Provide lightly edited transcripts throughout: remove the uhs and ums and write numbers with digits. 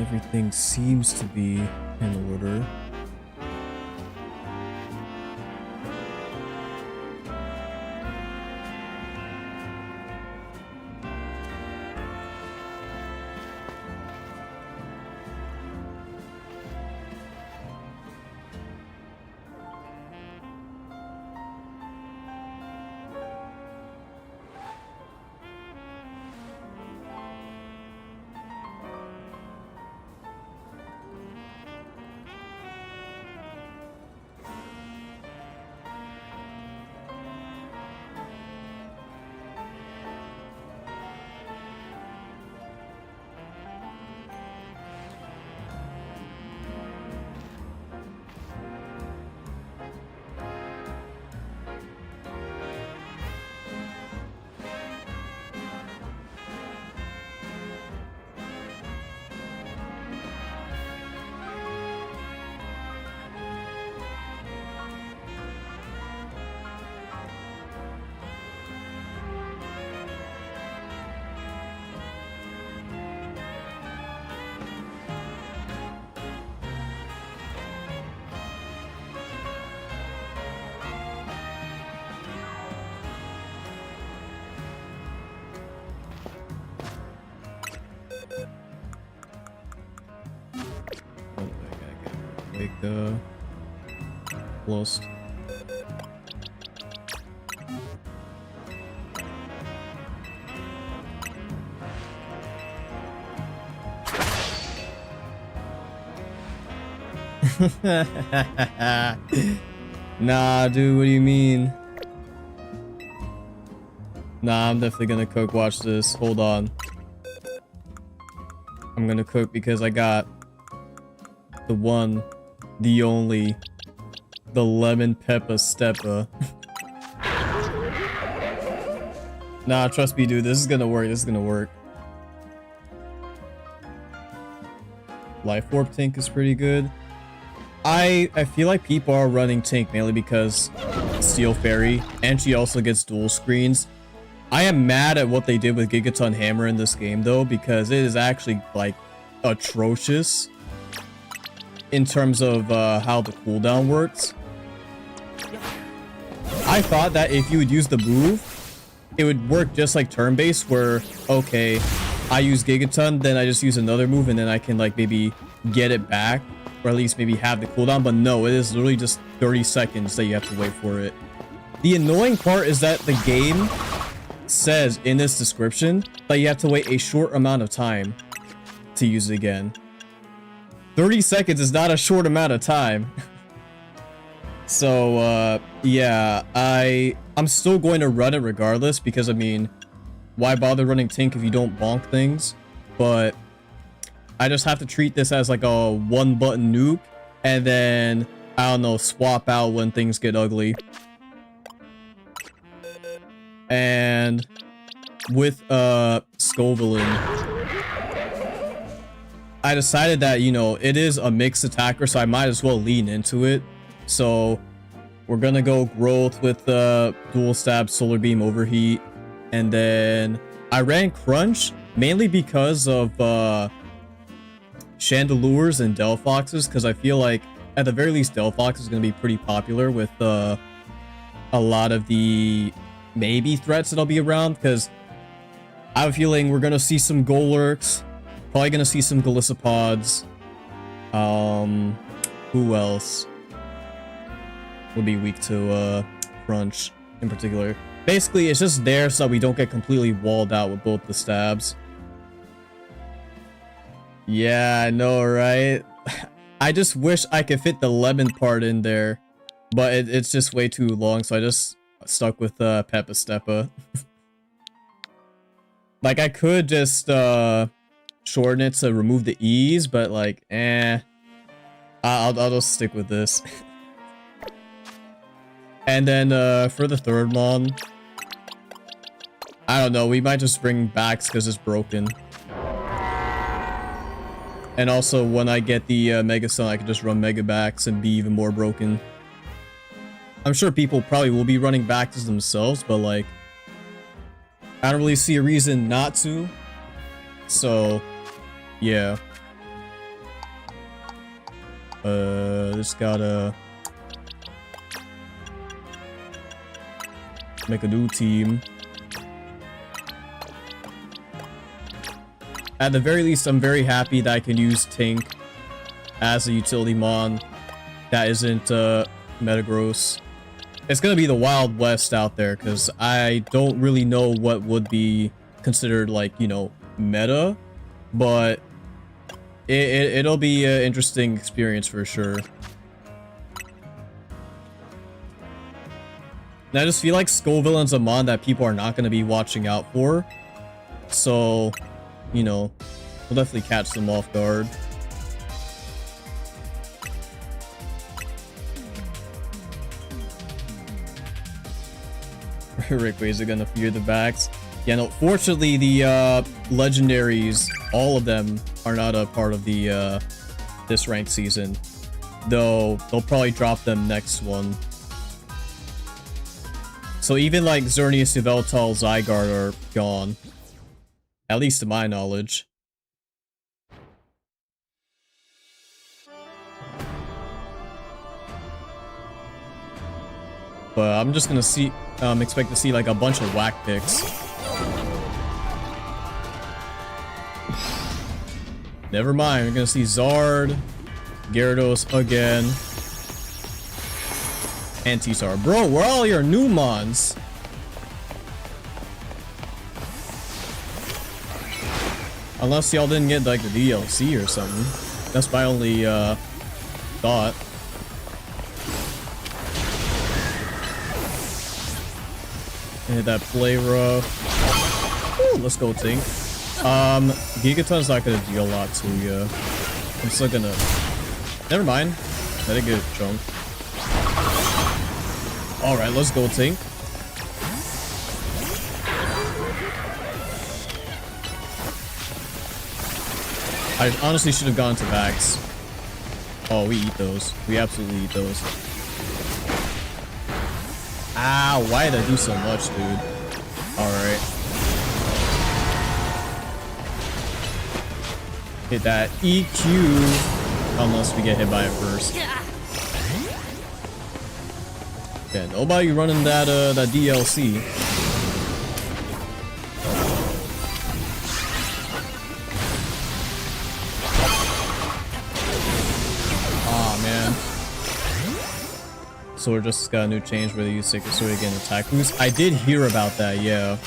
Everything seems to be in order. Lost. Nah, dude, what do you mean? Nah, I'm definitely gonna cook. Watch this. Hold on. I'm gonna cook because I got the one, the only, the lemon pepper stepper. Nah, trust me, dude. This is gonna work. This is gonna work. Life Orb Tank is pretty good. I feel like people are running Tank mainly because Steel Fairy, and she also gets dual screens. I am mad at what they did with Gigaton Hammer in this game, though, because it is actually, like, atrocious in terms of how the cooldown works. I thought that if you would use the move, it would work just like turn-based, where, okay, I use Gigaton, then I just use another move, and then I can, like, maybe get it back, or at least maybe have the cooldown. But no, it is literally just 30 seconds that you have to wait for it. The annoying part is that the game says in its description that you have to wait a short amount of time to use it again. 30 seconds is not a short amount of time. So, yeah, I'm still going to run it regardless, because, I mean, why bother running Tank if you don't bonk things? But I just have to treat this as like a one-button nuke, and then, I don't know, swap out when things get ugly. And with Scovillain, I decided that, you know, it is a mixed attacker, so I might as well lean into it. So we're gonna go growth with dual stab, solar beam, overheat, and then I ran crunch mainly because of chandelures and Delphoxes, because I feel like at the very least Delphox is gonna be pretty popular with a lot of the maybe threats that'll be around, because I have a feeling we're gonna see some Golurks, probably gonna see some Galicipods. Who else would be weak to crunch in particular? Basically, it's just there so that we don't get completely walled out with both the stabs. Yeah, I know, right? I just wish I could fit the lemon part in there, but it's just way too long, so I just stuck with Peppa Steppa. Like, I could just shorten it to remove the E's, but like, I'll just stick with this. And then for the third mon, I don't know, we might just bring backs because it's broken. And also, when I get the Mega Sun, I can just run Mega Backs and be even more broken. I'm sure people probably will be running backs themselves, but like, I don't really see a reason not to. So, yeah. Just gotta make a new team. At the very least, I'm very happy that I can use Tink as a utility mon that isn't Metagross. It's gonna be the Wild West out there because I don't really know what would be considered like, you know, meta, but it'll be an interesting experience for sure. And I just feel like Scovillain's a mon that people are not going to be watching out for. So, you know, we'll definitely catch them off guard. Rayquaza gonna fear the backs. Yeah, no, fortunately the legendaries, all of them are not a part of the this ranked season. Though they'll probably drop them next one. So even like Xerneas, Yveltal, Zygarde are gone. At least to my knowledge. But I'm just gonna see expect to see like a bunch of whack picks. Never mind, we're gonna see Zard, Gyarados again, and T-Star. Bro, where are all your new mons? Unless y'all didn't get like the DLC or something. That's my only thought. Hit that play rough. Ooh, let's go, Tink. Gigaton's not gonna do a lot to you. I'm still gonna. Never mind. Let it get a chunk. Alright, let's go, Tink. I honestly should have gone to Vax. Oh, we eat those. We absolutely eat those. Ow, why did I do so much, dude? Alright. Hit that EQ. Unless we get hit by it first. Yeah, nobody running that that DLC. So we're just got a new change where they use Sacred Sword again attack boost. I did hear about that, yeah.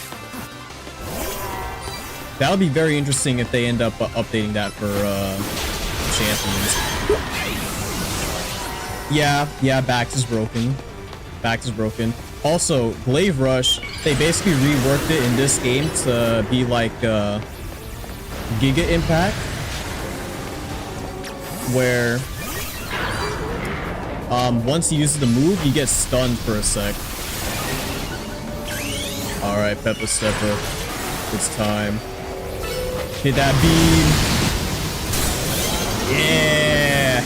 That would be very interesting if they end up updating that for champions. Yeah, Bax is broken. Bax is broken. Also, Glaive Rush, they basically reworked it in this game to be like Giga Impact, where once he uses the move, you get stunned for a sec. Alright, Peppa Stepper. It's time. Hit that beam. Yeah!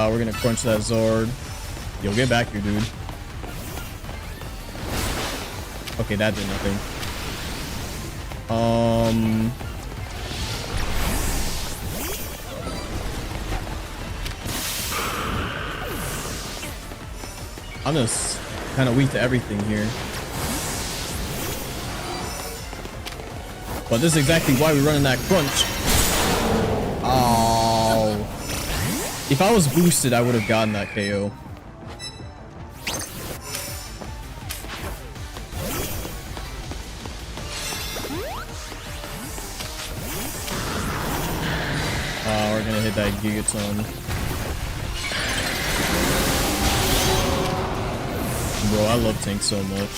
We're gonna crunch that Zord. Yo, get back here, dude. Okay, that did nothing. I'm just kind of weak to everything here. But this is exactly why we're running that crunch. Oh. If I was boosted, I would have gotten that KO. We're gonna hit that Gigaton. Bro, I love Tink so much.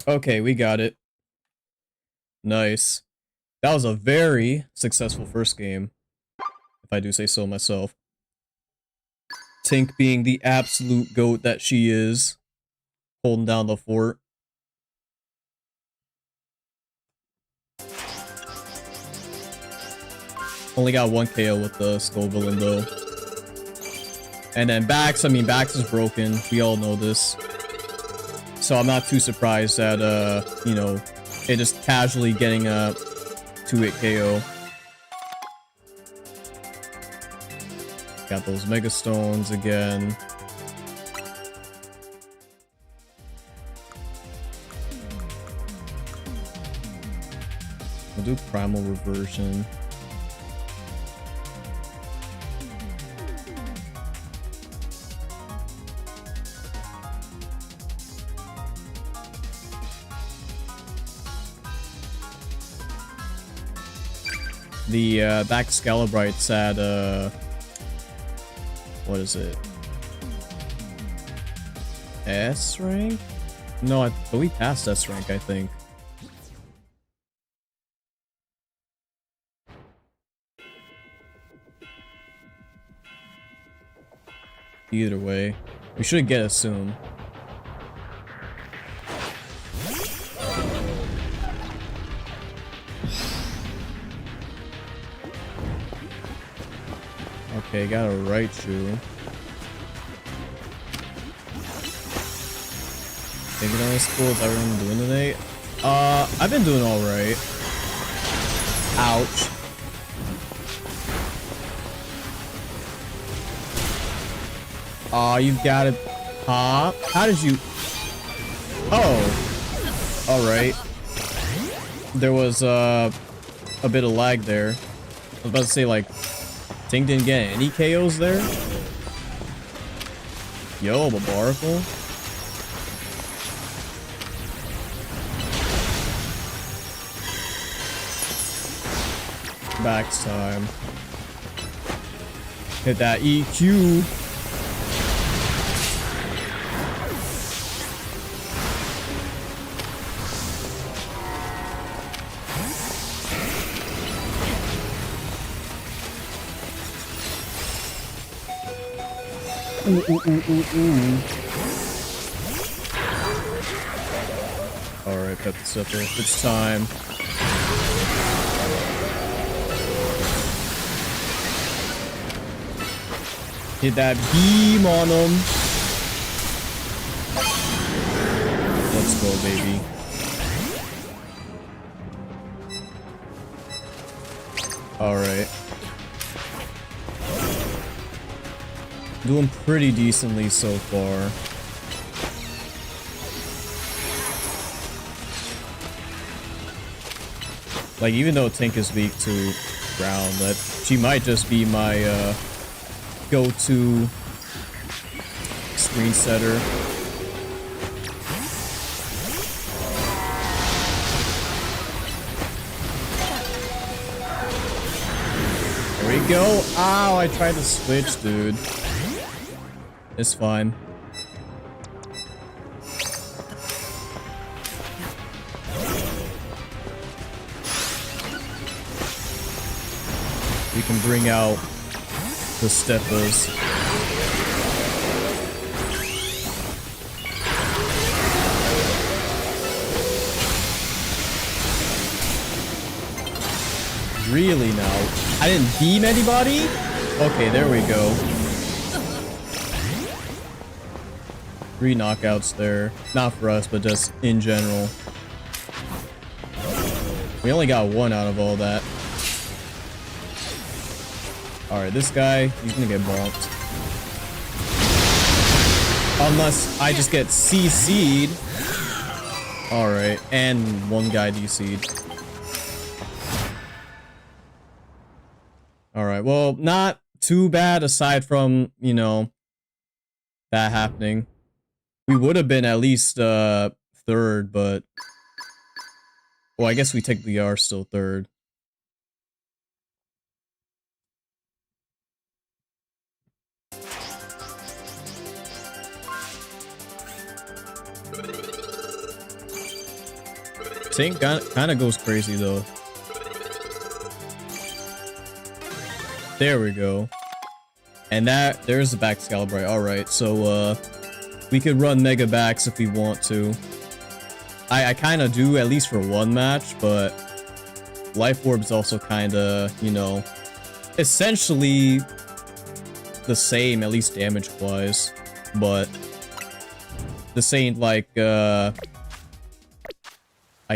Okay, we got it. Nice. That was a very successful first game, if I do say so myself. Tink being the absolute GOAT that she is, holding down the fort. Only got one KO with the Scovillain though. And then Bax, I mean Bax is broken. We all know this. So I'm not too surprised that, you know, it just casually getting a 2-hit KO. Got those Mega Stones again. We'll do Primal Reversion. The back Scalabrite's at what is it? S rank? No, but we passed S rank, I think. Either way, we should get it soon. Okay, got a Raichu. Taking on his school, is everyone doing today? I've been doing alright. Ouch. Aw, you've got it. Huh? How did you... Oh. Alright. There was, a bit of lag there. I was about to say, like, Tink didn't get any KOs there? Yo, Barbaracle. Backs time. Hit that EQ. Alright, Pet the Sipper. It's time. Hit that beam on him. Let's go, baby. Alright. Doing pretty decently so far. Like, even though Tink is weak to ground, that she might just be my go-to screen setter. There we go. Ow, I tried to switch, dude. It's fine. We can bring out the steppers. Really now? I didn't beam anybody? Okay, there we go. 3 knockouts there. Not for us, but just in general. We only got 1 out of all that. Alright, this guy, he's gonna get bonked. Unless I just get CC'd. Alright, and 1 guy DC'd. Alright, well, not too bad aside from, you know, that happening. We would have been at least 3rd, but... Well, I guess we technically are still 3rd. Tink kind of goes crazy, though. There we go. And there's the back Scalabrite. Alright, so, we could run Mega Backs if we want to. I kind of do, at least for 1 match, but Life Orb's also kind of, you know, essentially the same, at least damage-wise, but this ain't like, I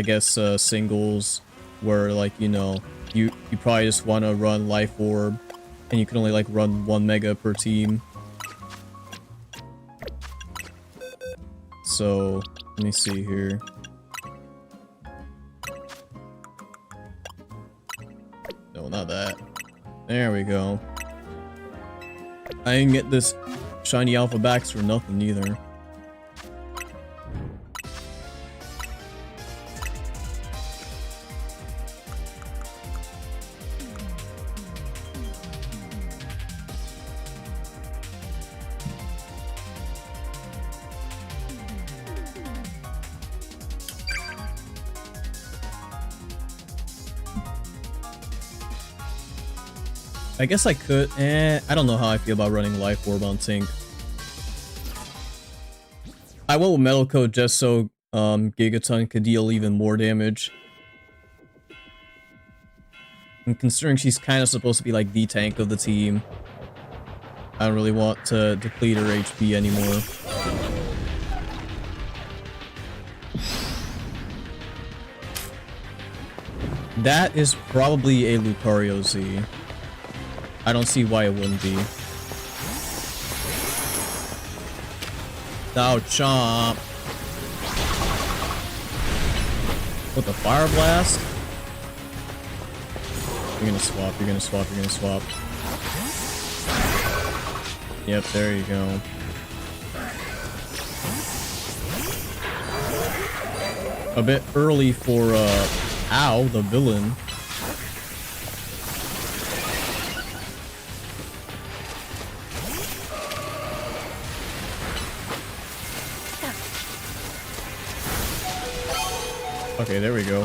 guess, singles where, like, you know, you probably just want to run Life Orb and you can only, like, run 1 mega per team. So, let me see here. No, not that. There we go. I didn't get this shiny alpha backs for nothing either. I guess I could, I don't know how I feel about running Life Orb on Tink. I went with Metal Coat just so Gigaton could deal even more damage. And considering she's kind of supposed to be like the tank of the team, I don't really want to deplete her HP anymore. That is probably a Lucario Z. I don't see why it wouldn't be. Now chomp. With the Fire Blast? You're gonna swap, you're gonna swap, you're gonna swap. Yep, there you go. A bit early for, ow, the villain. Okay, there we go.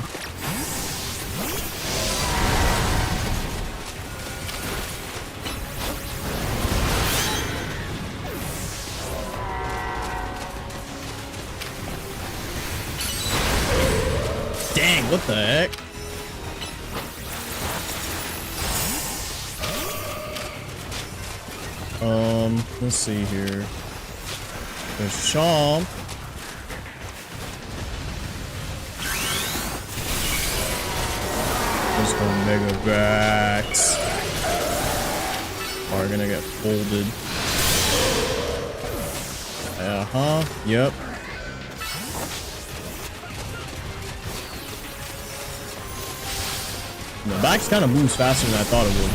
Dang, what the heck? Let's see here. There's Chomp. Let's go Mega Vax. Are gonna get folded. Uh-huh, yep. The Vax kind of moves faster than I thought it would.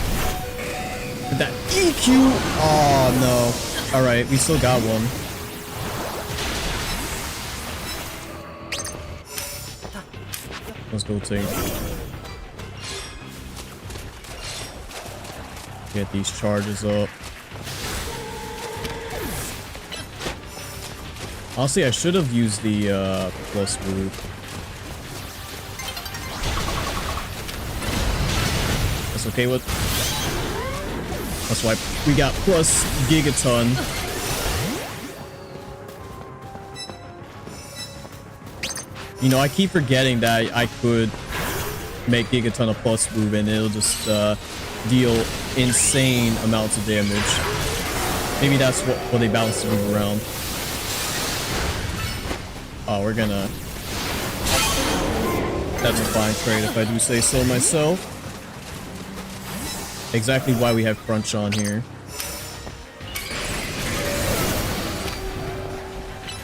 But that EQ! Oh, no. Alright, we still got one. Let's go take. Get these charges up. Honestly, I should have used the plus move. That's okay with. That's why we got plus Gigaton. You know, I keep forgetting that I could make Gigaton a plus move and it'll just deal insane amounts of damage. Maybe that's what they balance the move around. Oh, we're gonna... That's a fine trade if I do say so myself. Exactly why we have Crunch on here.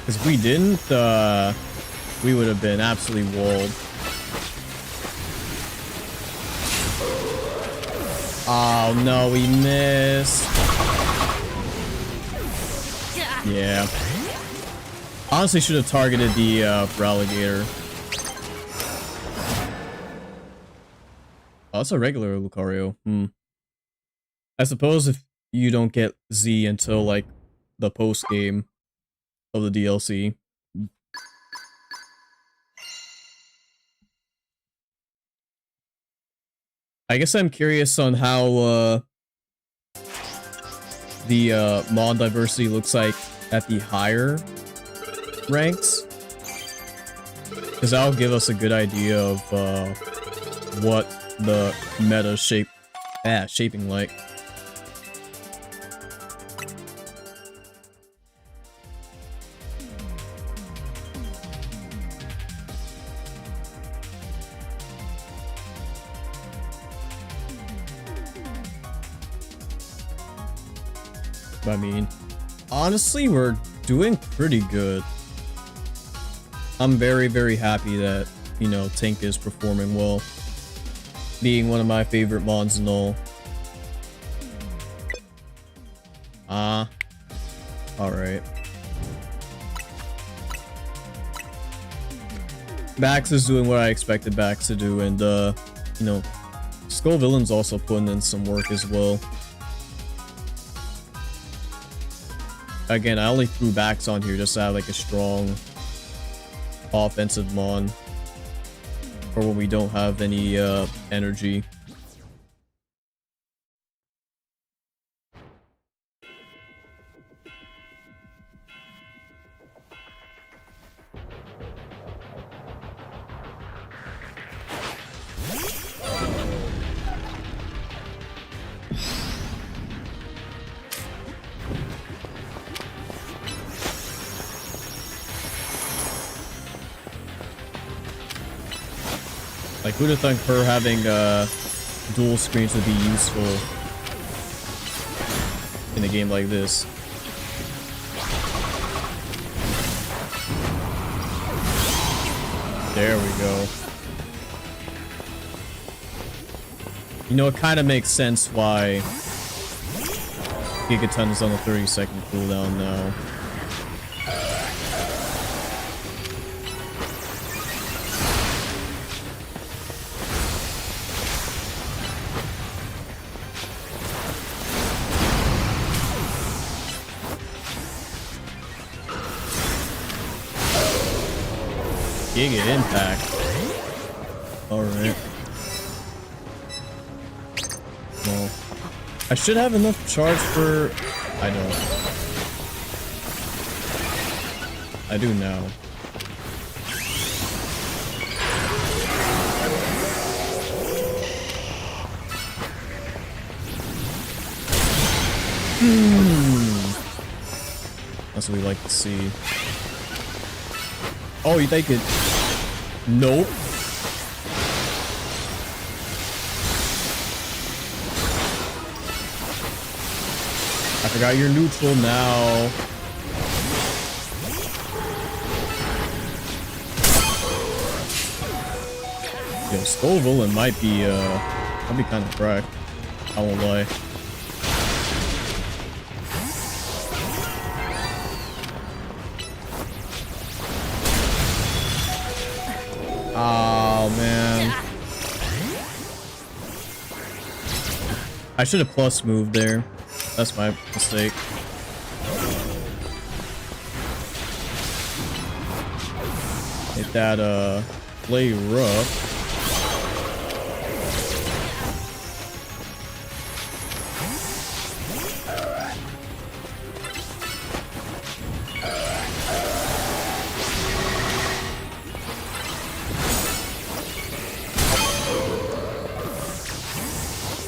Because if we didn't, we would have been absolutely walled. Oh no, we missed. Yeah. Honestly, should have targeted the Relegator. Oh, that's a regular Lucario. I suppose if you don't get Z until like the post game of the DLC. I guess I'm curious on how the mod diversity looks like at the higher ranks, because that'll give us a good idea of what the meta shaping like. I mean, honestly, we're doing pretty good. I'm very, very happy that, you know, Tink is performing well. Being one of my favorite mons and all. Alright. Bax is doing what I expected Bax to do, and, you know, Scovillain's also putting in some work as well. Again, I only threw Bax on here just to have, like, a strong offensive mon. Or when we don't have any, energy. Like, who'd have thought her having dual screens would be useful in a game like this? There we go. You know, it kind of makes sense why Gigaton is on a 30-second cooldown now. Giga impact. Alright. Well, I should have enough charge for... I don't. I do now. That's what we like to see. Oh, you think it? Nope. I forgot you're neutral now. Yo, Scovillain might be kind of cracked. I won't lie. Oh, man. I should have plus moved there. That's my mistake. Hit that, play rough.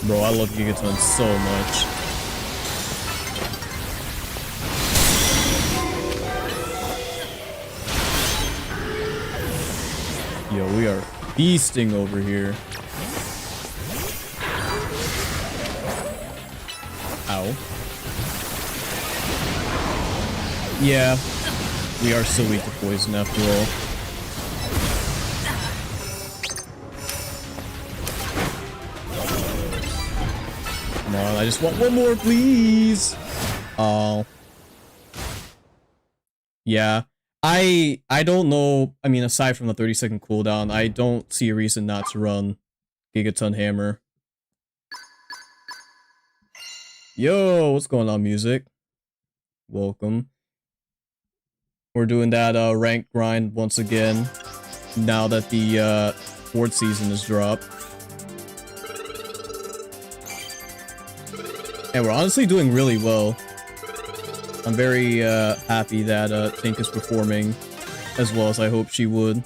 Bro, I love Gigaton so much. Yo, we are feasting over here. Ow. Yeah, we are so weak to poison after all. Come on, I just want one more, please. Oh. Yeah. I don't know. I mean, aside from the 30-second cooldown, I don't see a reason not to run Gigaton Hammer. Yo, what's going on, music? Welcome. We're doing that rank grind once again, now that the fourth season is dropped. And we're honestly doing really well. I'm very happy that Tink is performing as well as I hoped she would.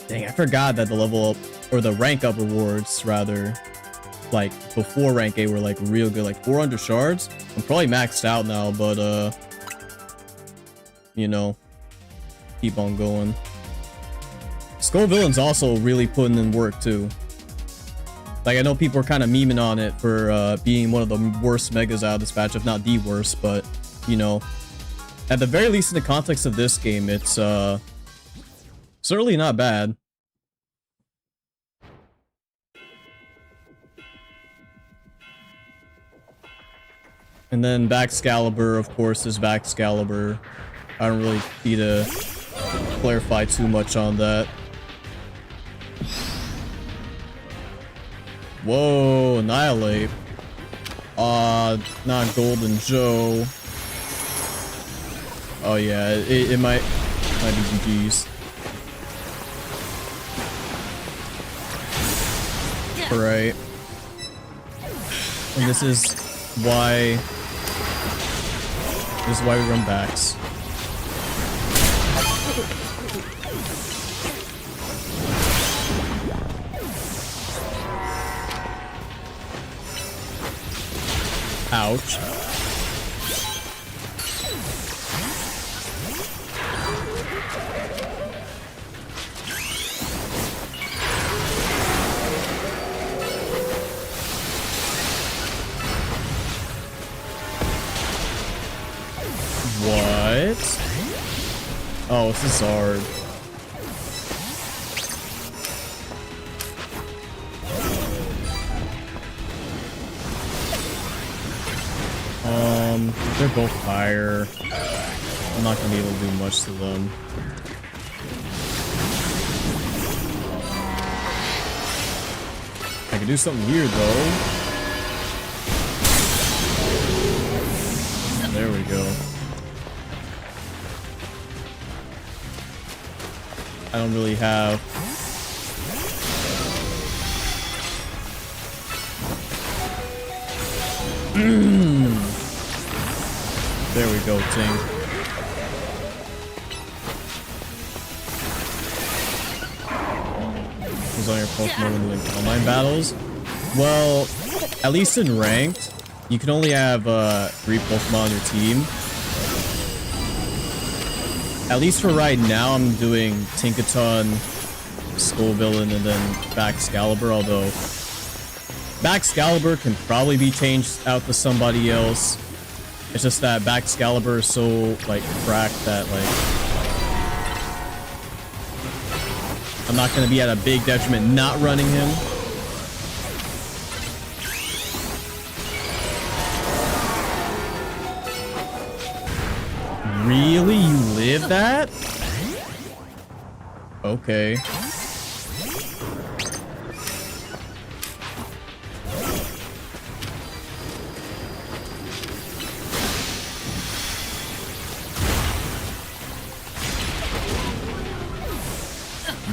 Dang, I forgot that the level up, or the rank up rewards, rather, like, before rank 8 were, like, real good. Like, 400 shards? I'm probably maxed out now, but, you know, keep on going. Scovillain's also really putting in work, too. Like, I know people are kind of memeing on it for being one of the worst megas out of this patch, if not the worst, but, you know, at the very least in the context of this game, it's certainly not bad. And then Baxcalibur, of course, is Baxcalibur. I don't really need to clarify too much on that. Whoa, Annihilate. Not Golden Joe. Oh yeah, it might be GG's. Right. And this is why we run backs. Ouch. What? Oh, it's a Zard. They're both fire. I'm not gonna be able to do much to them. I can do something weird though. There we go. I don't really have... There we go, Ting. Who's on your Pokemon when doing online battles? Well, at least in ranked, you can only have 3 Pokemon on your team. At least for right now, I'm doing Tinkaton, Scovillain, and then Baxcalibur, although Baxcalibur can probably be changed out to somebody else. It's just that Baxcalibur is so, like, cracked that, like, I'm not going to be at a big detriment not running him. Really? You live that? Okay.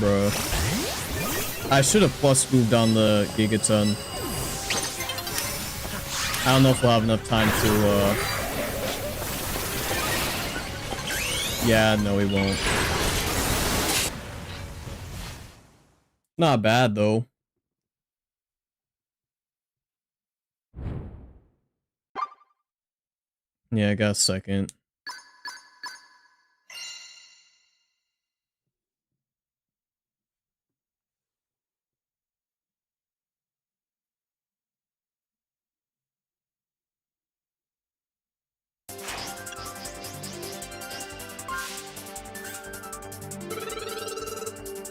Bruh. I should have plus moved on the Gigaton. I don't know if we'll have enough time to, yeah, no, we won't. Not bad, though. Yeah, I got a second.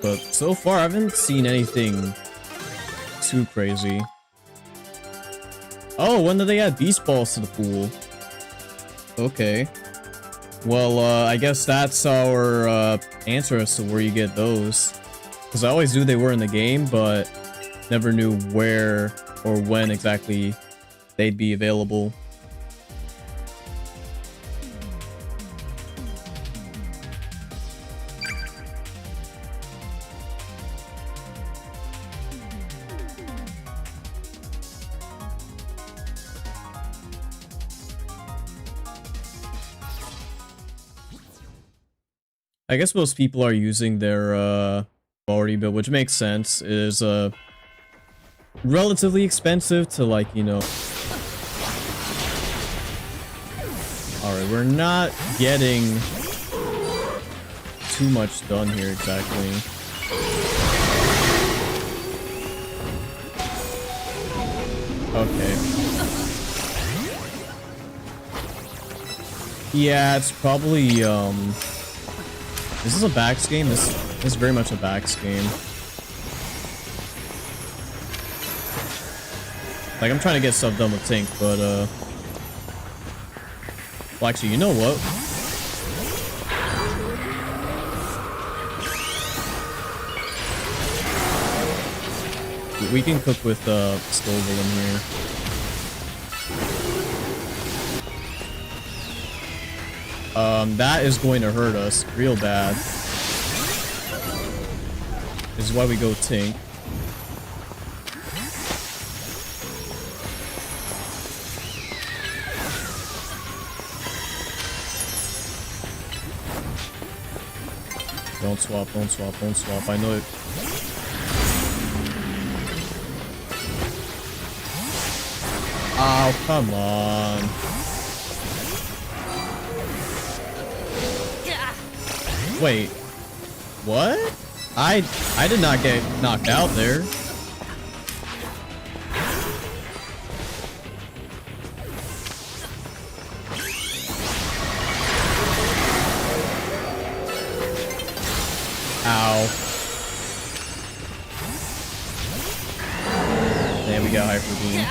But so far, I haven't seen anything too crazy. Oh, when did they add Beast Balls to the pool? Okay. Well, I guess that's our answer as to where you get those. Because I always knew they were in the game, but never knew where or when exactly they'd be available. I guess most people are using their already built, which makes sense. It is relatively expensive to, like, you know. Alright, we're not getting too much done here exactly. Okay. Yeah, it's probably, Is this a Bax game? This is very much a Bax game. Like, I'm trying to get stuff done with Tink, but, well, actually, you know what? We can cook with, Scovillain here. That is going to hurt us real bad. This is why we go Tink. Don't swap, don't swap, don't swap. I know it. Oh, come on. Wait. What? I did not get knocked out there. Ow. There we go, Hyper Beam.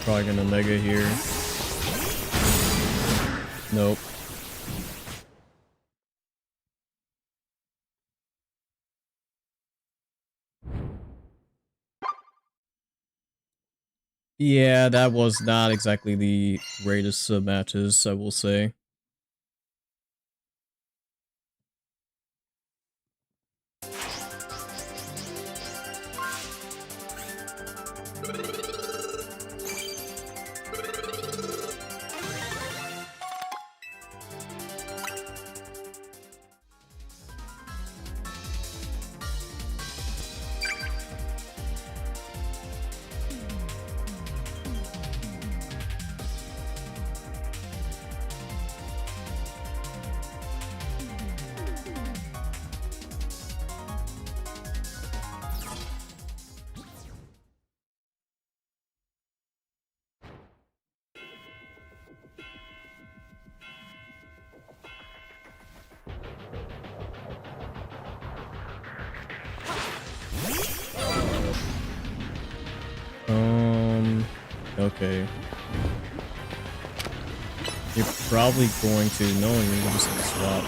Probably gonna Mega here. Nope. Yeah, that was not exactly the greatest matches, I will say. Okay. You're probably going to, no, you're just gonna swap.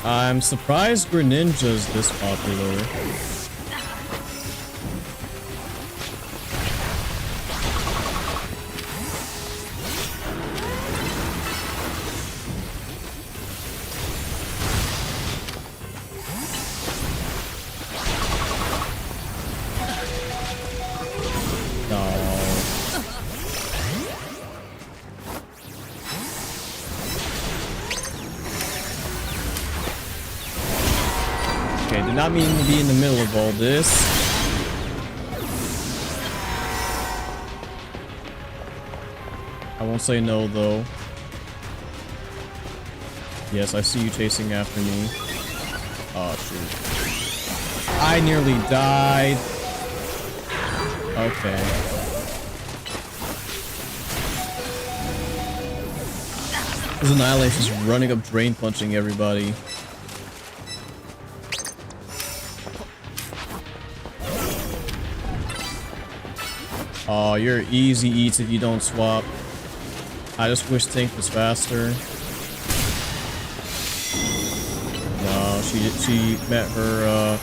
I'm surprised Greninja's this popular. Did not mean to be in the middle of all this. I won't say no, though. Yes, I see you chasing after me. Oh, shoot. I nearly died. Okay. This Annihilation is running up, drain punching everybody. Oh, you're easy eats if you don't swap. I just wish Tink was faster. No, she met her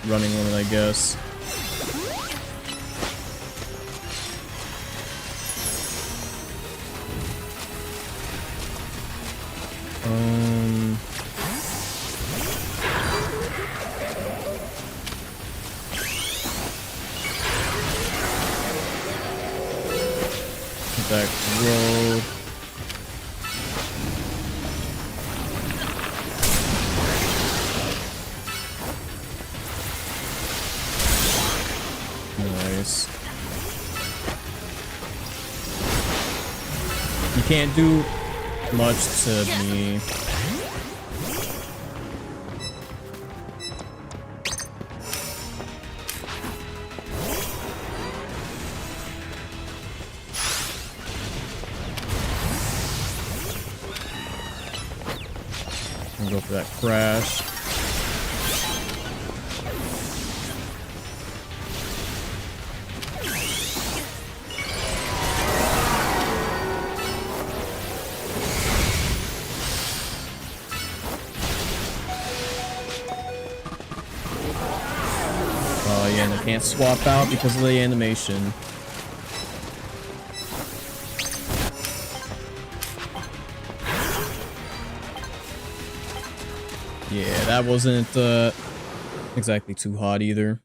running limit, I guess. Back road. Nice. You can't do much to me. Go for that crash. Oh yeah, and I can't swap out because of the animation. Yeah, that wasn't exactly too hot either.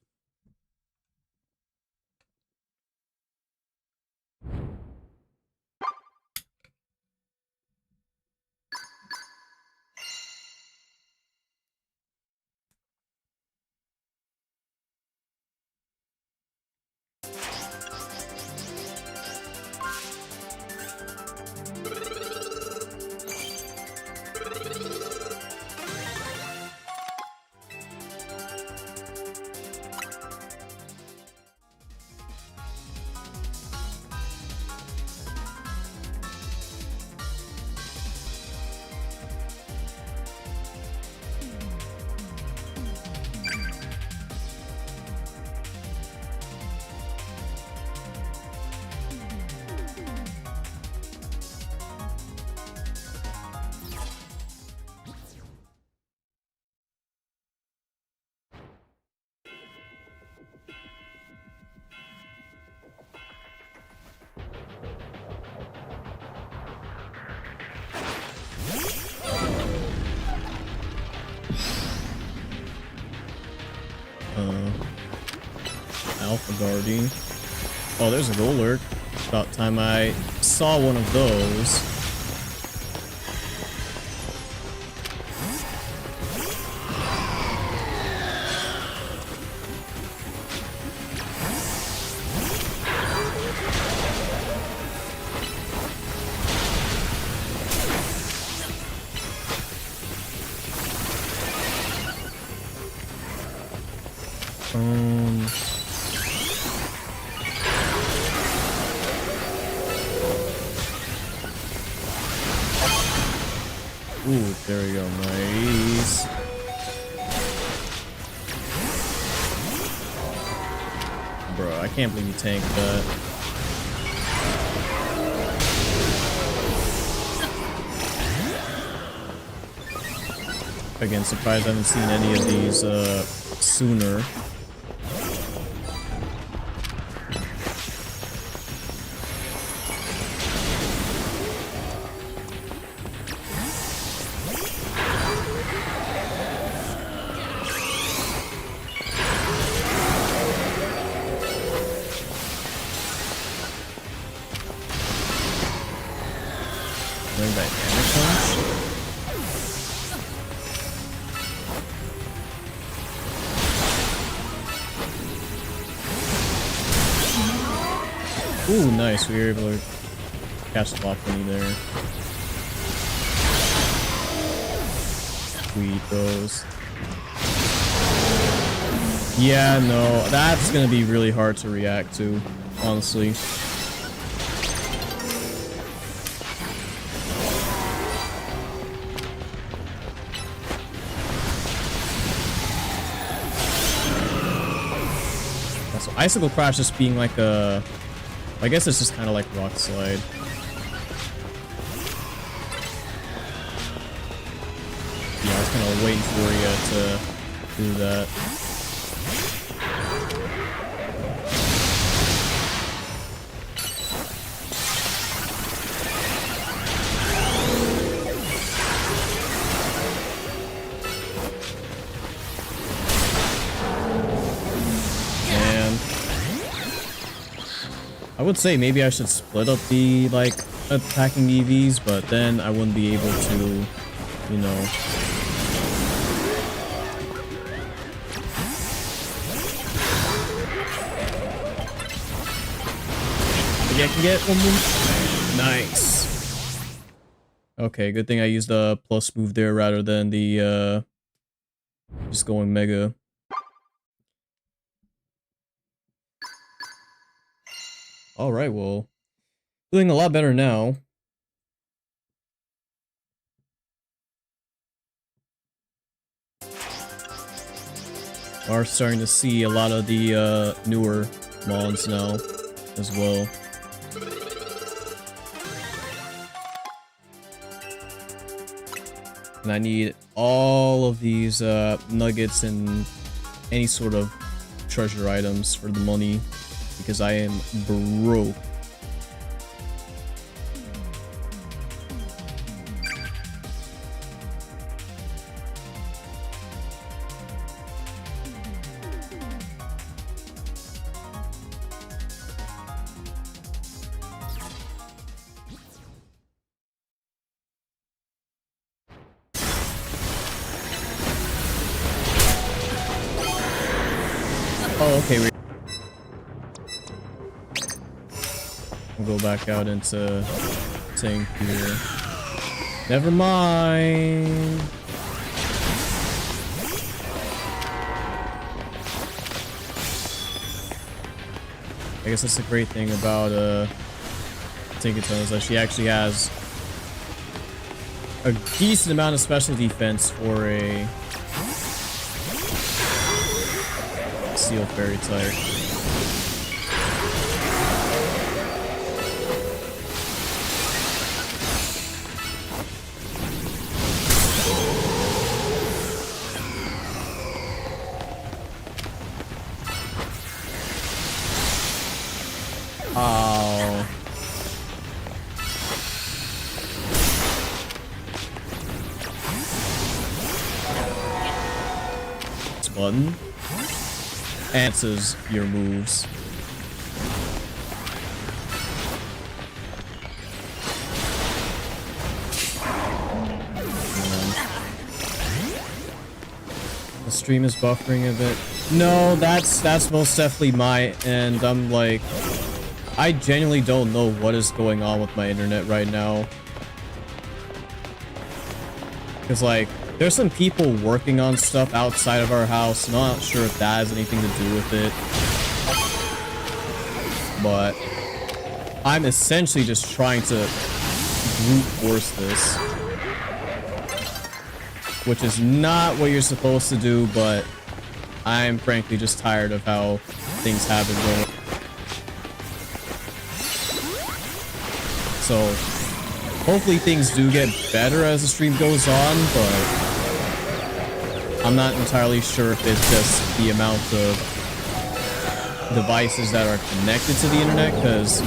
Alpha Guardian. Oh, there's a Golurk. About time I saw one of those. Ooh, there we go. Nice. Bro, I can't believe you tanked that. Again, surprised I haven't seen any of these sooner. Ooh, nice. We were able to catch the block money there. Sweet those. Yeah, no, that's gonna be really hard to react to, honestly. So Icicle Crash just being like a... I guess it's just kind of like Rock Slide. Yeah, I was kind of waiting for you to do that. I would say maybe I should split up the, like, attacking EVs, but then I wouldn't be able to, you know... Maybe I can get one more. Nice. Okay, good thing I used the plus move there rather than the just going mega. Alright, well, feeling a lot better now. Are starting to see a lot of the newer mons now as well. And I need all of these nuggets and any sort of treasure items for the money because I am broke. Oh, okay. We'll go back out into tank here. Never mind. I guess that's the great thing about Tinkerton is that she actually has a decent amount of special defense for a Steel Fairy type. Oh. This button answers your moves. The stream is buffering a bit. No, that's most definitely my end. I'm like, I genuinely don't know what is going on with my internet right now. Because like, there's some people working on stuff outside of our house. I'm not sure if that has anything to do with it. But I'm essentially just trying to brute force this. Which is not what you're supposed to do, but I'm frankly just tired of how things have been going. So, hopefully things do get better as the stream goes on, but I'm not entirely sure if it's just the amount of devices that are connected to the internet, because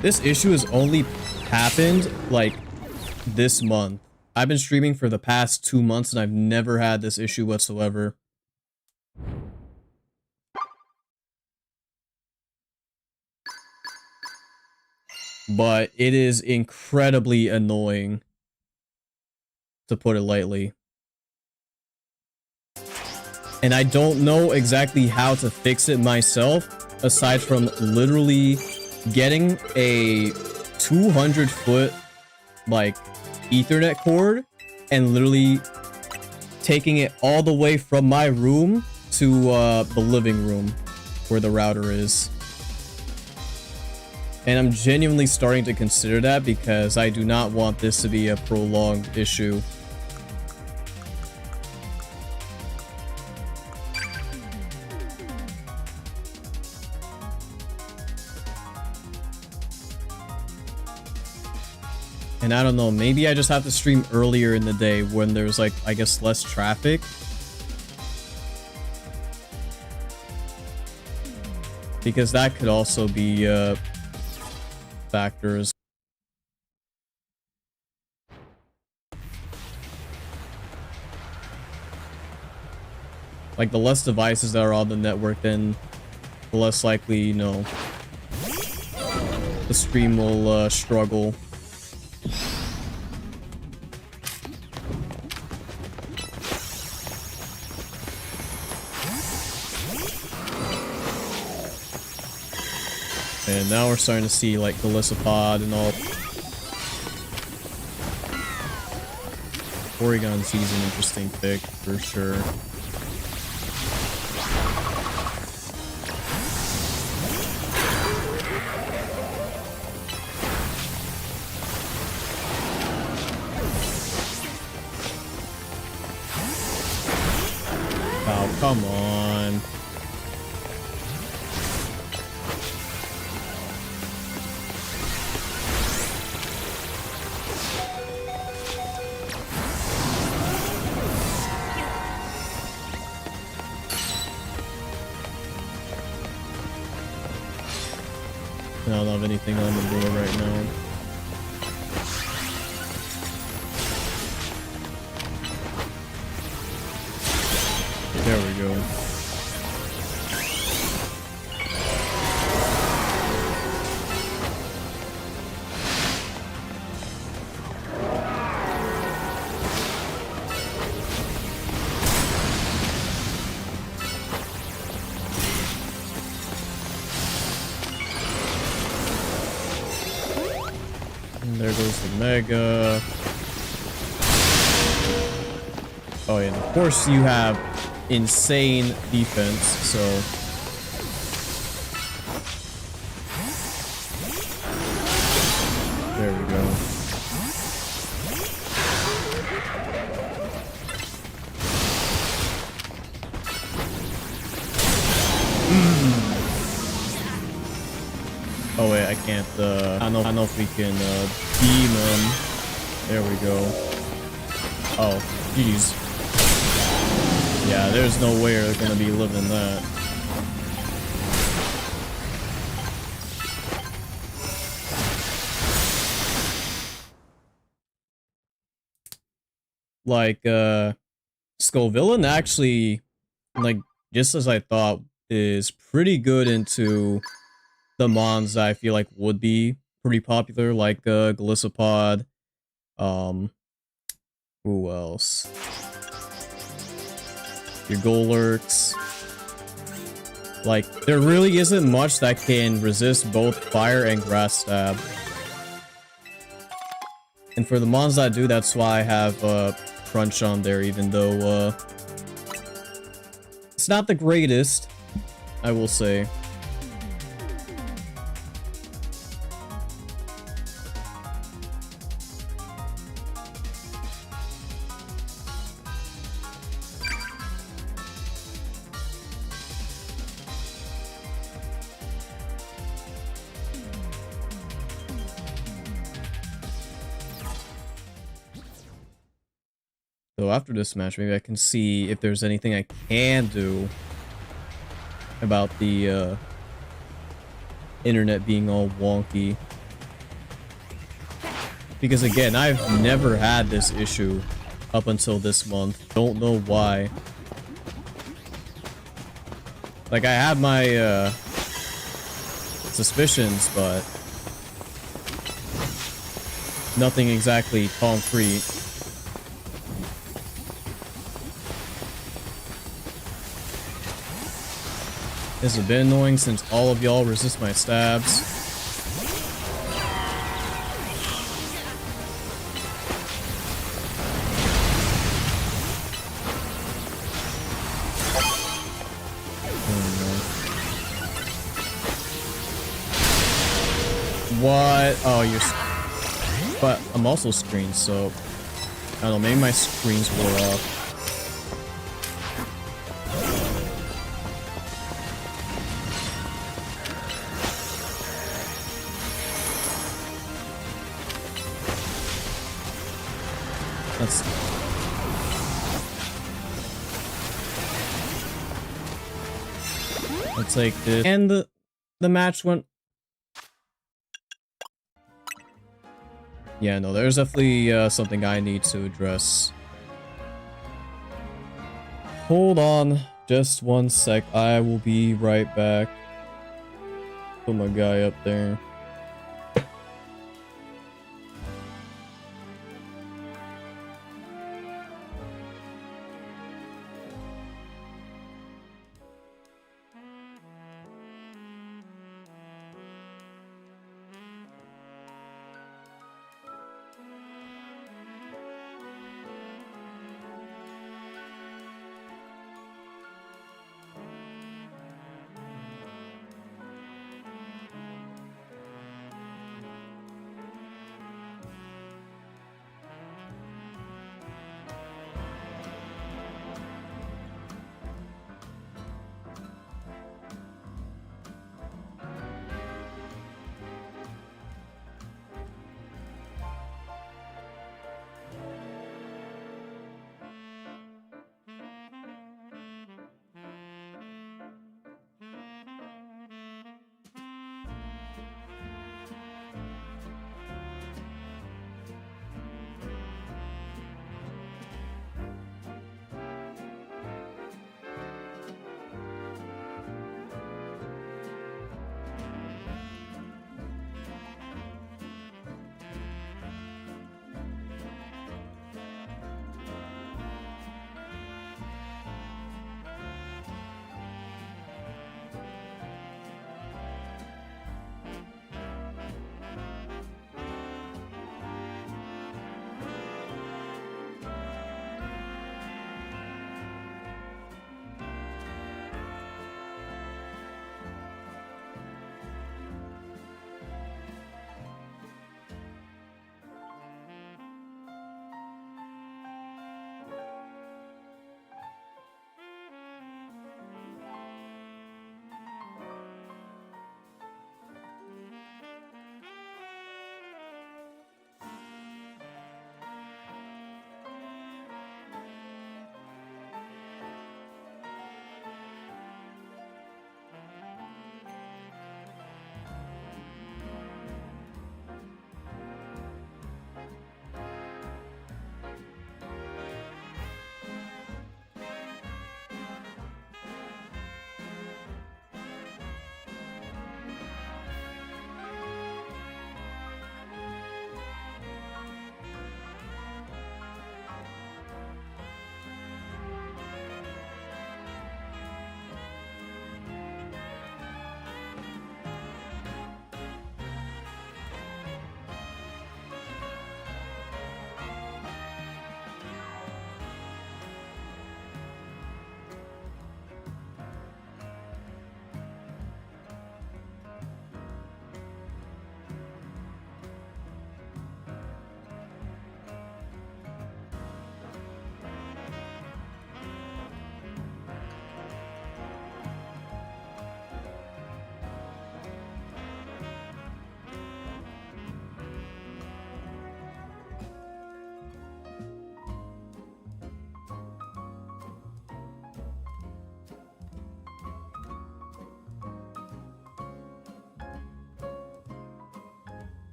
this issue has only happened like this month. I've been streaming for the past 2 months and I've never had this issue whatsoever. But it is incredibly annoying, to put it lightly. And I don't know exactly how to fix it myself, aside from literally getting a 200-foot, like, Ethernet cord and literally taking it all the way from my room to the living room where the router is. And I'm genuinely starting to consider that because I do not want this to be a prolonged issue. And I don't know, maybe I just have to stream earlier in the day when there's like, I guess, less traffic. Because that could also be factors. Like, the less devices that are on the network, then the less likely, you know, the stream will struggle. And now we're starting to see like Golisopod and all. Porygon Z's an interesting pick for sure. Oh, come on. I don't have anything on the board right now. There we go. And there goes the Mega. Oh yeah, and of course you have insane defense, so there we go. Oh wait, I can't I don't know if we can beam him. There we go. Oh, jeez. Yeah, there's no way they're gonna be living that. Like, Scovillain actually, like, just as I thought, is pretty good into the mons that I feel like would be pretty popular, like, Golisopod. Who else? Your Golurks. Like, there really isn't much that can resist both fire and grass stab. And for the mons that do, that's why I have Crunch on there, even though it's not the greatest, I will say. So after this match, maybe I can see if there's anything I can do about the internet being all wonky. Because again, I've never had this issue up until this month. Don't know why. Like, I had my suspicions, but nothing exactly concrete. This has been annoying since all of y'all resist my stabs. What? Oh, you're... But I'm also screened, so... I don't know, maybe my screens wore off. Let's take this. And the match went... Yeah, no, there's definitely something I need to address. Hold on just one sec. I will be right back. Put my guy up there.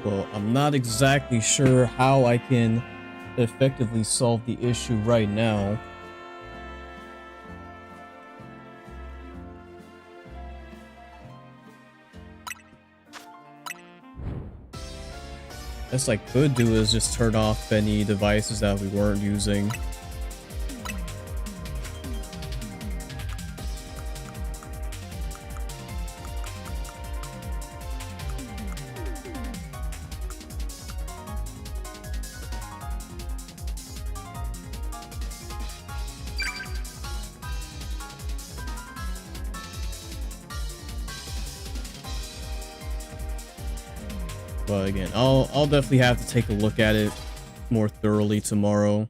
Well, I'm not exactly sure how I can effectively solve the issue right now. Best I could do is just turn off any devices that we weren't using. But again, I'll definitely have to take a look at it more thoroughly tomorrow.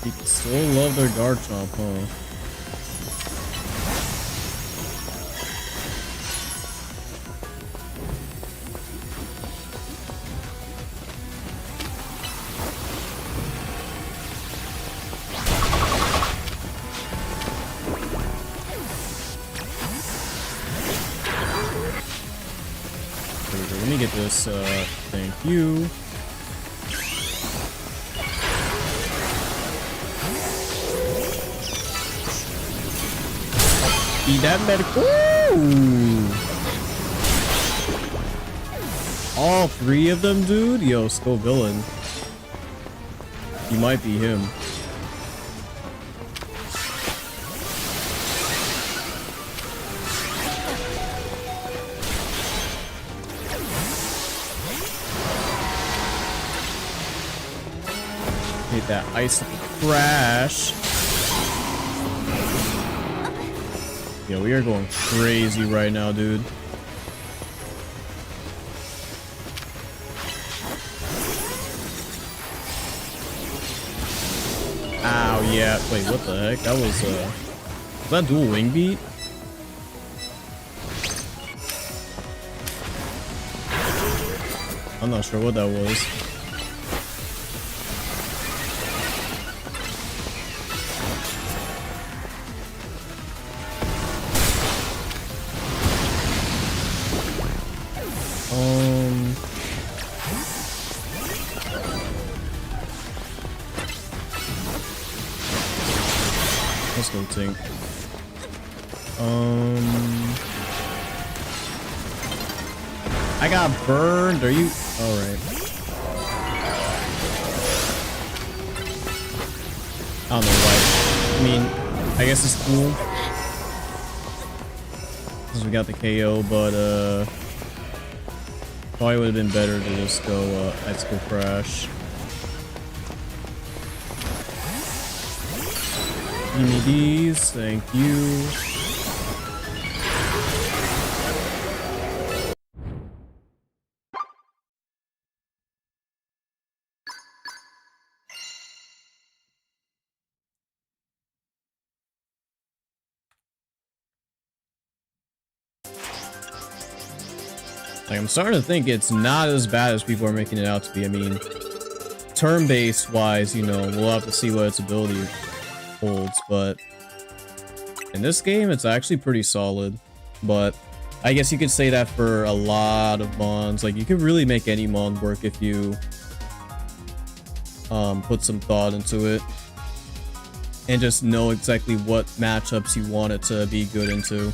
People still love their Garchomp, huh? Let me get this, thank you. Eat that medical. Ooh. All three of them, dude? Yo, Scovillain. You might be him. Hit that ice crash. Yo, we are going crazy right now, dude. Ow, yeah. Wait, what the heck? That was that dual wing beat? I'm not sure what that was. Let's go think. I got burned. Are you all right? I don't know why. I mean, I guess it's cool because we got the KO, but probably would have been better to just go X-Go Crash. Give me these, thank you. Like, I'm starting to think it's not as bad as people are making it out to be. I mean, turn-based wise, you know, we'll have to see what its ability holds, but in this game, it's actually pretty solid. But I guess you could say that for a lot of mons. Like, you could really make any mon work if you put some thought into it and just know exactly what matchups you want it to be good into.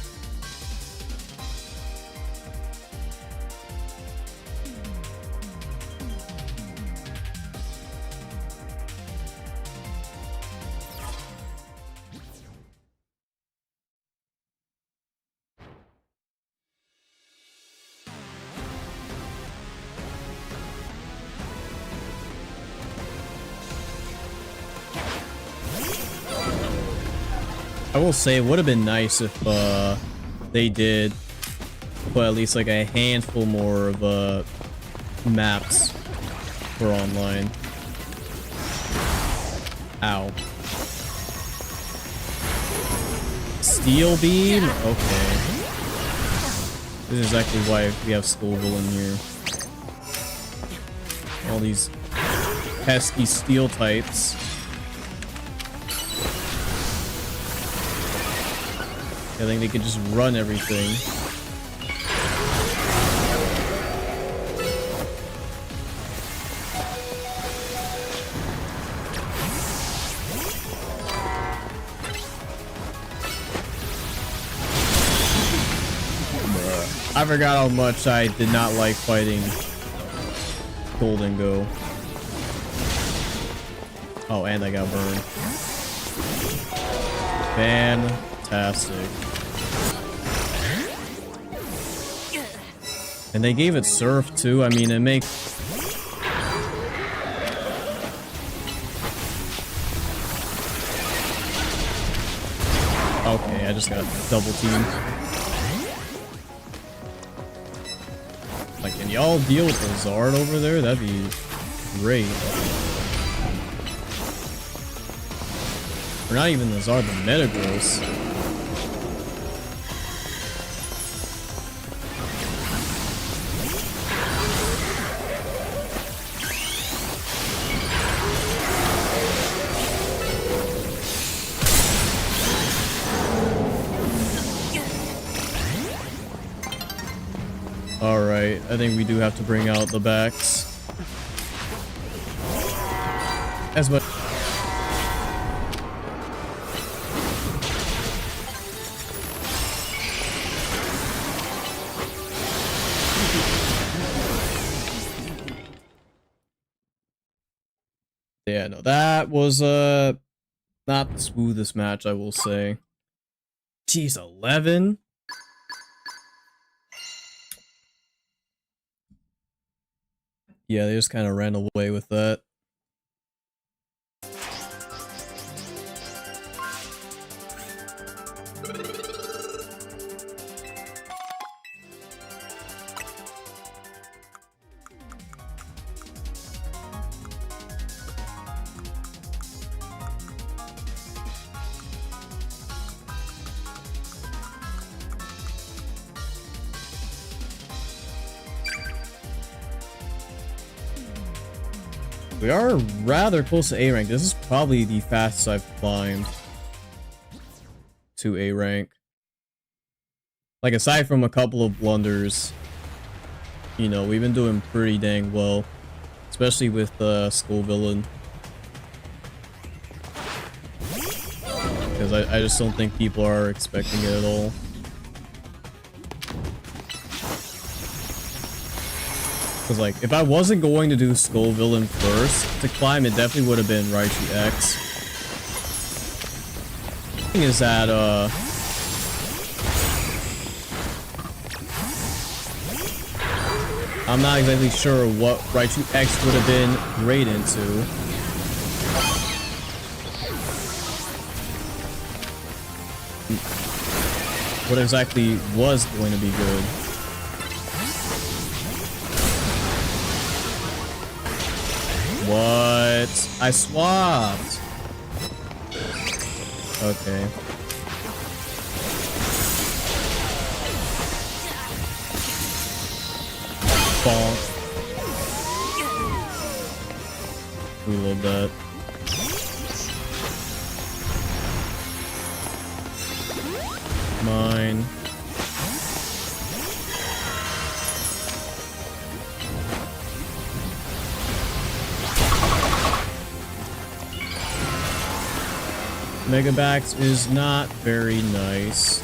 I will say it would have been nice if they did put at least like a handful more of maps for online. Ow. Steel Beam? Okay. This is exactly why we have Scovillain here. All these pesky steel types. I think they could just run everything. I forgot how much I did not like fighting Golden Go. Oh, and I got burned. Fantastic. And they gave it Surf too. I mean, it makes... Okay, I just got double teamed. Like, can y'all deal with the Zard over there? That'd be great. Or not even the Zard, the Metagross. Alright, I think we do have to bring out the backs. As much. Yeah, no, that was not the smoothest match, I will say. Jeez, 11? Yeah, they just kind of ran away with that. We are rather close to A rank. This is probably the fastest I've climbed to A rank. Like, aside from a couple of blunders, you know, we've been doing pretty dang well. Especially with Scovillain. Because I just don't think people are expecting it at all. Because, like, if I wasn't going to do Scovillain first to climb, it definitely would have been Raichu X. The thing is that, I'm not exactly sure what Raichu X would have been great into. What exactly was going to be good. What? I swapped. Okay. Bonk. We love that. Mine. Megabax is not very nice.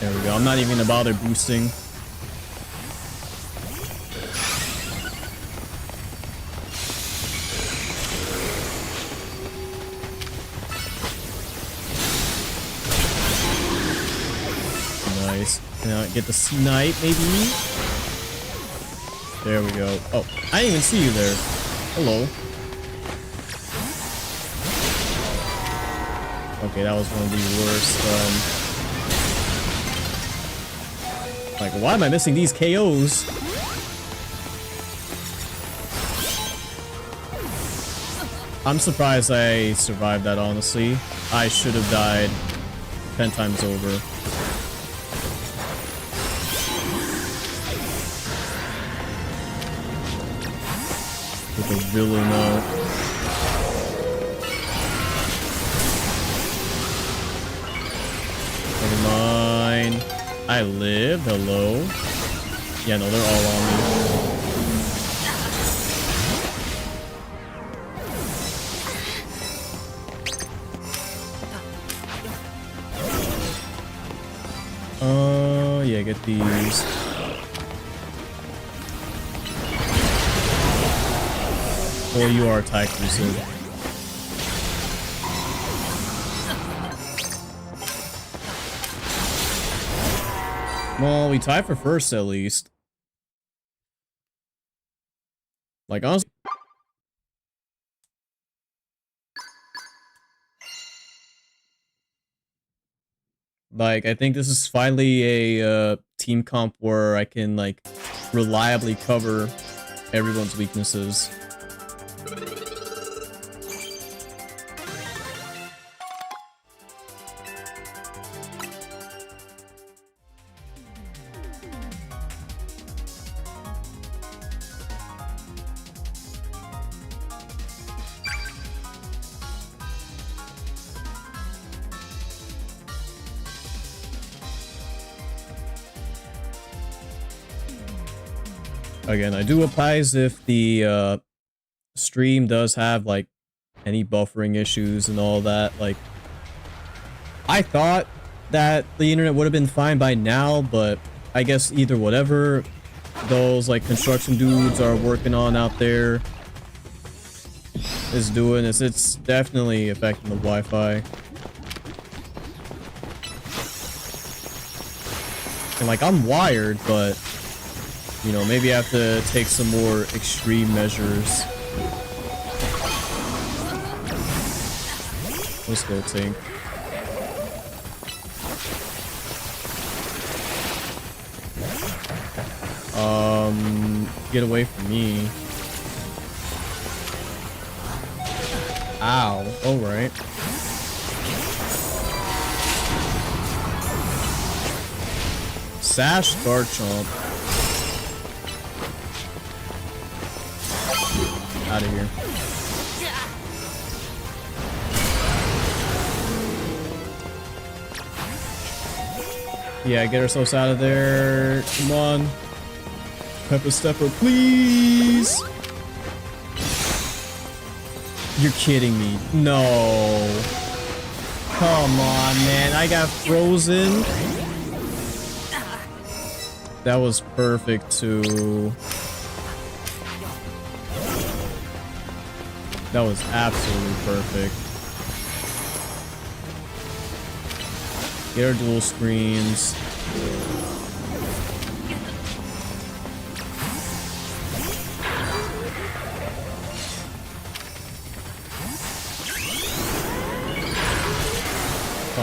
There we go. I'm not even gonna bother boosting. Nice. Now get the snipe, maybe? There we go. Oh, I didn't even see you there. Hello. Okay, that was one of the worst, Like, why am I missing these KOs? I'm surprised I survived that, honestly. I should have died 10 times over. With a villain out. Never mind. I live. Hello. Yeah, no, they're all on me. Yeah, get these. Boy, you are Typhus. Well, we tie for first at least. Like, honestly. Like, I think this is finally a team comp where I can, like, reliably cover everyone's weaknesses. Again, I do apologize if the stream does have like any buffering issues and all that. Like, I thought that the internet would have been fine by now, but I guess either whatever those like construction dudes are working on out there is doing this, it's definitely affecting the Wi-Fi. And like, I'm wired, but you know, maybe I have to take some more extreme measures. Let's go, Tink. Get away from me. Ow. Alright. Sash Garchomp. Out of here. Yeah, get ourselves out of there. Come on. Pepper Stepper, please. You're kidding me. No. Come on, man. I got frozen. That was perfect, too. That was absolutely perfect. Get our dual screens.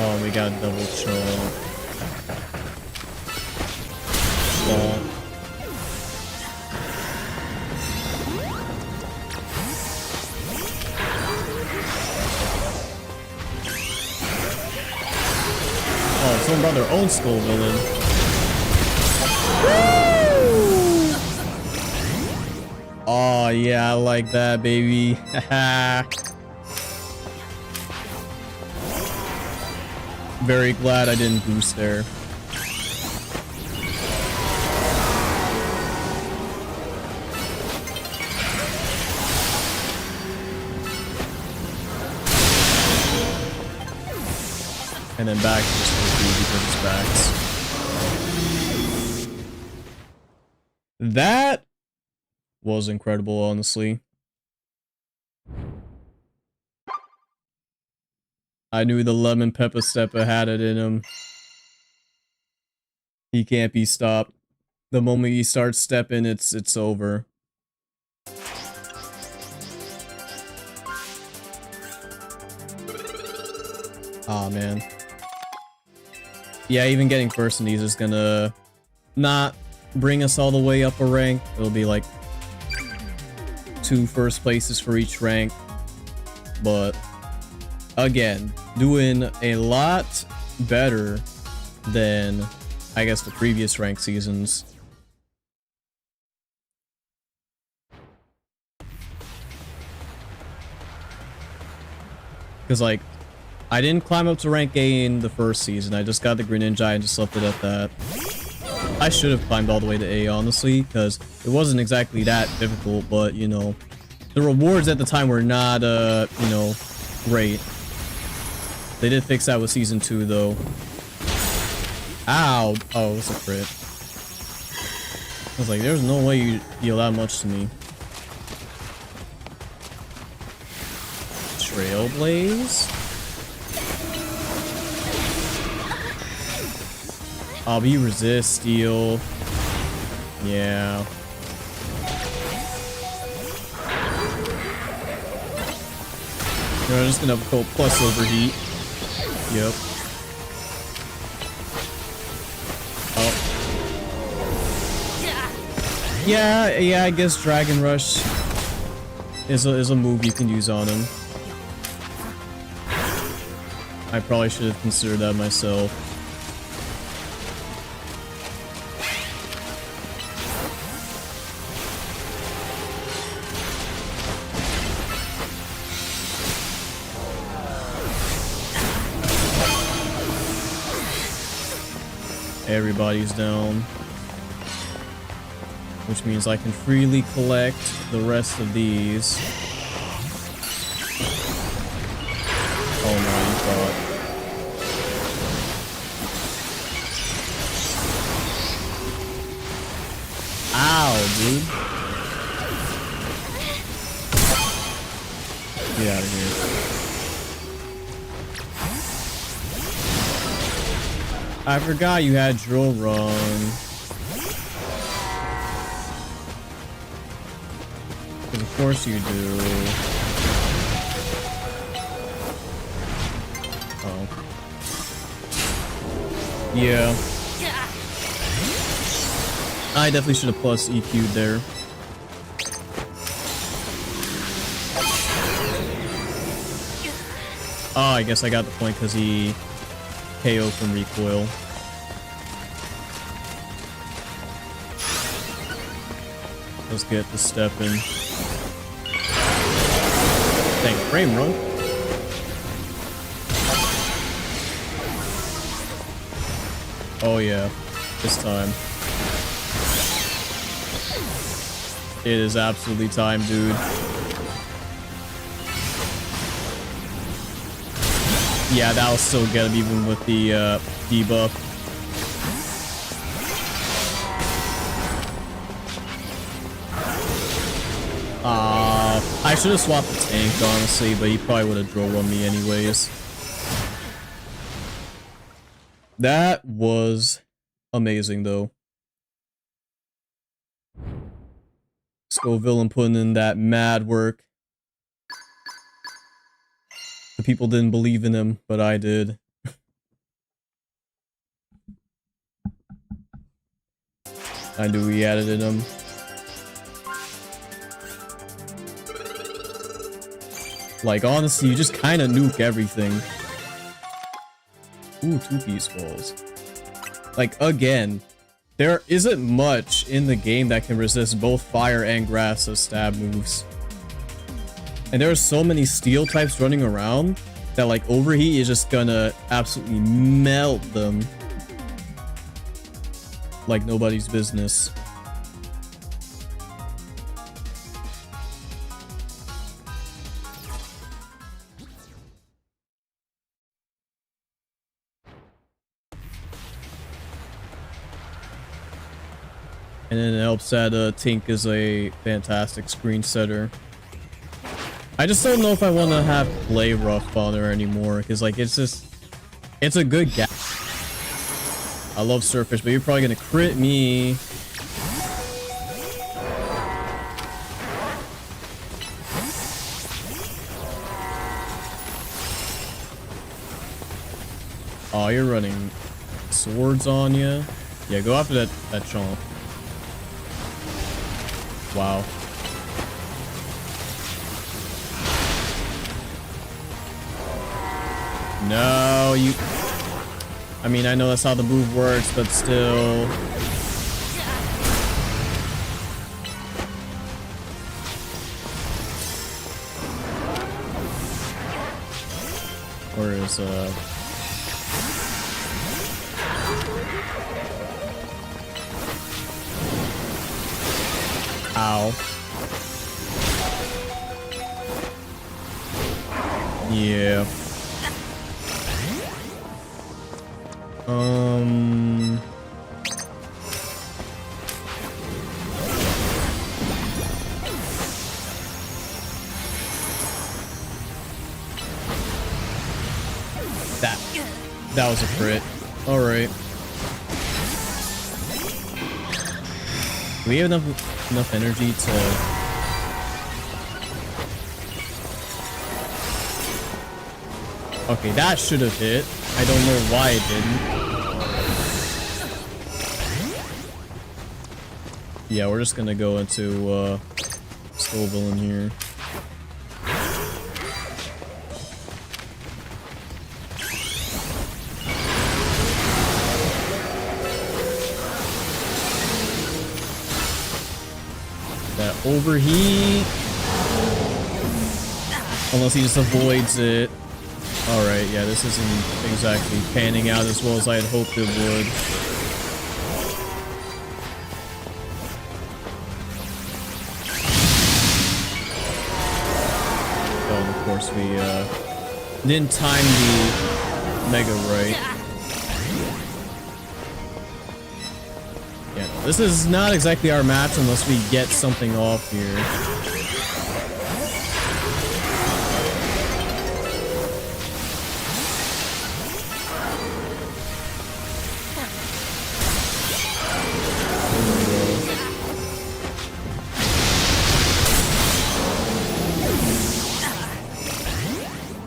Oh, we got double chomp. Ball. Oh, someone brought their own Scovillain. Oh, yeah, I like that, baby. Very glad I didn't boost there. And then back just OP because it's backs. That was incredible, honestly. I knew the lemon pepper stepper had it in him. He can't be stopped. The moment he starts stepping, it's over. Aw, man. Yeah, even getting first in these is gonna not bring us all the way up a rank. It'll be like 2 first places for each rank. But again, doing a lot better than, I guess, the previous rank seasons. Because, like, I didn't climb up to rank A in the first season. I just got the Greninja and just left it at that. I should have climbed all the way to A, honestly, because it wasn't exactly that difficult, but, you know, the rewards at the time were not, you know, great. They did fix that with Season 2, though. Ow! Oh, it's a crit. I was like, there's no way you deal that much to me. Trailblaze? I'll be resist steal. Yeah. We're just gonna go plus overheat. Yep. Oh. Yeah, I guess Dragon Rush is a move you can use on him. I probably should have considered that myself. Everybody's down, which means I can freely collect the rest of these. Oh no, you thought. Ow, dude. Get out of here. I forgot you had Drill Run. Of course you do. Oh. Yeah. I definitely should have plus EQ'd there. Oh, I guess I got the point because he KO from recoil. Let's get the step in. Dang, frame run. Oh yeah, this time. It is absolutely time, dude. Yeah, that'll still get him even with the debuff. I should have swapped the tank, honestly, but he probably would have drill run me anyways. That was amazing, though. Scovillain putting in that mad work. The people didn't believe in him, but I did. I knew he had it in him. Like, honestly, you just kind of nuke everything. Ooh, 2-piece balls. Like, again, there isn't much in the game that can resist both fire and grass as stab moves. And there are so many steel types running around that, like, overheat is just gonna absolutely melt them. Like nobody's business. And then it helps that Tink is a fantastic screen setter. I just don't know if I want to have play rough on her anymore, because like it's a good gap. I love Surfish, but you're probably gonna crit me. Oh, you're running swords on you. Yeah, go after that chomp. Wow. No, you... I mean, I know that's how the move works, but still... Where is, Ow. Yeah. That was a crit. All right. Do we have enough energy to... Okay, that should have hit. I don't know why it didn't. Yeah, we're just gonna go into Scovillain here. That overheat. Unless he just avoids it. Alright, yeah, this isn't exactly panning out as well as I had hoped it would. Oh, and of course we didn't time the Mega right. Yeah, no, this is not exactly our match unless we get something off here.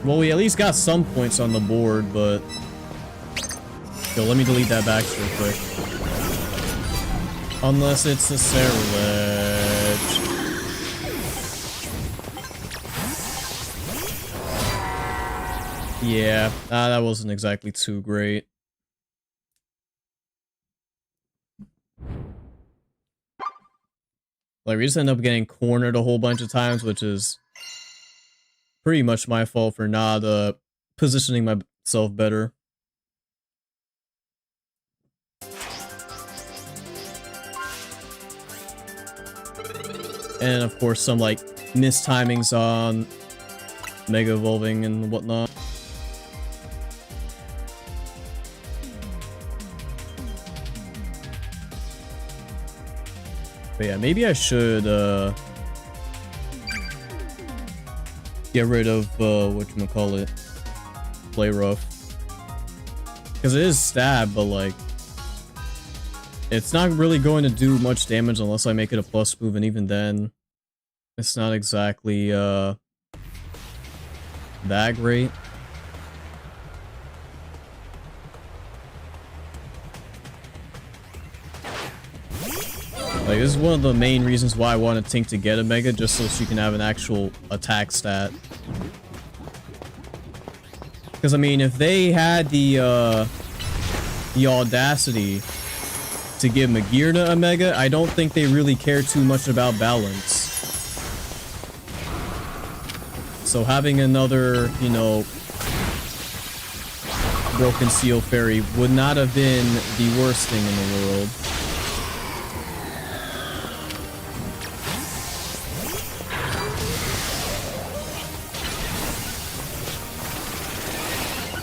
Well, we at least got some points on the board, but... Yo, let me delete that back real quick. Unless it's a Cerulege. Yeah, that wasn't exactly too great. Like, we just end up getting cornered a whole bunch of times, which is... pretty much my fault for not positioning myself better. And of course some like mistimings on Mega Evolving and whatnot. But yeah, maybe I should get rid of, whatchamacallit, Play Rough. Because it is stab, but like, it's not really going to do much damage unless I make it a plus move, and even then, it's not exactly, that great. Like, this is one of the main reasons why I wanted Tink to get a Mega, just so she can have an actual attack stat. Because, I mean, if they had the audacity to give Magearna a Mega, I don't think they really care too much about balance. So having another, you know, Broken Seal Fairy would not have been the worst thing in the world.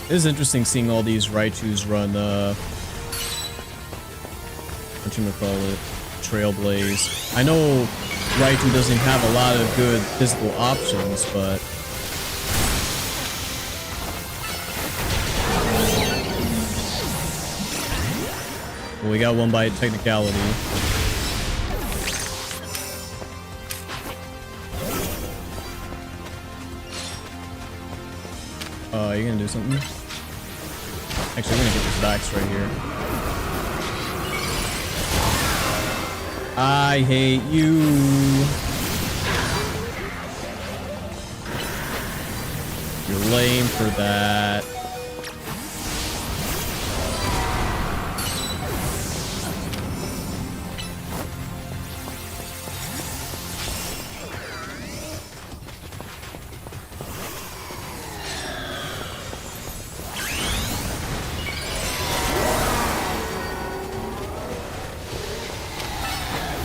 It is interesting seeing all these Raichus run, whatchamacallit, Trailblaze. I know Raichu doesn't have a lot of good physical options, but... Well, we got one by technicality. Are you gonna do something? Actually, I'm gonna get this Vax right here. I hate you. You're lame for that.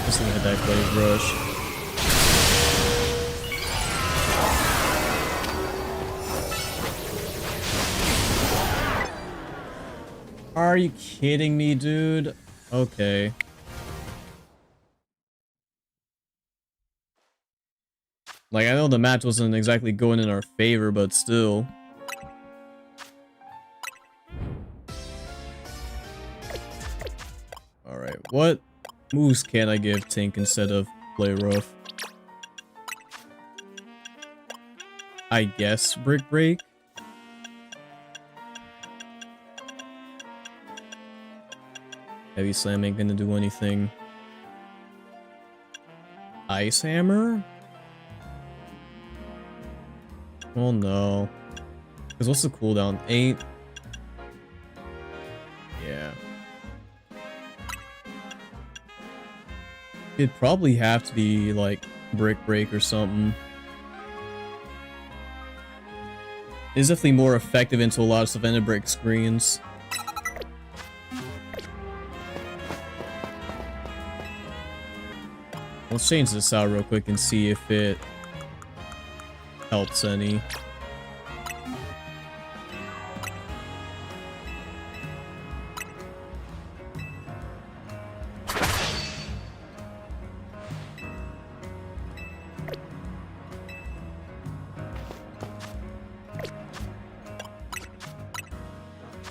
Just gonna hit that Blaze Rush. Are you kidding me, dude? Okay. Like, I know the match wasn't exactly going in our favor, but still. Alright, what moves can I give Tink instead of Play Rough? I guess Brick Break? Heavy Slam ain't gonna do anything. Ice Hammer? Oh no. Because what's the cooldown? 8? Yeah. It'd probably have to be like Brick Break or something. It's definitely more effective into a lot of stuff than it break screens. Let's change this out real quick and see if it helps any.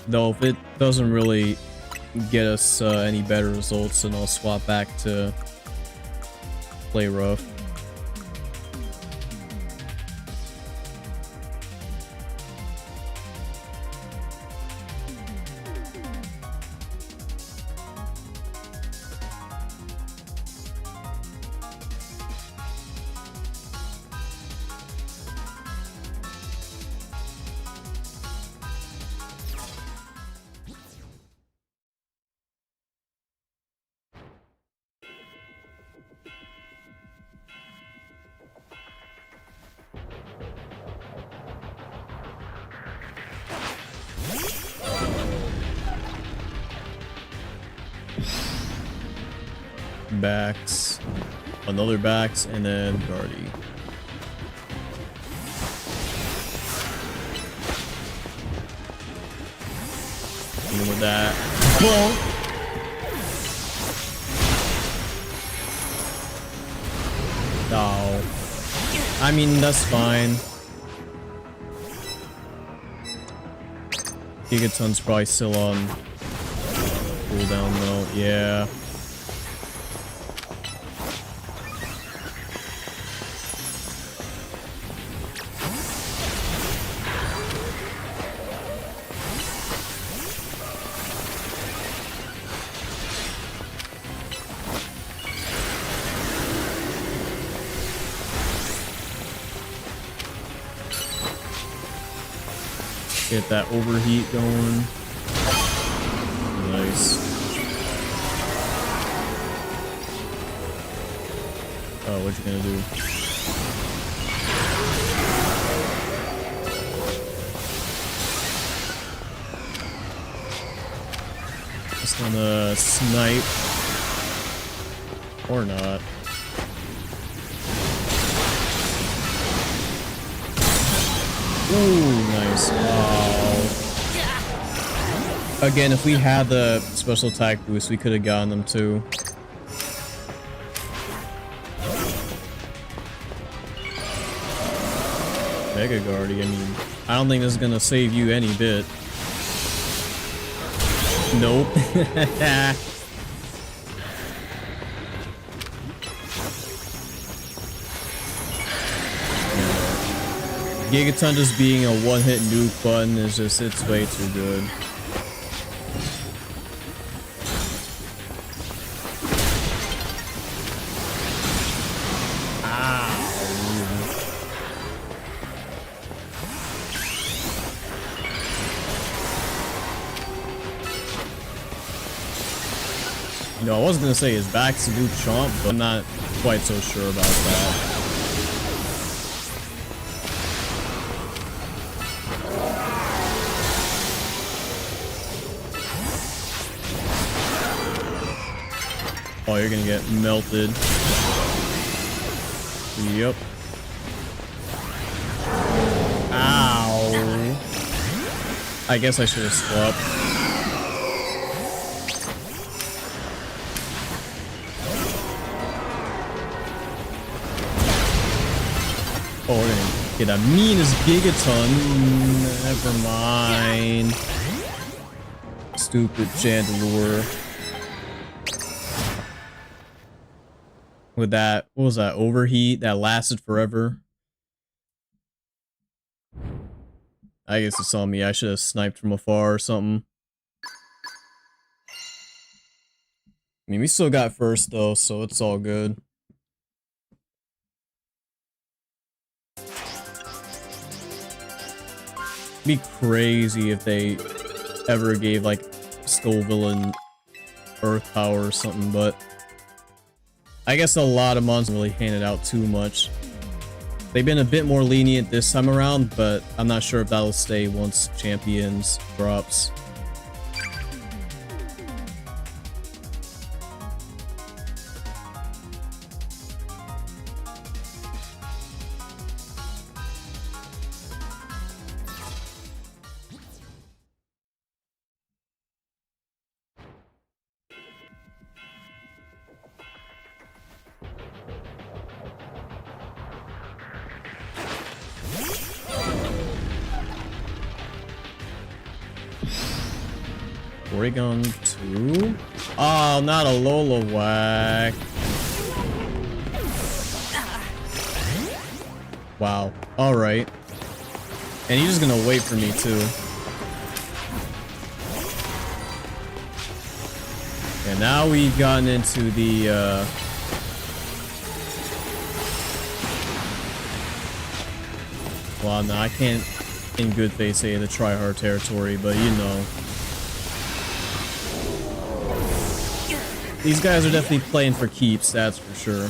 Though if it doesn't really get us any better results, then I'll swap back to Play Rough. Backs, another backs, and then Guardy. Dealing with that. Boom. Oh. I mean, that's fine. Gigaton's probably still on cooldown though. Yeah. Get that overheat going. Nice. Oh, what you gonna do? Just gonna snipe. Or not. Ooh, nice. Wow. Again, if we had the special attack boost, we could have gotten them too. Mega Guardy, I mean, I don't think this is gonna save you any bit. Nope. Gigaton just being a one-hit nuke button is just, it's way too good. You know, I was gonna say his back's to do chomp, but I'm not quite so sure about that. Oh, you're gonna get melted. Yep. Ow. I guess I should have swapped. Oh, we're gonna get a meanest Gigaton. Never mind. Stupid Chandelure. With that, what was that? Overheat that lasted forever. I guess it's on me. I should have sniped from afar or something. I mean, we still got first though, so it's all good. It'd be crazy if they ever gave like Scovillain Earth Power or something, but I guess a lot of monsters really handed out too much. They've been a bit more lenient this time around, but I'm not sure if that'll stay once Champions drops. Oregon 2? Oh, not a Lola whack. Wow. Alright. And he's just gonna wait for me too. And now we've gotten into the well, no, I can't in good faith say the try-hard territory, but you know. These guys are definitely playing for keeps, that's for sure.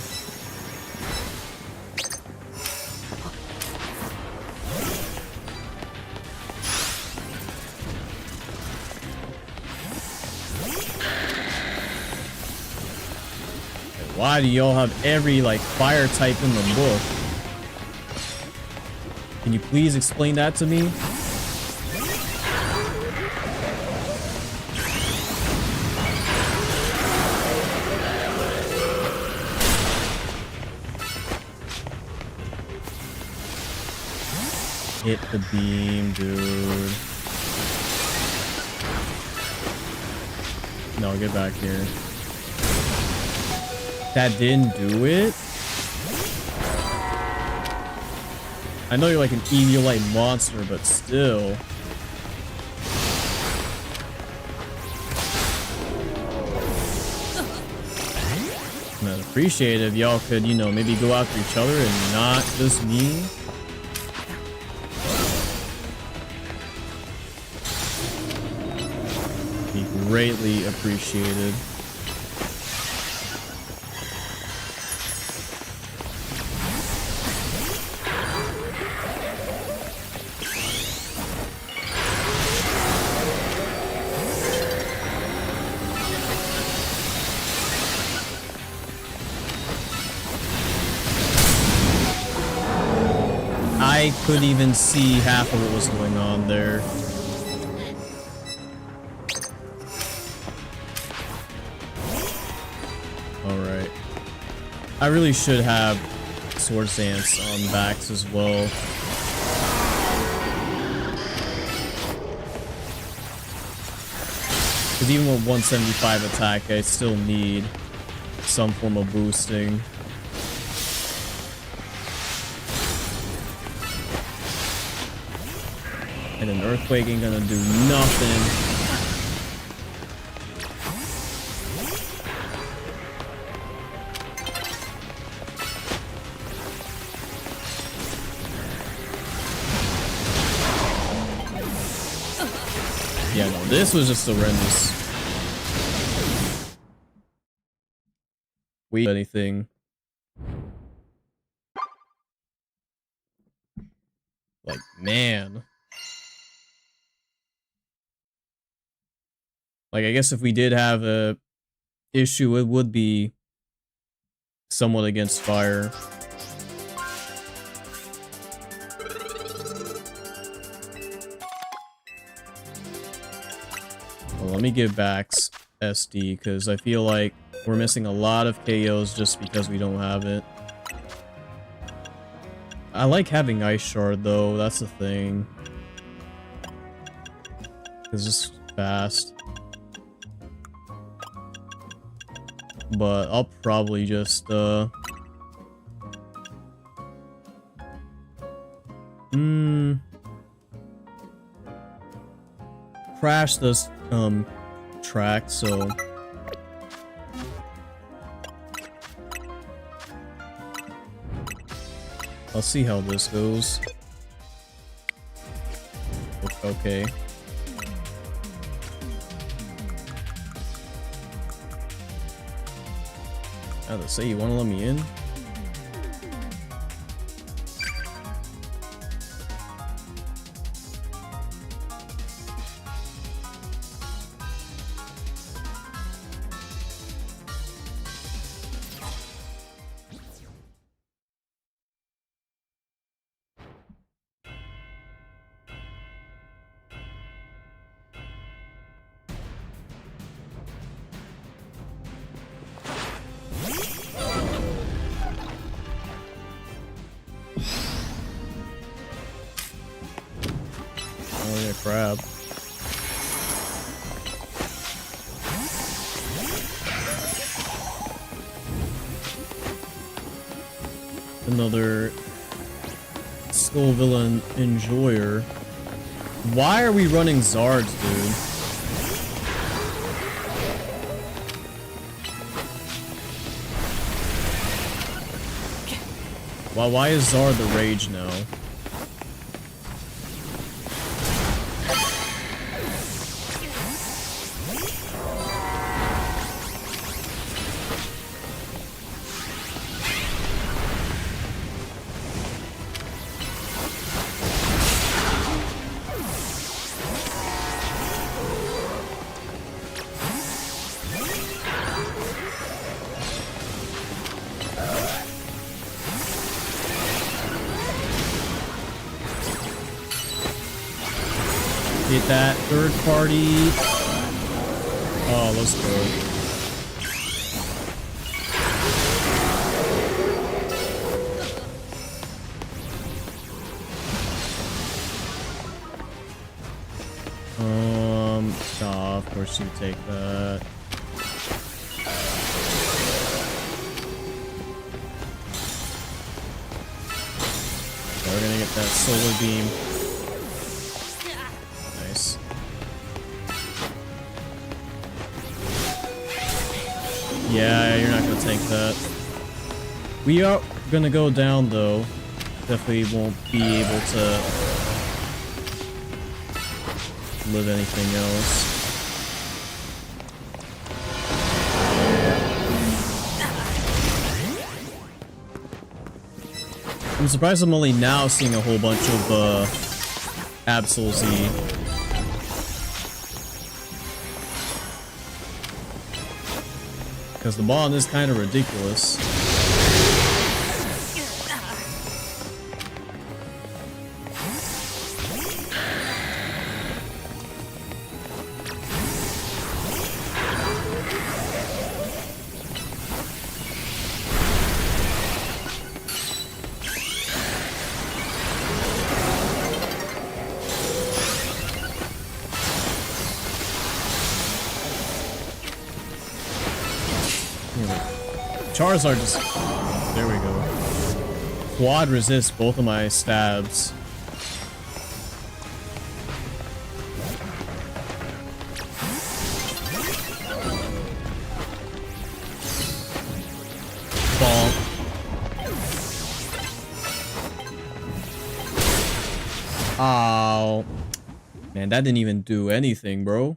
Why do y'all have every, like, fire type in the book? Can you please explain that to me? Hit the beam, dude. No, get back here. That didn't do it? I know you're like an Eviolite monster, but still. I'd appreciate it if y'all could, you know, maybe go after each other and not just me. Be greatly appreciated. I couldn't even see half of what was going on there. Alright. I really should have Sword Dance on backs as well. Because even with 175 attack, I still need some form of boosting. And an Earthquake ain't gonna do nothing. Yeah, no, this was just horrendous. we anything. Like, man. Like, I guess if we did have a issue, it would be somewhat against fire. Well, let me give back SD, because I feel like we're missing a lot of KOs just because we don't have it. I like having Ice Shard, though. That's the thing. Because it's fast. But I'll probably just, crash this, track, so... I'll see how this goes. Okay. Now they say you want to let me in? Oh yeah, crab. Another Scovillain enjoyer. Why are we running Zards, dude? Why is Zard the rage now? Get that third party. Oh, let's go. Oh, of course you take that. So we're gonna get that solar beam. Yeah, you're not gonna tank that. We are gonna go down though. Definitely won't be able to live anything else. I'm surprised I'm only now seeing a whole bunch of Absol Z. Because the bond is kind of ridiculous. Charizard just... There we go. Quad resists both of my stabs. Bonk. Ow. Man, that didn't even do anything, bro.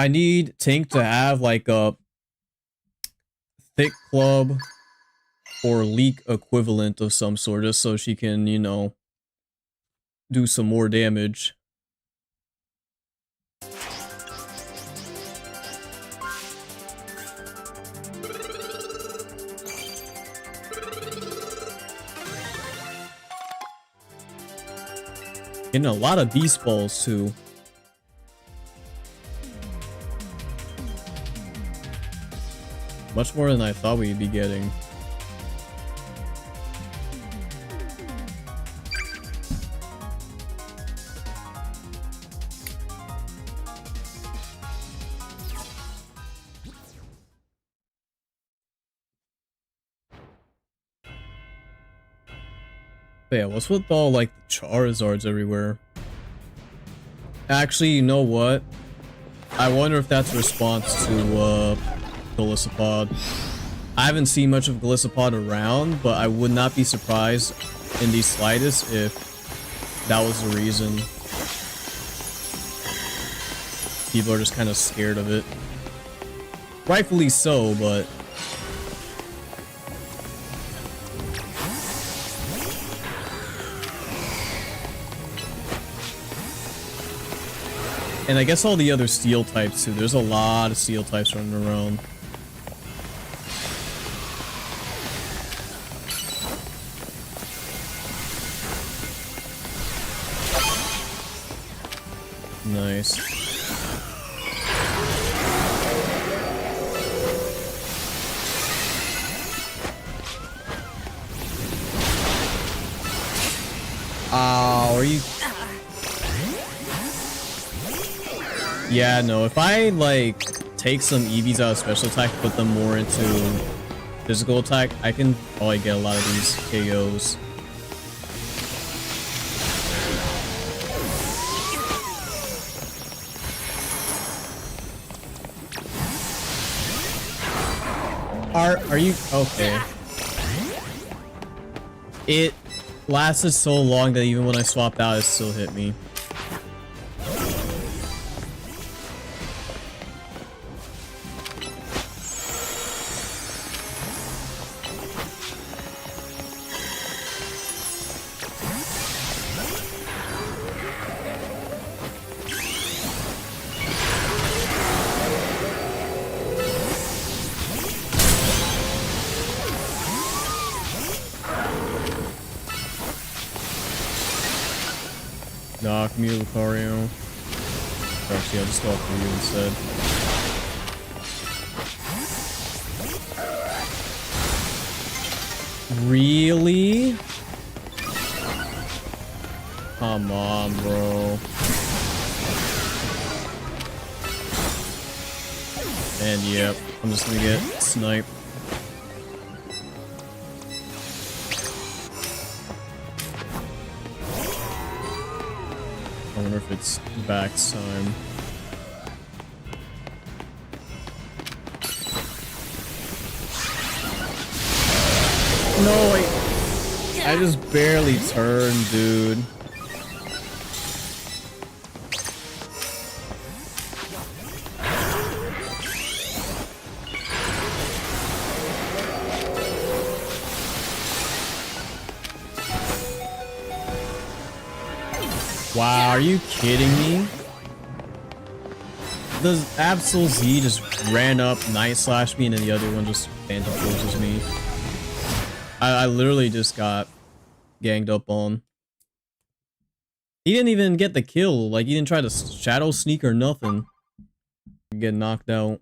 I need Tink to have like a thick club or leak equivalent of some sort, just so she can, you know, do some more damage. Getting a lot of beast balls too. Much more than I thought we'd be getting. But yeah, what's with all like the Charizards everywhere? Actually, you know what? I wonder if that's a response to Golisopod. I haven't seen much of Golisopod around, but I would not be surprised in the slightest if that was the reason. People are just kind of scared of it. Rightfully so, but... And I guess all the other steel types too. There's a lot of steel types running around. Nice. Oh, are you... Yeah, no, if I, like, take some EVs out of special attack, put them more into physical attack, I can probably get a lot of these KOs. Are you... Okay. It lasted so long that even when I swapped out, it still hit me. Knock me, Lucario. Actually, I'll just go for you instead. Really? Come on, bro. And yep, I'm just gonna get sniped. I wonder if it's back time. No, I just barely turned, dude. Wow, are you kidding me? The Absol Z just ran up, Night Slash me, and then the other one just Phantom Forces me. I literally just got ganged up on. He didn't even get the kill. Like, he didn't try to shadow sneak or nothing. Get knocked out.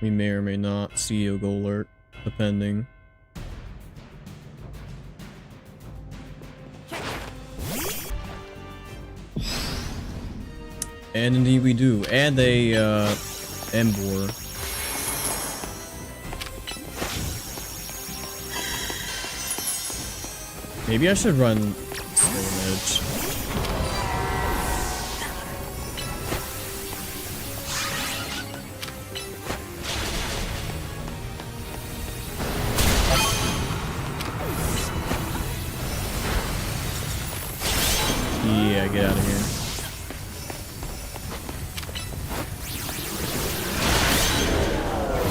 We may or may not see a goal alert, depending. And indeed we do. And a Embor. Maybe I should run Stone Edge. Yeah, get out of here.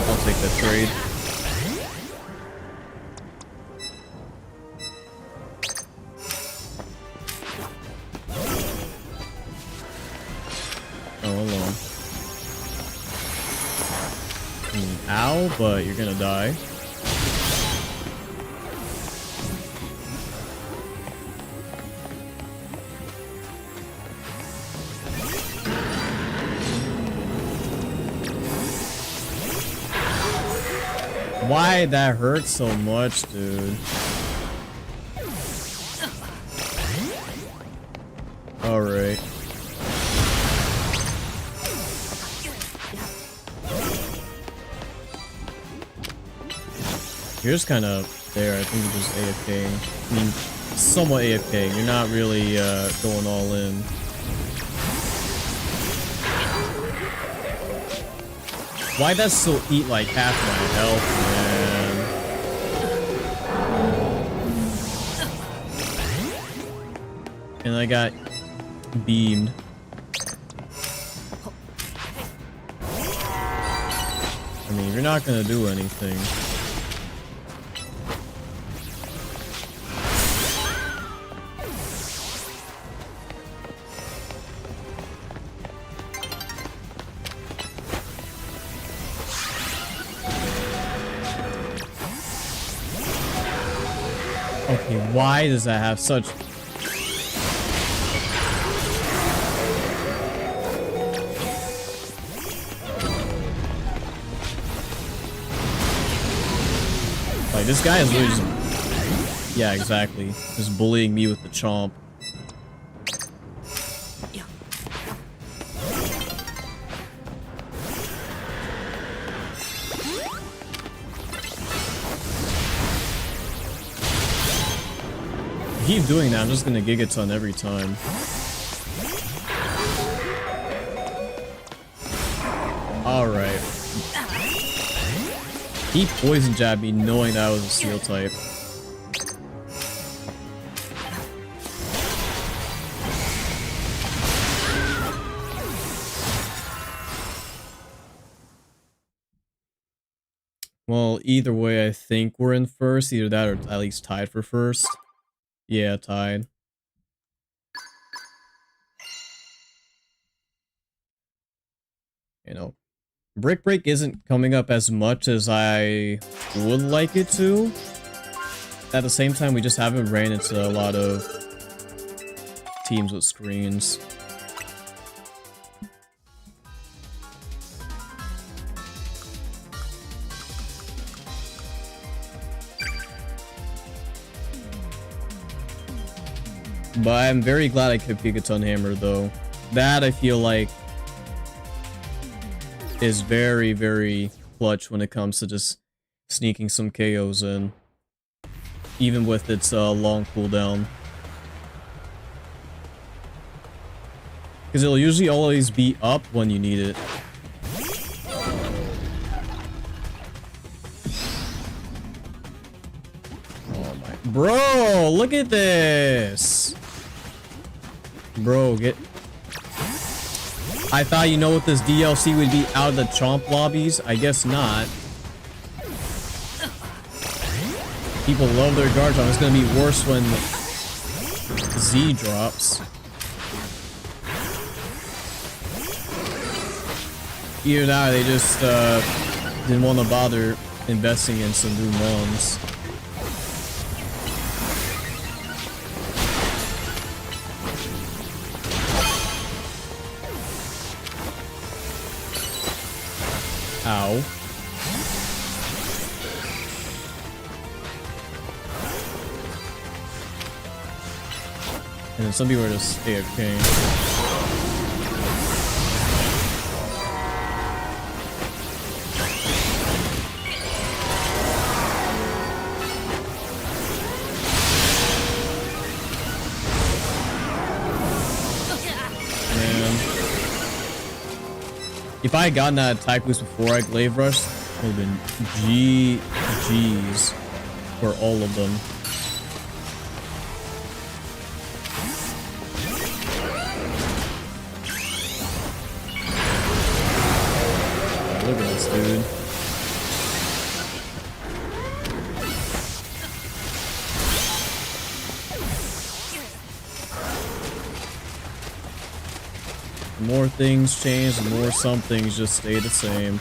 I'll take that trade. Oh, hello. Ow, but you're gonna die. Why that hurt so much, dude? Alright. You're just kind of there. I think you're just AFK. I mean, somewhat AFK. You're not really going all in. Why'd that still eat like half my health, man? And I got beamed. I mean, you're not gonna do anything. Okay, why does that have such... Like, this guy is really just... Yeah, exactly. Just bullying me with the chomp. Keep doing that, I'm just gonna Gigaton every time. Alright. He poison jabbed me knowing that I was a steel type. Well, either way, I think we're in first. Either that or at least tied for first. Yeah, tied. You know, Brick Break isn't coming up as much as I would like it to. At the same time, we just haven't ran into a lot of teams with screens. But I'm very glad I kept Gigaton Hammer, though. That, I feel like, is very, very clutch when it comes to just sneaking some KOs in. Even with its long cooldown. Because it'll usually always be up when you need it. Oh my... Bro, look at this! Bro, get... I thought, you know, with this DLC would be out of the chomp lobbies. I guess not. People love their guard jump. It's gonna be worse when Z drops. Either that or they just didn't want to bother investing in some new mons. Ow. And then some people are just AFK. If I had gotten that attack boost before I Glaive Rush, it would have been GG's for all of them. Oh, look at this dude. The more things change, the more some things just stay the same.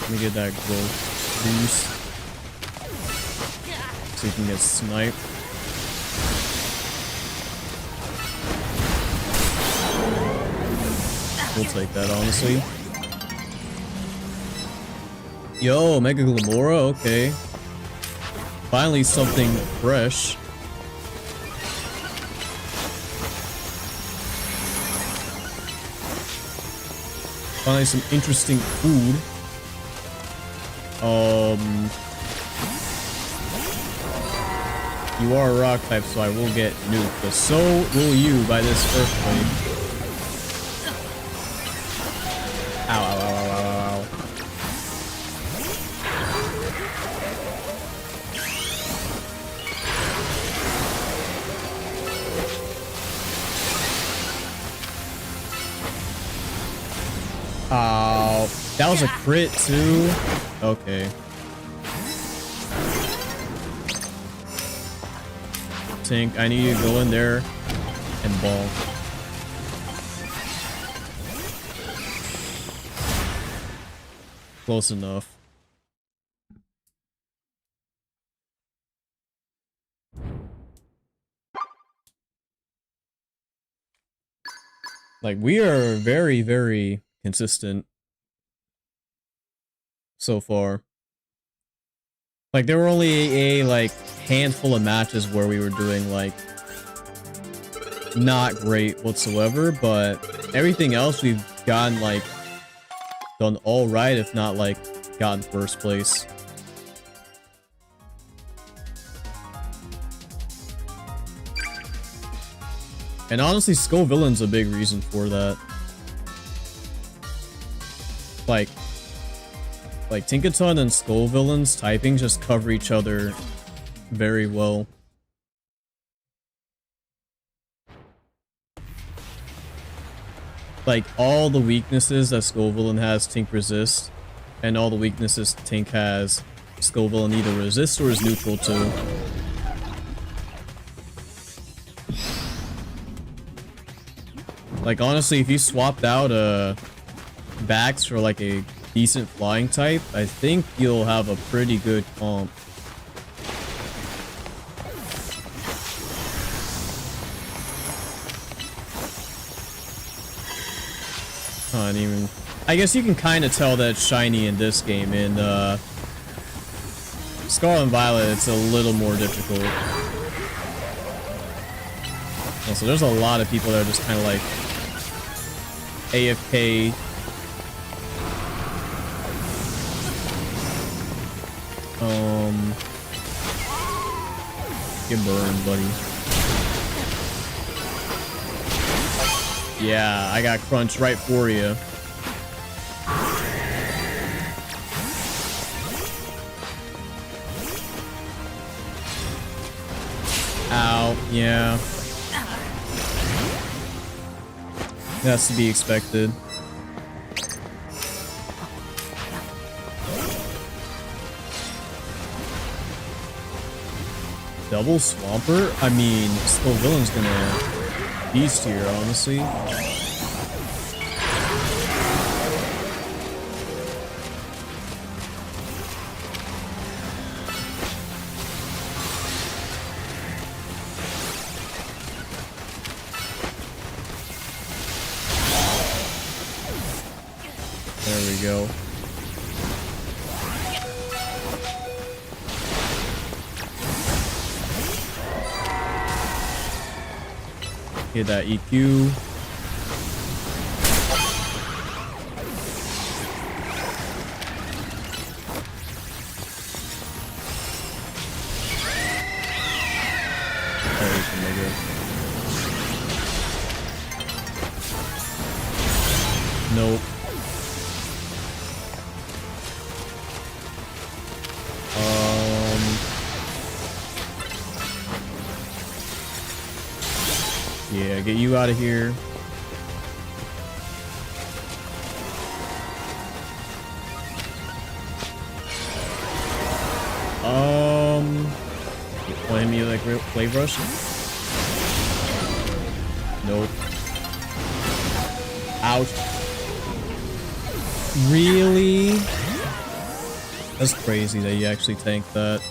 Let me get that growth boost. So you can get sniped. We'll take that, honestly. Yo, Mega Glamora, okay. Finally something fresh. Finally some interesting food. You are a rock type, so I will get nuked, but so will you by this earthquake. Ow, ow, ow, ow, ow, ow. Oh, that was a crit too? Okay. Tink, I need you to go in there and ball. Close enough. Like, we are very, very consistent so far. Like, there were only a like handful of matches where we were doing like not great whatsoever, but everything else we've gotten like done all right, if not like gotten first place. And honestly, Scovillain's a big reason for that. Like Tinkaton and Scovillain's typing just cover each other very well. Like, all the weaknesses that Scovillain has, Tink resist, and all the weaknesses Tink has, Scovillain either resists or is neutral to. Like, honestly, if you swapped out Bax for like a decent flying type, I think you'll have a pretty good comp. And even, I guess you can kind of tell that it's shiny in this game. In Scarlet and Violet, it's a little more difficult. Also, there's a lot of people that are just kind of like AFK. Get burned, buddy. Yeah, I got crunched right for you. Ow, yeah. That's to be expected. Double Swampert? I mean, Scovillain's gonna beast here, honestly. There we go. Get that EQ. There we Mega. Nope. Yeah, get you out of here. Want him to like Flame Rush? Nope. Ouch. Really? That's crazy that you actually tanked that.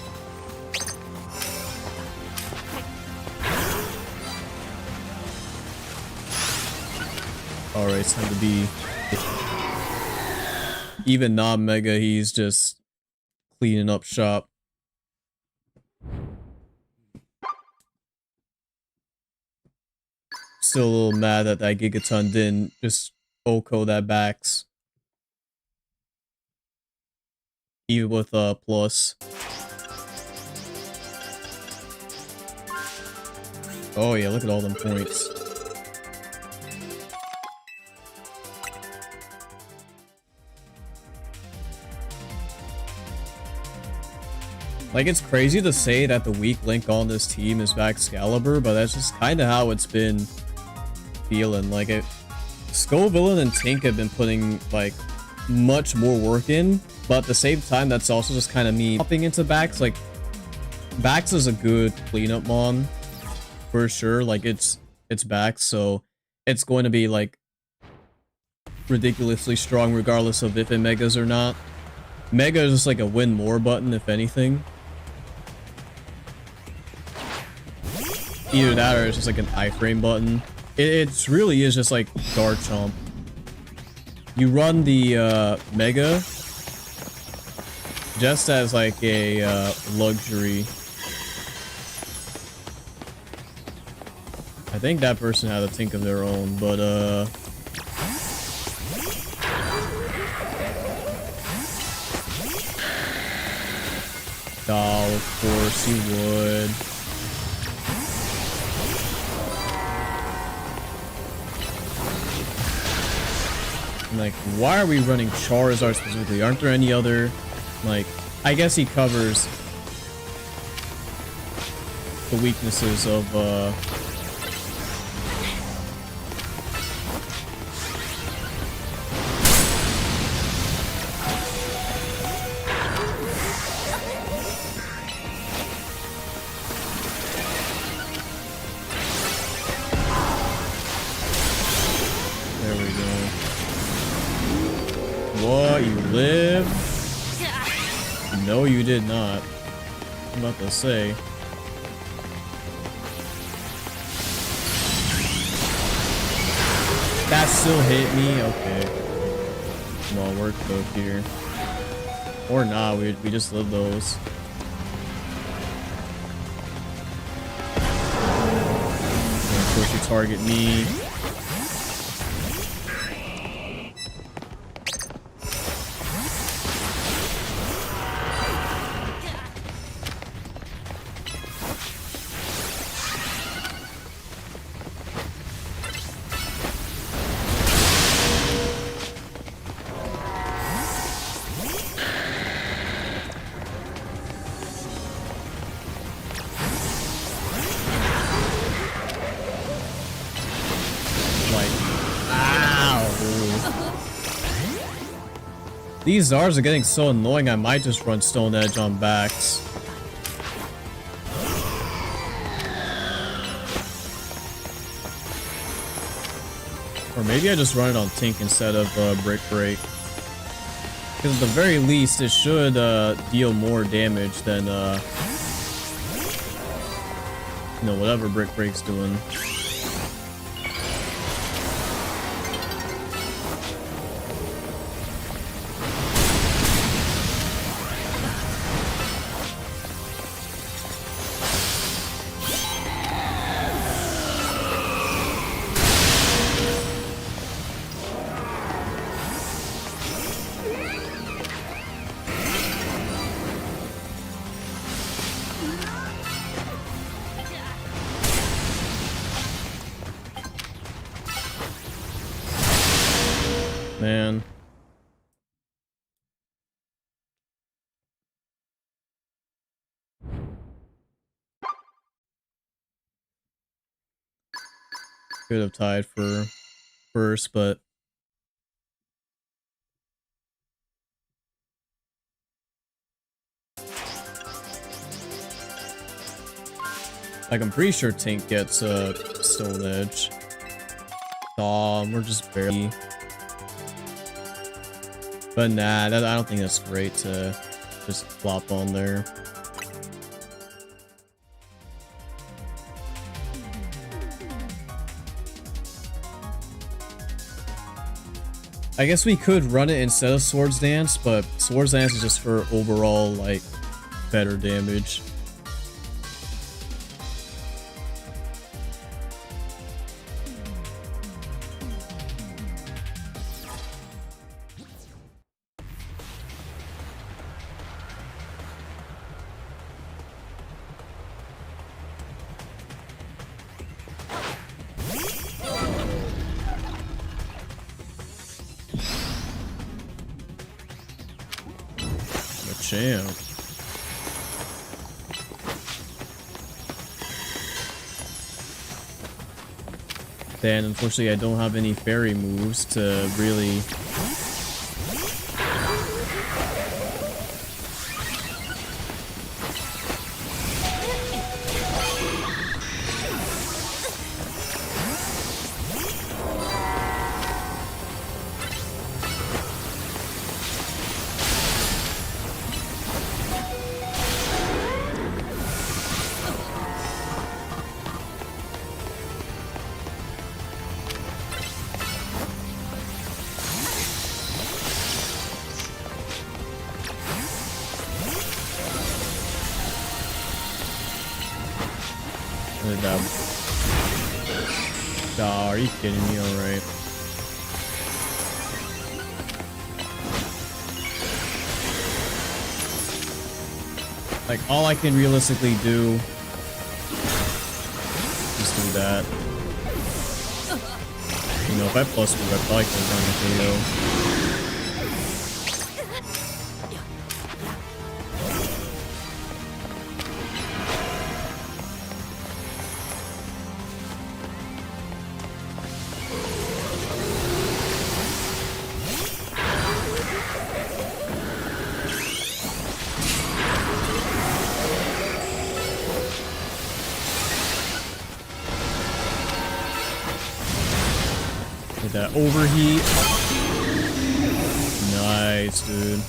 Alright, it's time to be... Even non-mega, he's just cleaning up shop. Still a little mad that that Gigaton didn't just OHKO that backs. Even with plus. Oh yeah, look at all them points. Like, it's crazy to say that the weak link on this team is Excalibur, but that's just kind of how it's been feeling. Like, Scovillain and Tink have been putting, like, much more work in, but at the same time, that's also just kind of me hopping into Bax. Like, Bax is a good cleanup mon, for sure. Like, it's Bax, so it's going to be, like, ridiculously strong regardless of if it megas or not. Mega is just like a win more button, if anything. Either that or it's just like an iframe button. It really is just like Garchomp. You run the Mega just as like a luxury. I think that person had a Tink of their own, but oh, of course you would. Like, why are we running Charizard specifically? Aren't there any other, like, I guess he covers the weaknesses of, there we go. What, you live? No, you did not. I'm about to say. That still hit me? Okay. Well, work though here. Or not, we just live those. And of course you target me. These Zars are getting so annoying, I might just run Stone Edge on Bax. Or maybe I just run it on Tink instead of Brick Break. Because at the very least, it should deal more damage than, you know, whatever Brick Break's doing. Could have tied for first, but like I'm pretty sure Tink gets Stone Edge. We're just barely. But nah, I don't think that's great to just flop on there. I guess we could run it instead of Swords Dance, but Swords Dance is just for overall, like, better damage. Champ. Then unfortunately I don't have any fairy moves to really Oh, are you kidding me? Alright. Like, all I can realistically do is do that. You know, if I plus move, I probably could run the KO. That overheat. Nice, dude.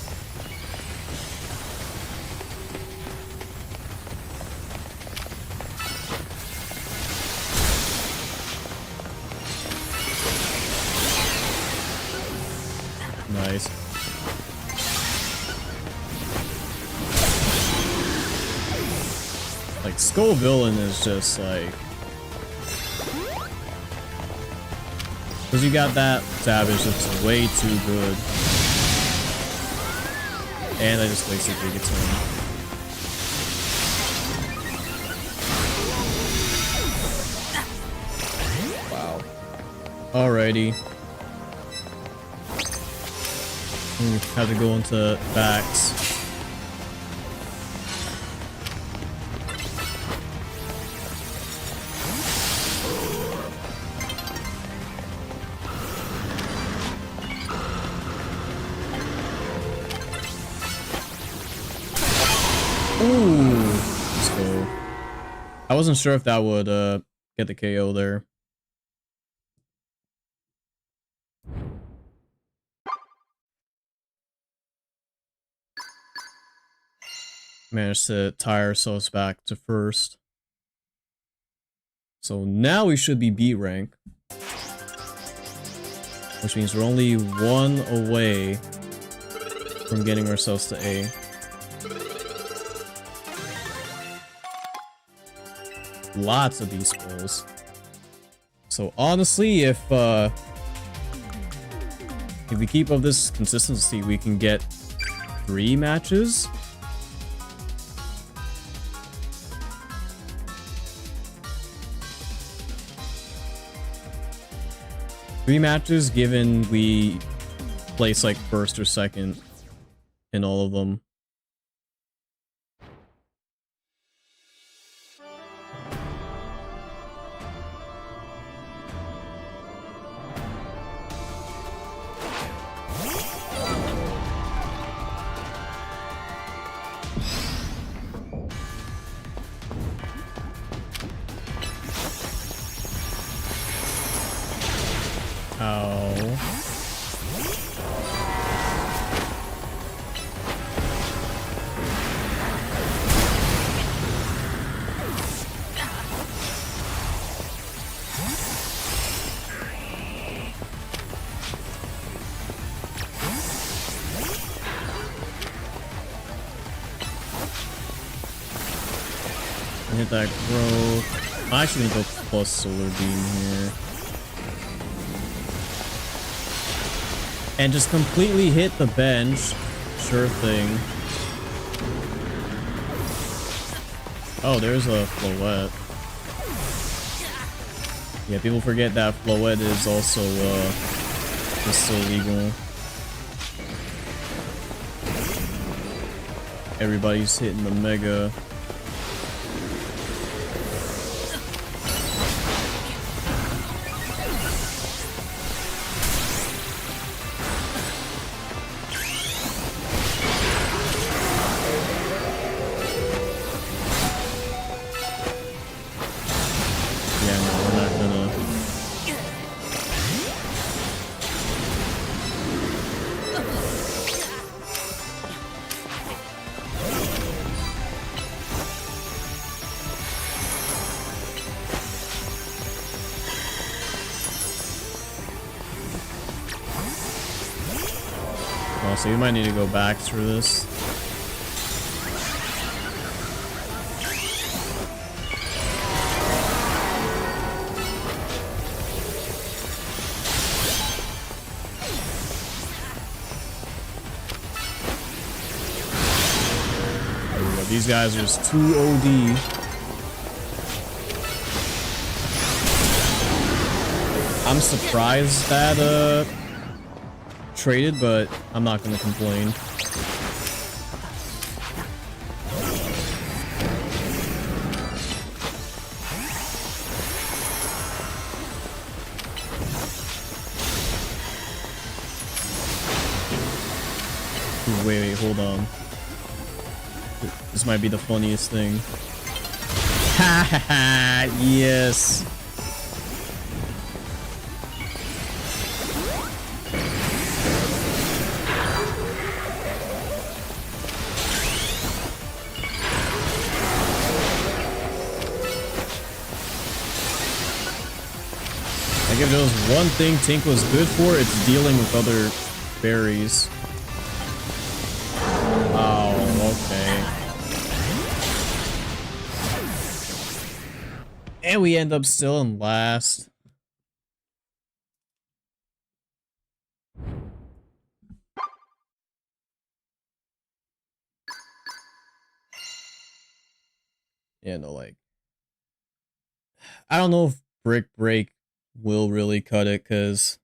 Nice. Like, Scovillain is just like... Because you got that Savage that's way too good. And I just wasted Gigaton. Wow. Alrighty. Have to go into backs. Let's go. I wasn't sure if that would get the KO there. Managed to tire ourselves back to first. So now we should be B rank. Which means we're only one away from getting ourselves to A. Lots of these spells. So honestly, if we keep up this consistency, we can get 3 matches. Three matches, given we place like first or second in all of them. Hit that growth. I actually need to go plus solar beam here. And just completely hit the bench. Sure thing. Oh, there's a Floette. Yeah, people forget that Floette is also still legal. Everybody's hitting the Mega. So you might need to go back through this. These guys are just too OD. I'm surprised that traded, but I'm not gonna complain. Ooh, wait, hold on. This might be the funniest thing. Ha ha ha! Yes. Like if there was one thing Tink was good for, it's dealing with other berries. Oh, okay. And we end up still in last. Yeah, no, like, I don't know if Brick Break will really cut it, because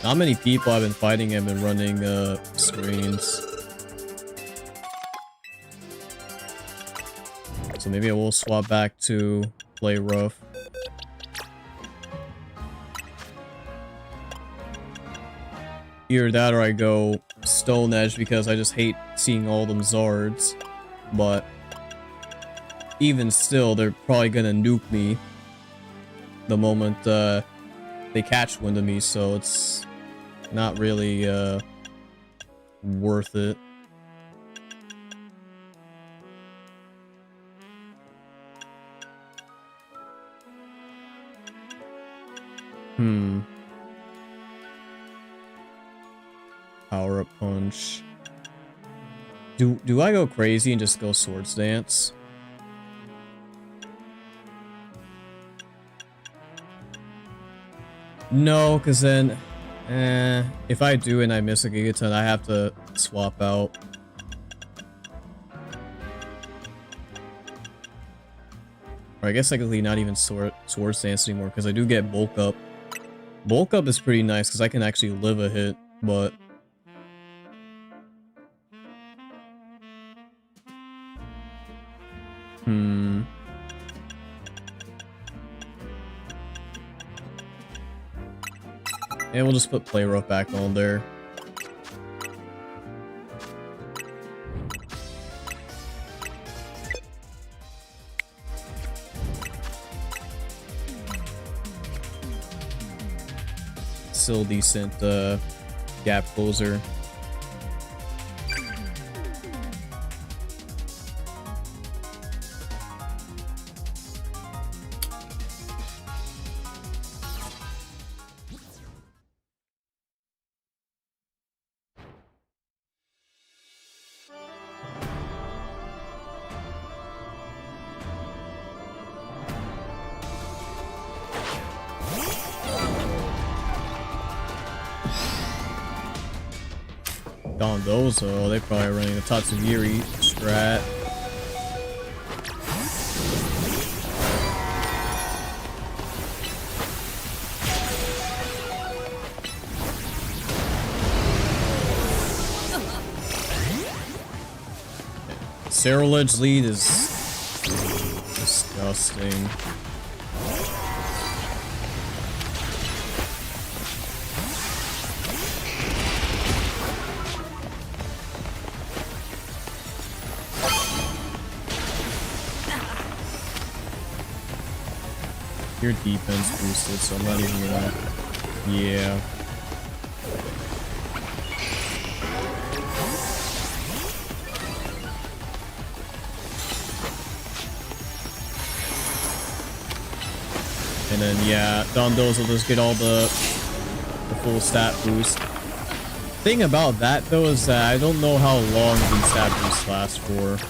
not many people I've been fighting have been running screens. So maybe I will swap back to play rough. Either that or I go Stone Edge because I just hate seeing all them Zards. But even still, they're probably gonna nuke me the moment they catch wind of me, so it's not really worth it. Power up punch. Do I go crazy and just go Swords Dance? No, because then, if I do and I miss a Gigaton, I have to swap out. Or I guess technically not even Swords Dance anymore, because I do get Bulk Up. Bulk Up is pretty nice, because I can actually live a hit, but... And we'll just put Play Rough back on there. Still decent gap closer. Dondozo, they probably running a Tatsugiri strat. Ceruledge lead is disgusting. Your defense boosted, so I'm not even gonna... Yeah. And then, yeah, Dondozo will just get all the full stat boost. Thing about that, though, is that I don't know how long these stat boosts last for.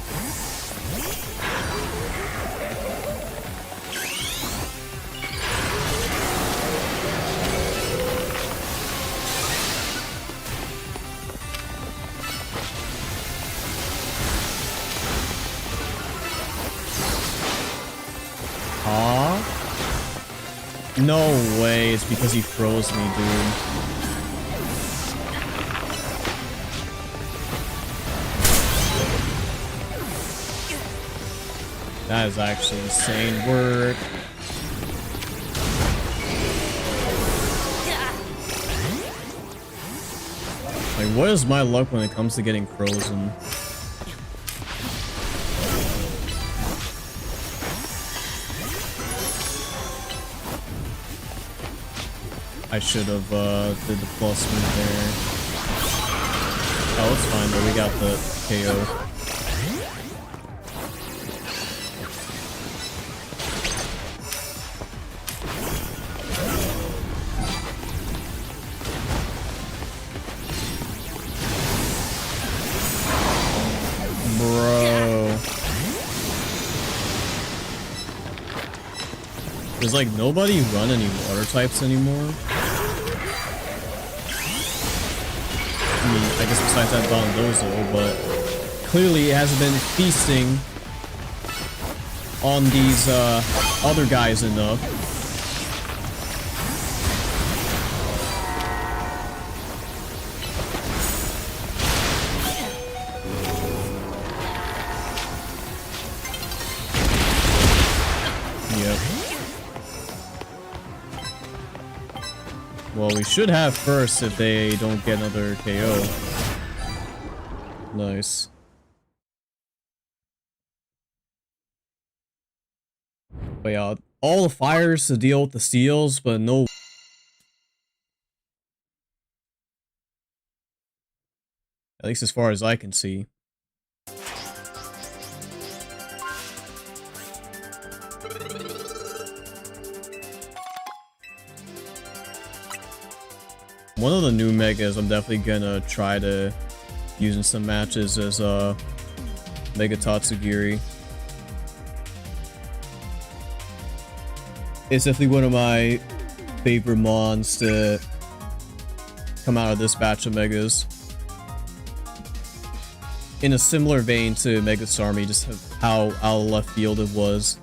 No way, it's because he froze me, dude. That is actually insane work. Like, what is my luck when it comes to getting frozen? I should have did the plus move there. Oh, it's fine though. We got the KO. Bro. Does like nobody run any water types anymore? I mean, I guess besides that Dondozo, but clearly it hasn't been feasting on these other guys enough. Yep. Well, we should have first if they don't get another KO. Nice. But yeah, all the fires to deal with the steals, but no... At least as far as I can see. One of the new megas I'm definitely gonna try to use in some matches is Mega Tatsugiri. It's definitely one of my favorite mons to come out of this batch of megas. In a similar vein to Mega Starmie, just how out of left field it was.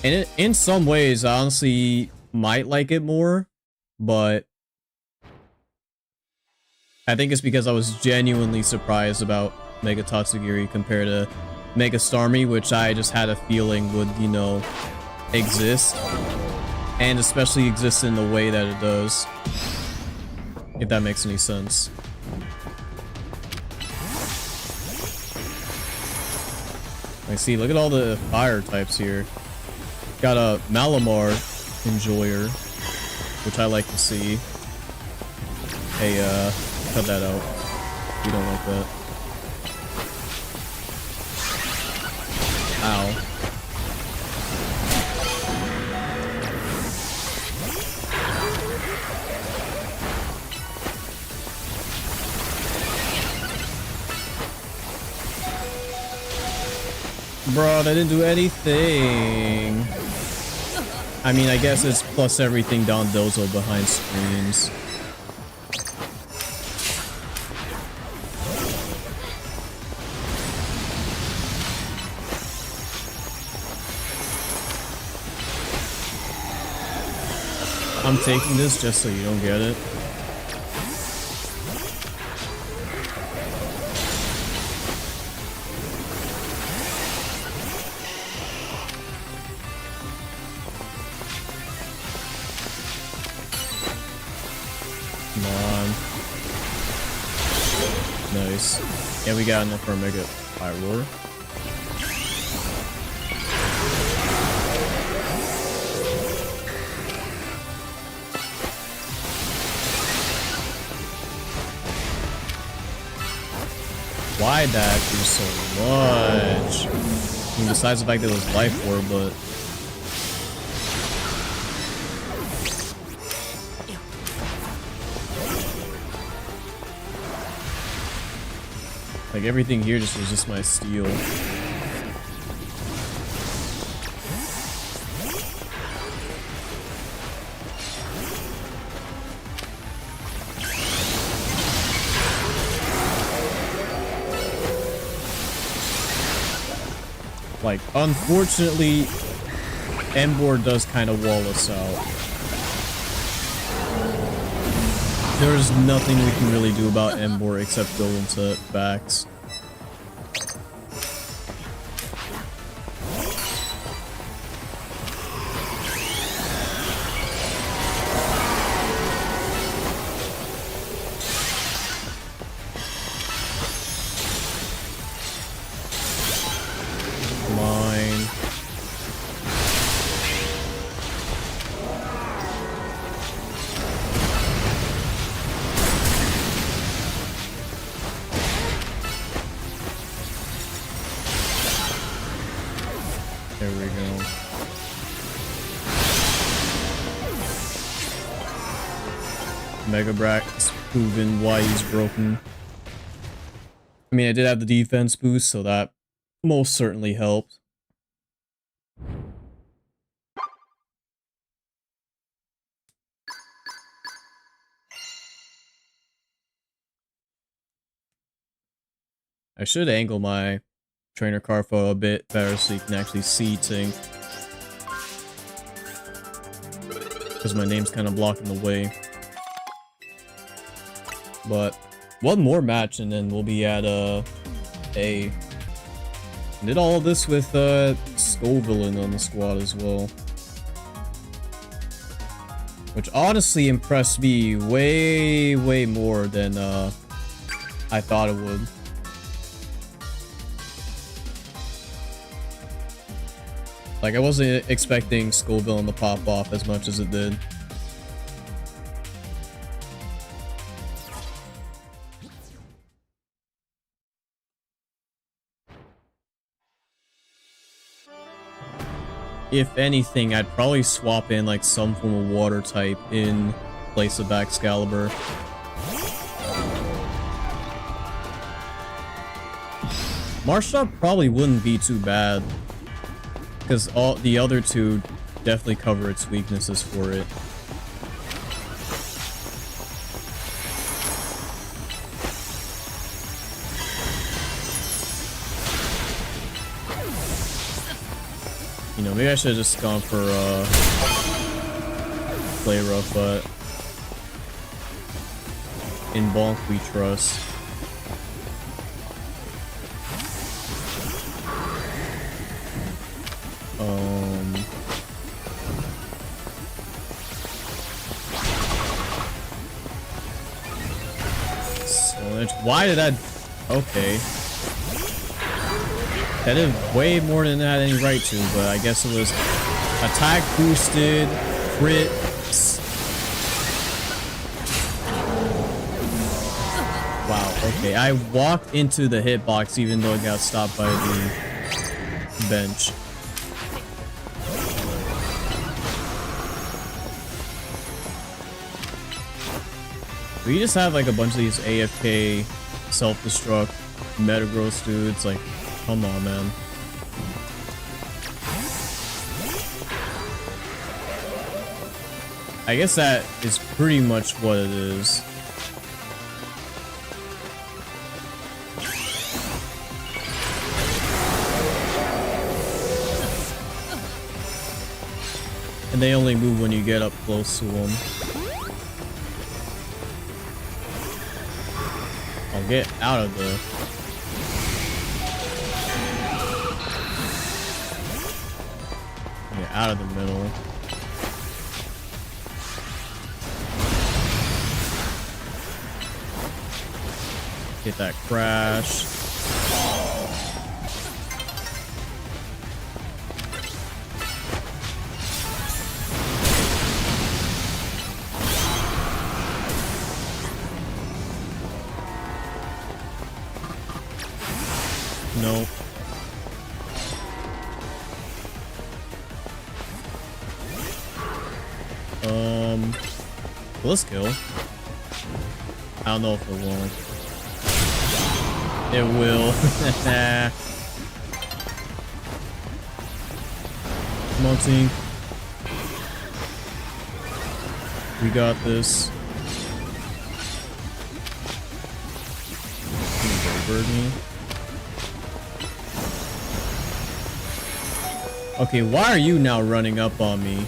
And in some ways, I honestly might like it more. But I think it's because I was genuinely surprised about Mega Tatsugiri compared to Mega Starmie, which I just had a feeling would, you know, exist. And especially exist in the way that it does. If that makes any sense. Like, see, look at all the fire types here. Got a Malamar Enjoyer, which I like to see. Hey, cut that out. You don't like that. Ow. Bro, that didn't do anything. I mean, I guess it's plus everything Dondozo behind screens. I'm taking this just so you don't get it. Come on. Nice. Yeah, we got enough for a Mega Pyroar. Why'd that do so much? I mean, besides the fact that it was Life Orb, but... like, everything here just was just my steel. Like, unfortunately, Emboar does kind of wall us out. There's nothing we can really do about Emboar except go into backs. There we go. Mega Brack's proven why he's broken. I mean, I did have the defense boost, so that most certainly helped. I should angle my trainer Carfo a bit better so you can actually see Tink. Because my name's kind of blocking the way. But one more match and then we'll be at A. Did all of this with Scovillain on the squad as well. Which honestly impressed me way more than I thought it would. Like, I wasn't expecting Scovillain to pop off as much as it did. If anything, I'd probably swap in like some form of water type in place of Excalibur. Marshall probably wouldn't be too bad. Because all the other two definitely cover its weaknesses for it. You know, maybe I should have just gone for play rough, but in Bonk we trust. Why did that? Okay. That did way more than that any right to, but I guess it was attack boosted, crit. Wow, okay. I walked into the hitbox even though it got stopped by the bench. We just have like a bunch of these AFK self-destruct Metagross dudes, like, come on, man. I guess that is pretty much what it is. And they only move when you get up close to them. I'll get out of the... Get out of the middle. Get that crash. Nope. Let's kill. I don't know if it won't. It will. Come on, team. We got this. Bird me. Okay, why are you now running up on me?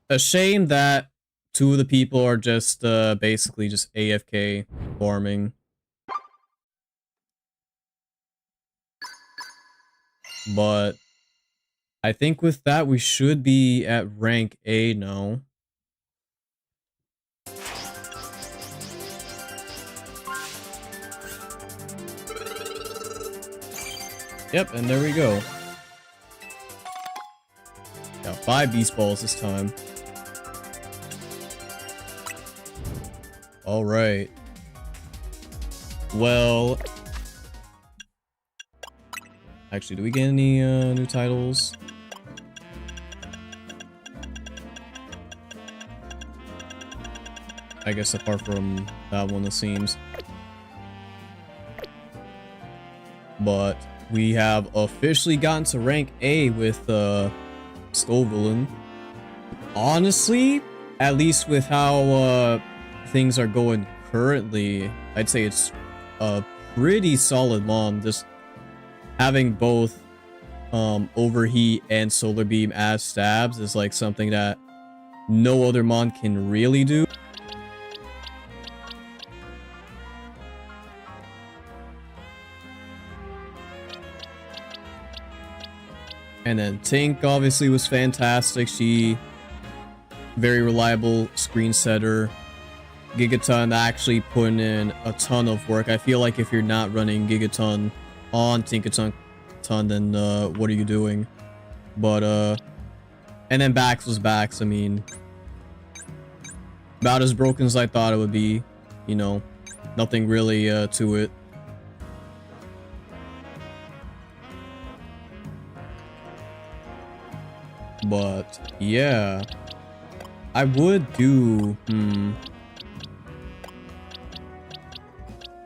A shame that two of the people are just basically just AFK farming. But I think with that we should be at rank A now. Yep, and there we go. Got 5 beast balls this time. All right. Well, actually, do we get any new titles? I guess apart from that one, it seems. But we have officially gotten to rank A with Scovillain. Honestly, at least with how things are going currently, I'd say it's a pretty solid mon. Just having both overheat and solar beam as stabs is like something that no other mon can really do. And then Tink obviously was fantastic. She very reliable screen setter. Gigaton actually putting in a ton of work. I feel like if you're not running Gigaton on Tinkaton, then what are you doing? But and then Bax was Bax. I mean, about as broken as I thought it would be. You know, nothing really to it. But yeah, I would do.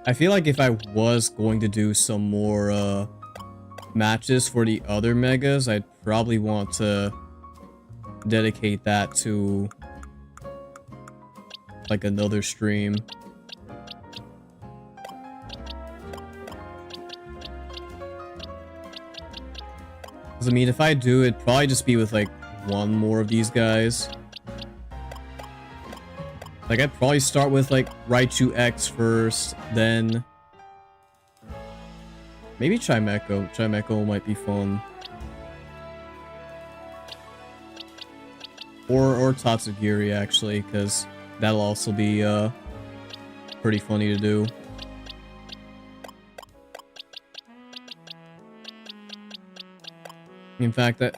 I feel like if I was going to do some more matches for the other megas, I'd probably want to dedicate that to like another stream. Because I mean, if I do, it'd probably just be with like one more of these guys. Like, I'd probably start with, like, Raichu X first, then... maybe Chimecho. Chimecho might be fun. Or Tatsugiri, actually, because that'll also be, pretty funny to do. In fact, that...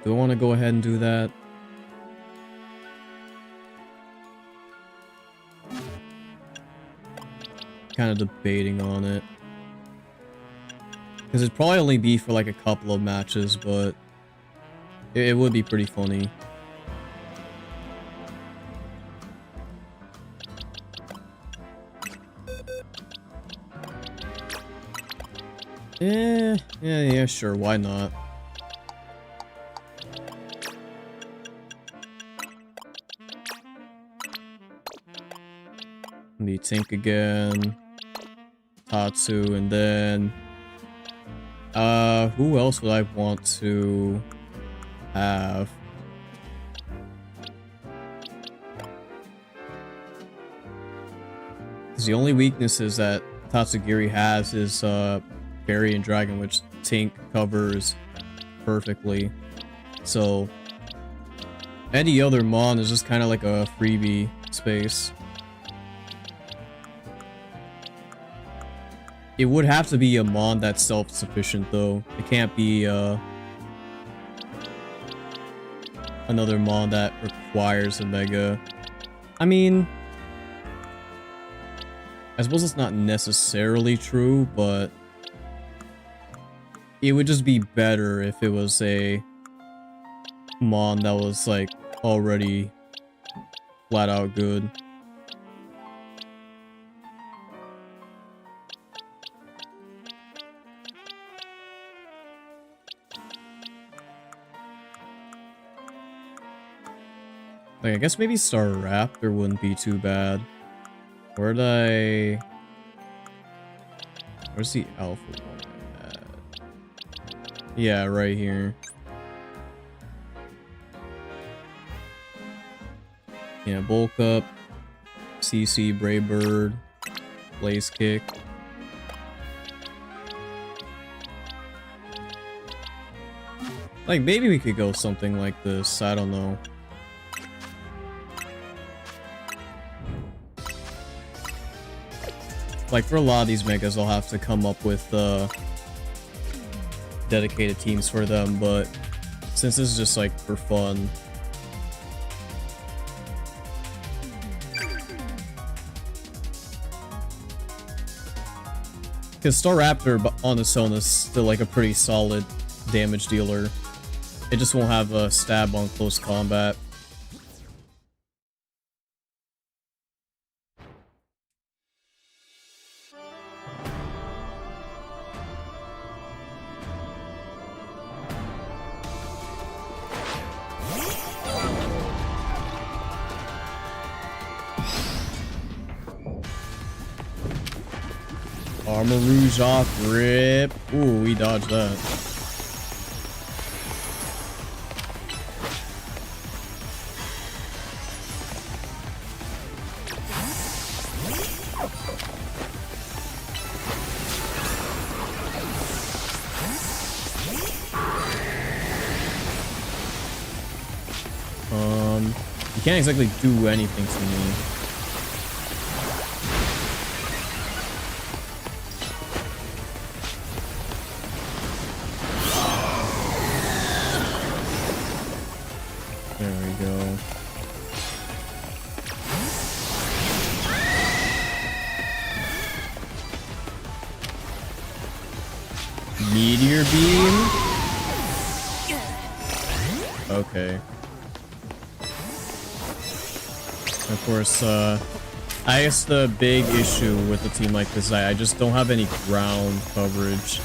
Do I want to go ahead and do that? Kind of debating on it. Because it'd probably only be for like a couple of matches, but it would be pretty funny. Yeah, sure, why not? be Tink again. Tatsu, and then... who else would I want to have? Because the only weaknesses that Tatsugiri has is Fairy and Dragon, which Tink covers perfectly. So any other Mon is just kind of like a freebie space. It would have to be a Mon that's self-sufficient though. It can't be another Mon that requires a Mega. I mean, I suppose it's not necessarily true, but it would just be better if it was a Mon that was like already flat out good. Like, I guess maybe Staraptor wouldn't be too bad. Where'd I... Where's the alpha one at? Yeah, right here. Yeah, Bulk Up, CC, Brave Bird, Blaze Kick. Like, maybe we could go something like this, I don't know. Like, for a lot of these megas, I'll have to come up with dedicated teams for them, but since this is just like for fun, because Staraptor on its own is still like a pretty solid damage dealer. It just won't have a stab on close combat. Armor Rouge off, rip. Ooh, we dodged that. You can't exactly do anything to me. There we go. Meteor beam? Okay. Of course, I guess the big issue with a team like this is I just don't have any ground coverage.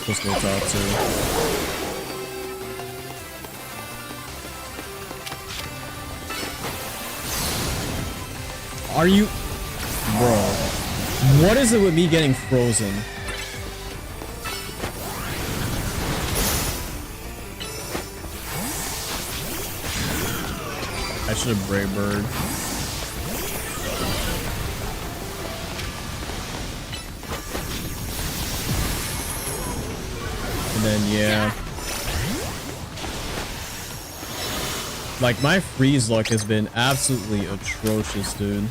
Let's go top two. Are you... Bro. What is it with me getting frozen? I should have Brave Bird. And then, yeah. Like, my freeze luck has been absolutely atrocious, dude.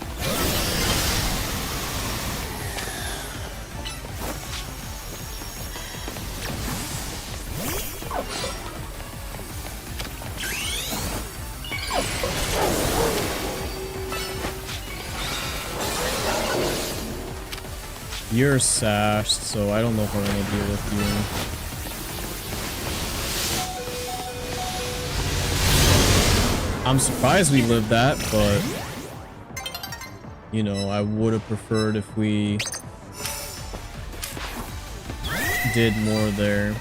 You're sashed, so I don't know if I'm gonna deal with you. I'm surprised we lived that, but You know, I would have preferred if we did more there.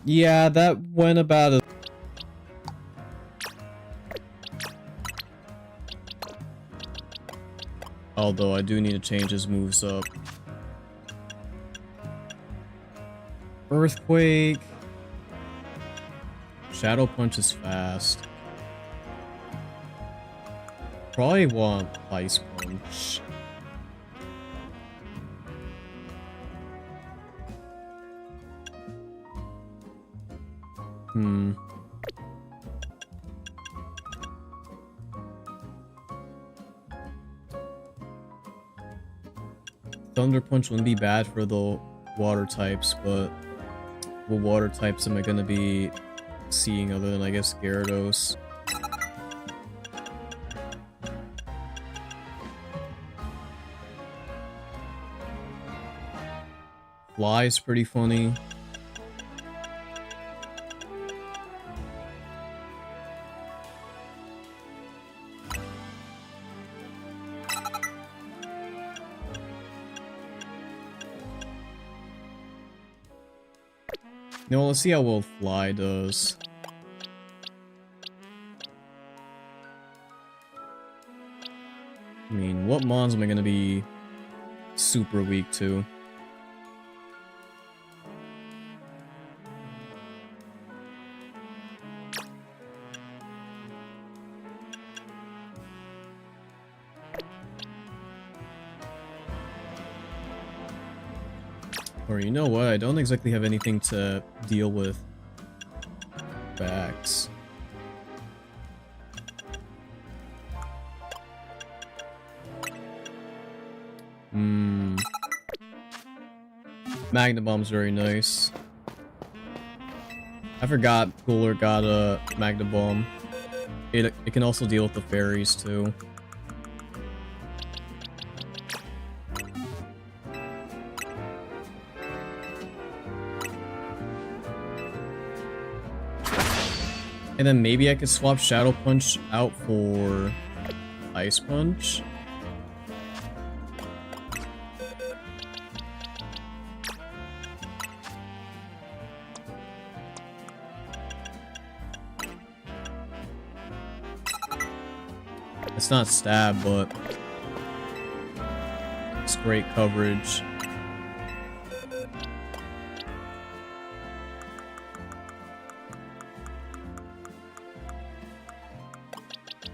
Yeah, that went about as although I do need to change his moves up. Earthquake. Shadow Punch is fast. Probably want Ice Punch. Thunder Punch wouldn't be bad for the water types, but what water types am I gonna be seeing other than, I guess, Gyarados? Fly's pretty funny. No, let's see how well Fly does. I mean, what mons am I gonna be super weak to? Or you know what, I don't exactly have anything to deal with backs. Magna Bomb's very nice. I forgot Cooler got a Magna Bomb. It can also deal with the fairies too. And then maybe I could swap Shadow Punch out for Ice Punch. It's not stab, but it's great coverage.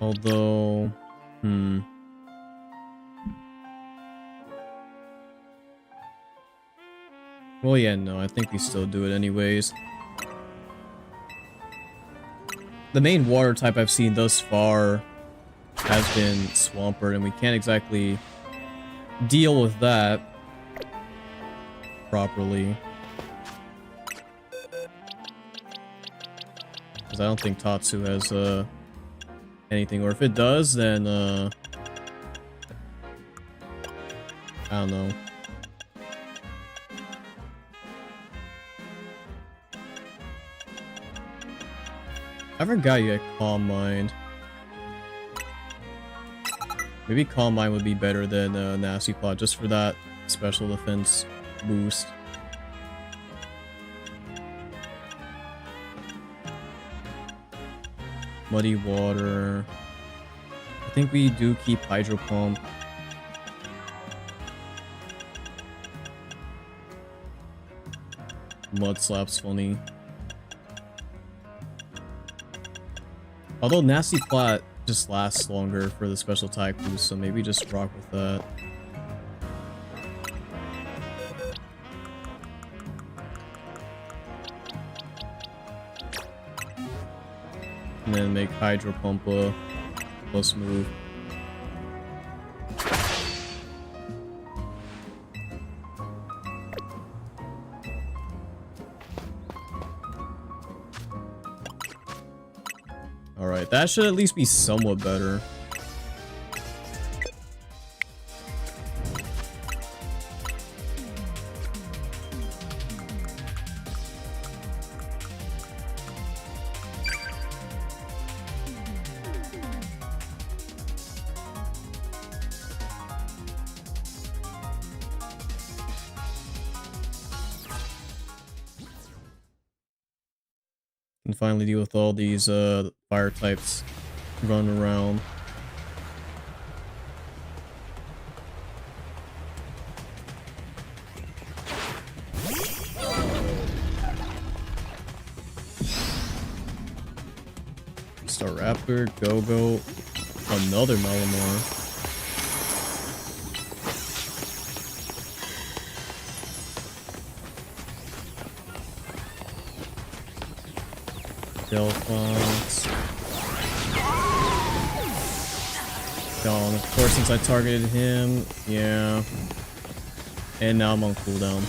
Although, well, yeah, no, I think we still do it anyways. The main water type I've seen thus far has been Swampert, and we can't exactly deal with that properly. Because I don't think Tatsu has anything, or if it does, then I don't know. I forgot you had Calm Mind. Maybe Calm Mind would be better than Nasty Plot, just for that special defense boost. Muddy Water. I think we do keep Hydro Pump. Mud Slap's funny. Although Nasty Plot just lasts longer for the special attack boost, so maybe just rock with that. And then make Hydro Pump a plus move. Alright, that should at least be somewhat better. And finally deal with all these fire types running around. Staraptor, Go-Go, another Malamar. Delphos. Gone. Of course, since I targeted him, yeah. And now I'm on cooldown.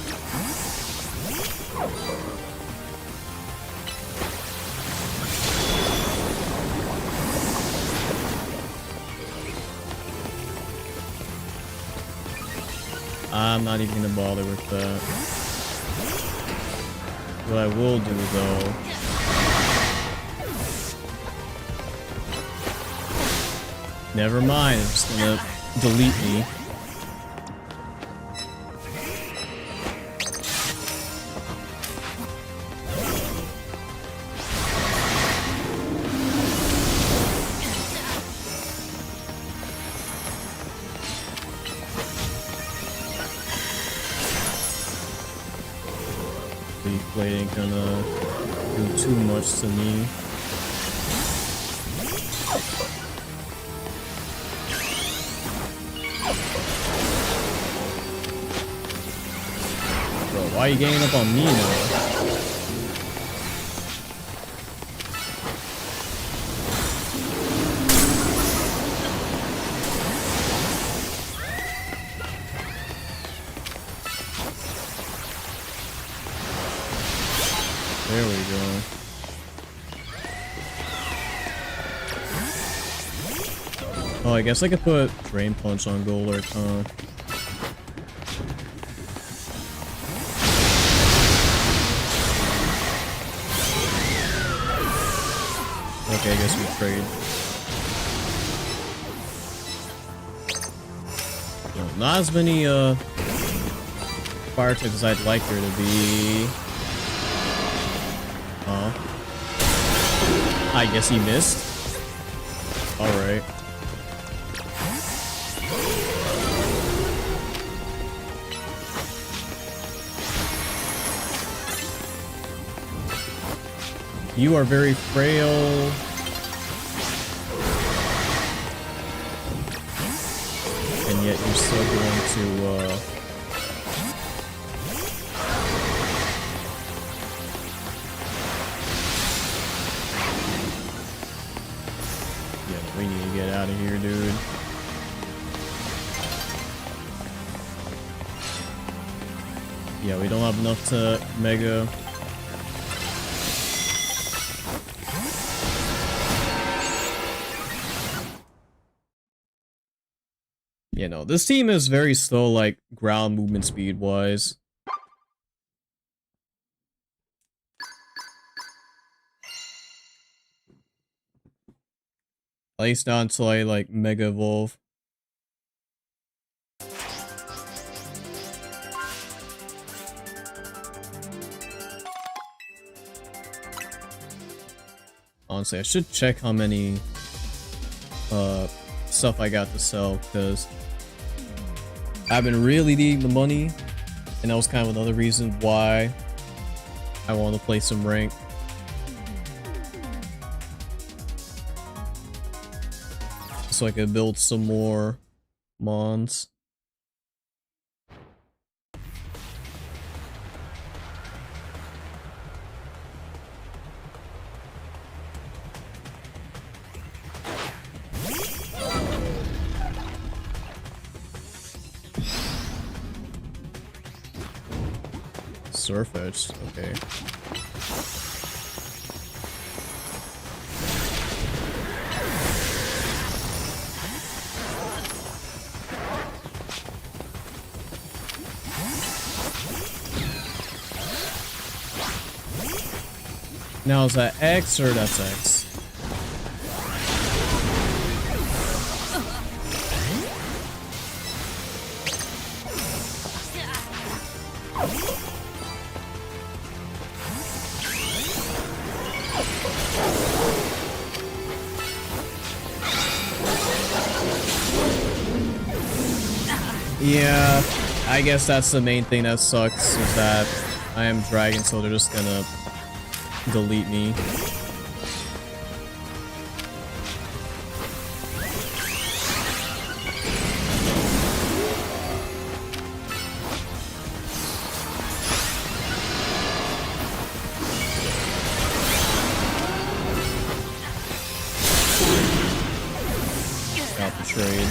I'm not even gonna bother with that. What I will do though, never mind, it's just gonna delete me. Leaf Blade ain't gonna do too much to me. Bro, why are you ganging up on me now? There we go. Oh, I guess I could put Drain Punch on Golurk, huh? Okay, I guess we trade. No, not as many fire types as I'd like there to be. I guess he missed. Alright. You are very frail. And yet you're still going to, yeah, we need to get out of here, dude. Yeah, we don't have enough to mega. You know, this team is very slow, like, ground movement speed-wise. At least not until I, like, Mega Evolve. Honestly, I should check how many, stuff I got to sell, because I've been really needing the money, and that was kind of another reason why I want to play some rank. So I could build some more mons. Surfetched, okay. Now is that X or that's X? Yeah, I guess that's the main thing that sucks, is that I am dragon, so they're just gonna delete me. Got betrayed.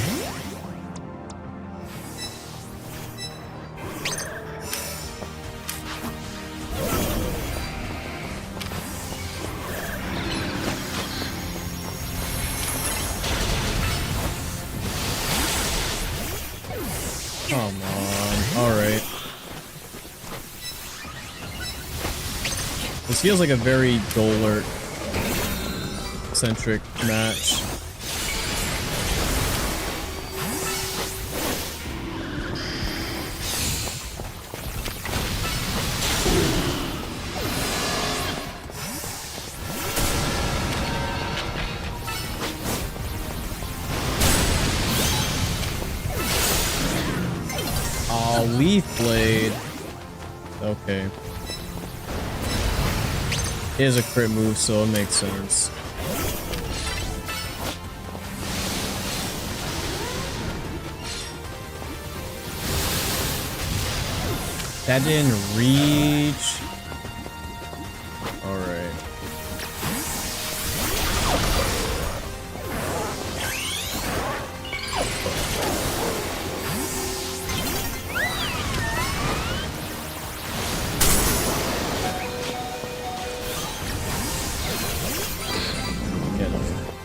Come on. Alright. This feels like a very Golurt-centric match. Leaf Blade. Okay. It is a crit move, so it makes sense. That didn't reach. Alright.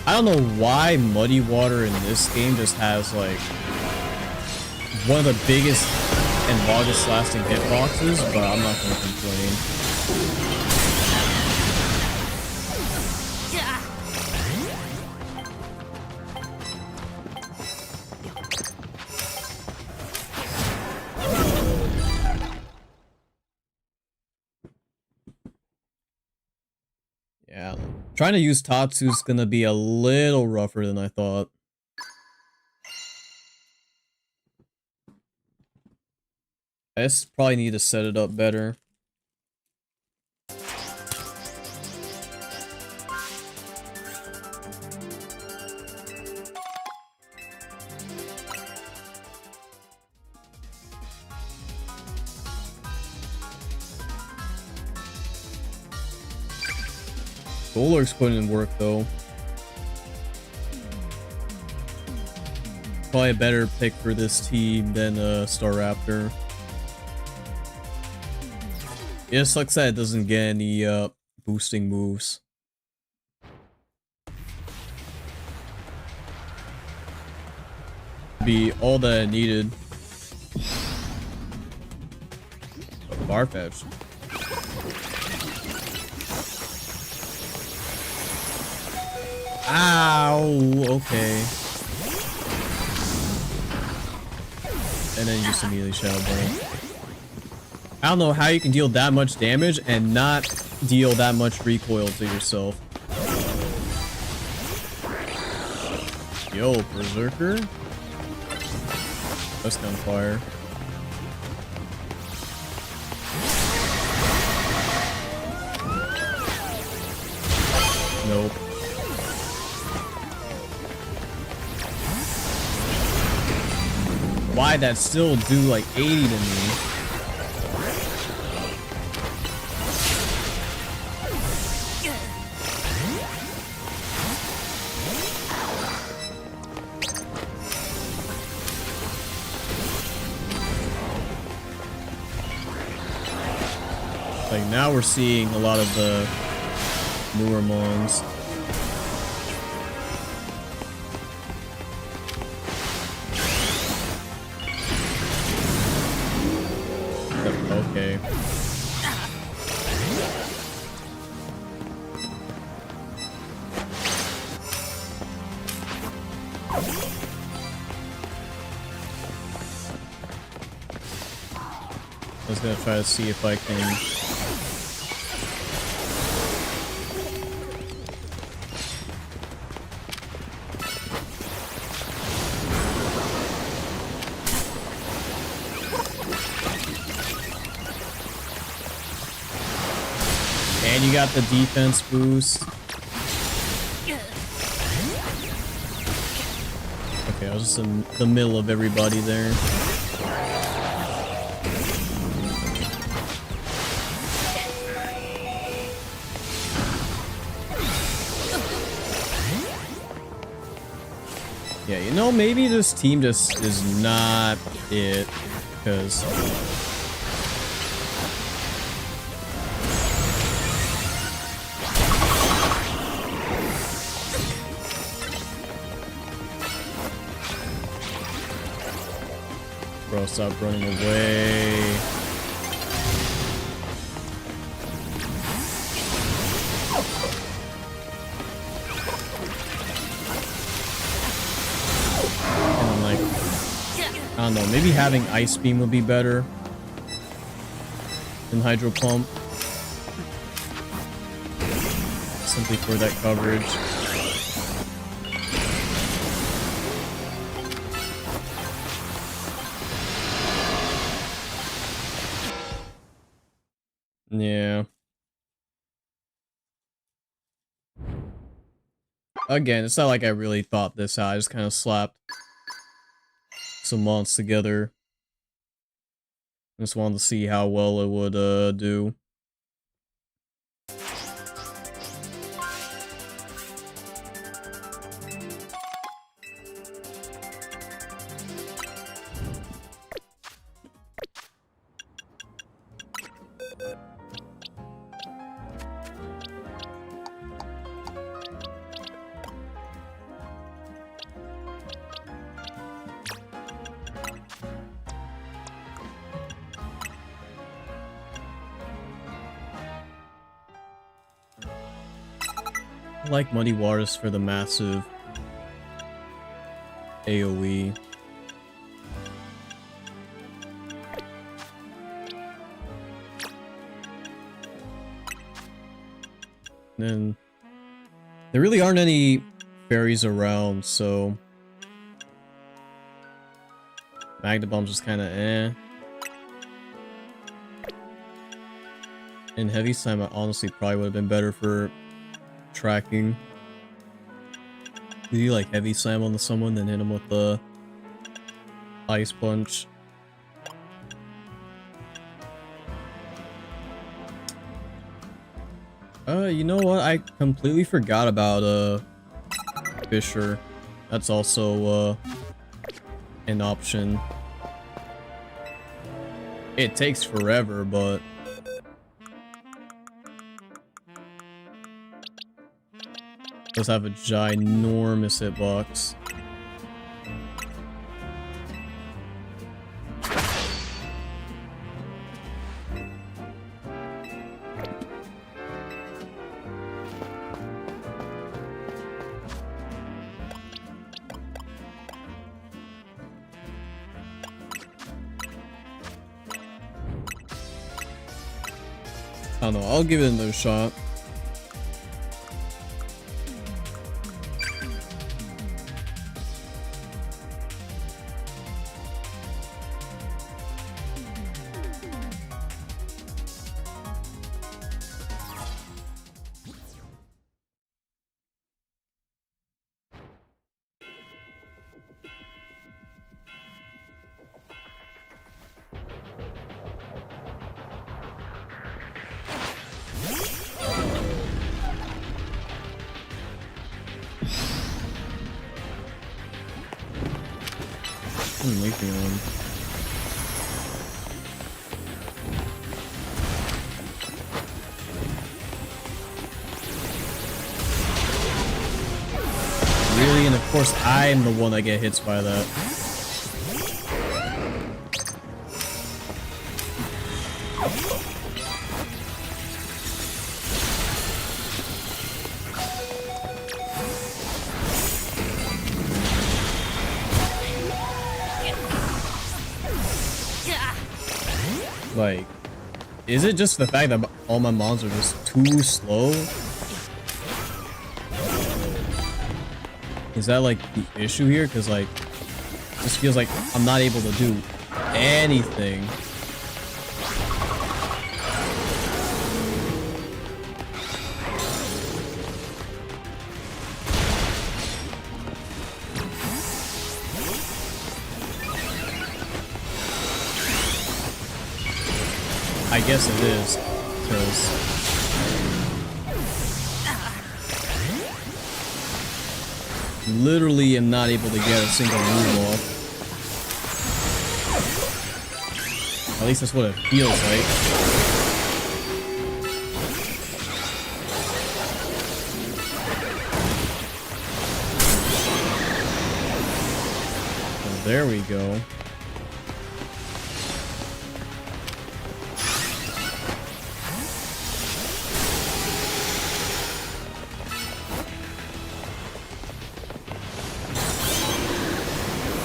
I don't know why Muddy Water in this game just has like one of the biggest and longest lasting hitboxes, but I'm not gonna complain. Yeah, trying to use Tatsu's gonna be a little rougher than I thought. I just probably need to set it up better. Golurk's putting in work though. Probably a better pick for this team than Staraptor. Yeah, it sucks that it doesn't get any boosting moves. Be all that I needed. Farfetch'd. Ow, okay. And then you just immediately Shadow Ball. I don't know how you can deal that much damage and not deal that much recoil to yourself. Yo, Berserker? That's gunfire. Nope. Why'd that still do like 80 to me? Like now we're seeing a lot of the newer mons. Okay. I was gonna try to see if I can... And you got the defense boost. Okay, I was just in the middle of everybody there. Yeah, you know, maybe this team just is not it, because... Bro, stop running away. I don't know, maybe having Ice Beam would be better than Hydro Pump. Simply for that coverage. Yeah. Again, it's not like I really thought this out. I just kind of slapped some mons together. Just wanted to see how well it would do. I like Muddy Waters for the massive AoE. Then there really aren't any fairies around, so Magna Bomb's just kind of eh. And Heavy Slime honestly probably would have been better for tracking. Do you like Heavy Slam on someone, then hit him with the Ice Punch? You know what? I completely forgot about Fisher. That's also an option. It takes forever, but does have a ginormous hitbox. I don't know, I'll give it another shot. Leafeon. Really? And of course I'm the one that get hit by that. Like, is it just the fact that all my mons are just too slow? Is that like the issue here? Because like, this feels like I'm not able to do anything. I guess it is, because literally am not able to get a single move off. At least that's what it feels like. Oh, there we go.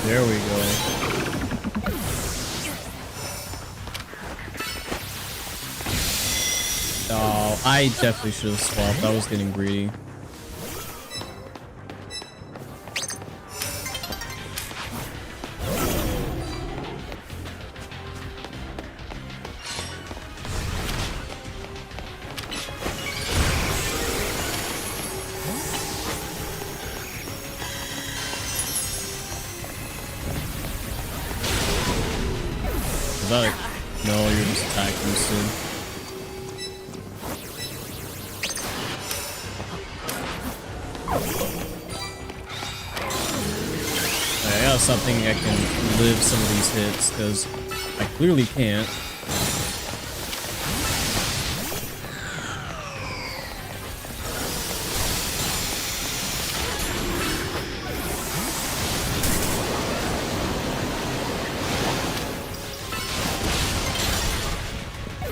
There we go. Oh, I definitely should have swapped. I was getting greedy. No, you're just attack boosted. I gotta stop thinking I can live some of these hits, because I clearly can't.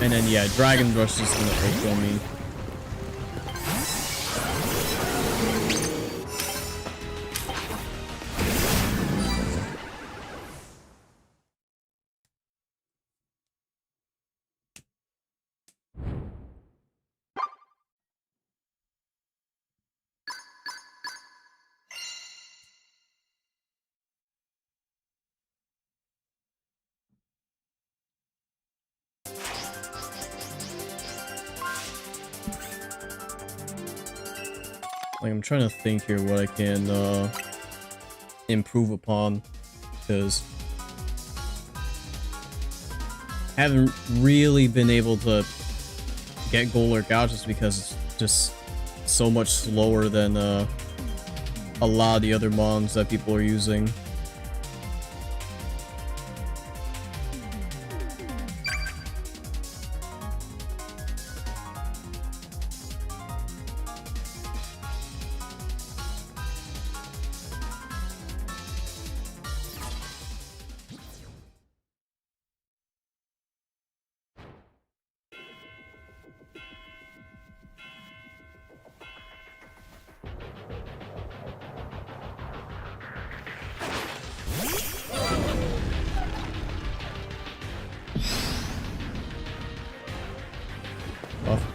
And then, yeah, Dragon Rush is gonna kill me. Like, I'm trying to think here what I can improve upon, because I haven't really been able to get Golurk out just because it's just so much slower than a lot of the other mons that people are using.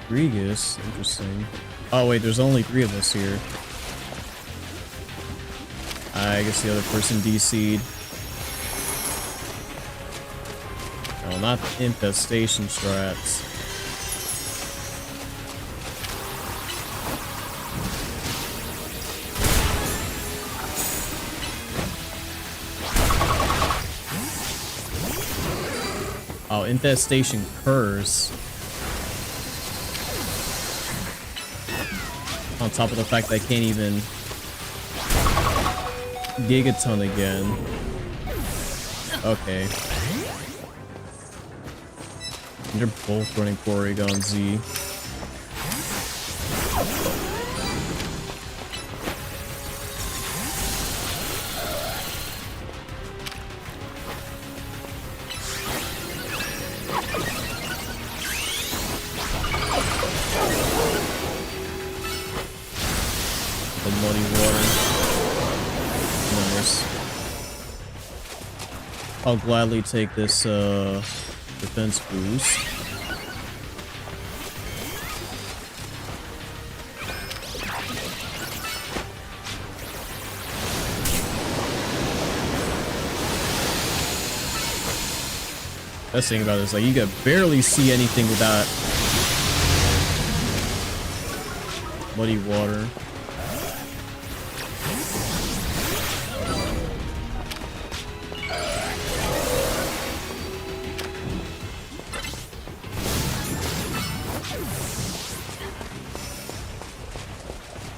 Rodriguez, interesting. Oh wait, there's only 3 of us here. I guess the other person DC'd. Oh, not the infestation strats. Oh, infestation curse. On top of the fact that I can't even Gigaton again. Okay. They're both running Porygon Z. The muddy water. Nice. I'll gladly take this defense boost. Best thing about it is like you can barely see anything with that muddy water.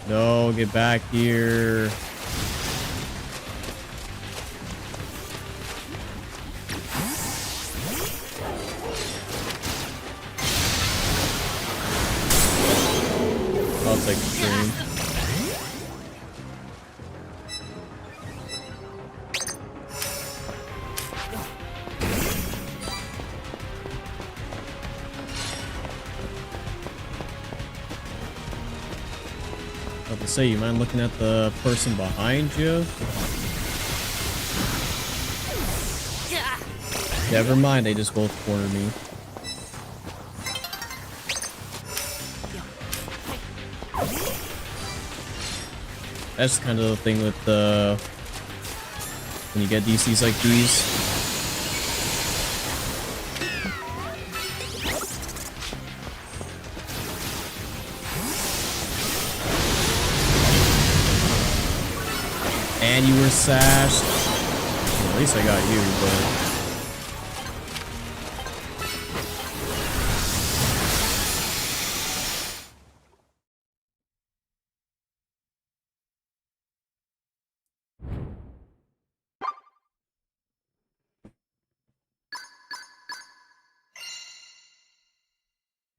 No, get back here. I'll take the stream. About to say, you mind looking at the person behind you? Never mind, they just both cornered me. That's kind of the thing with when you get DCs like these. And you were sashed. Well, at least I got you, but...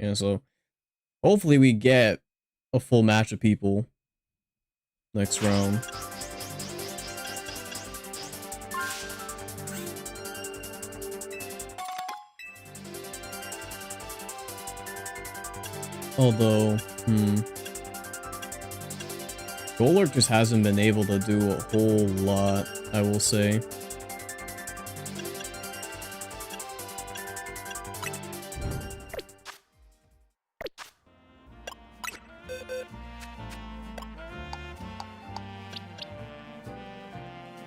Yeah, so hopefully we get a full match of people next round. Although, Golurk just hasn't been able to do a whole lot, I will say.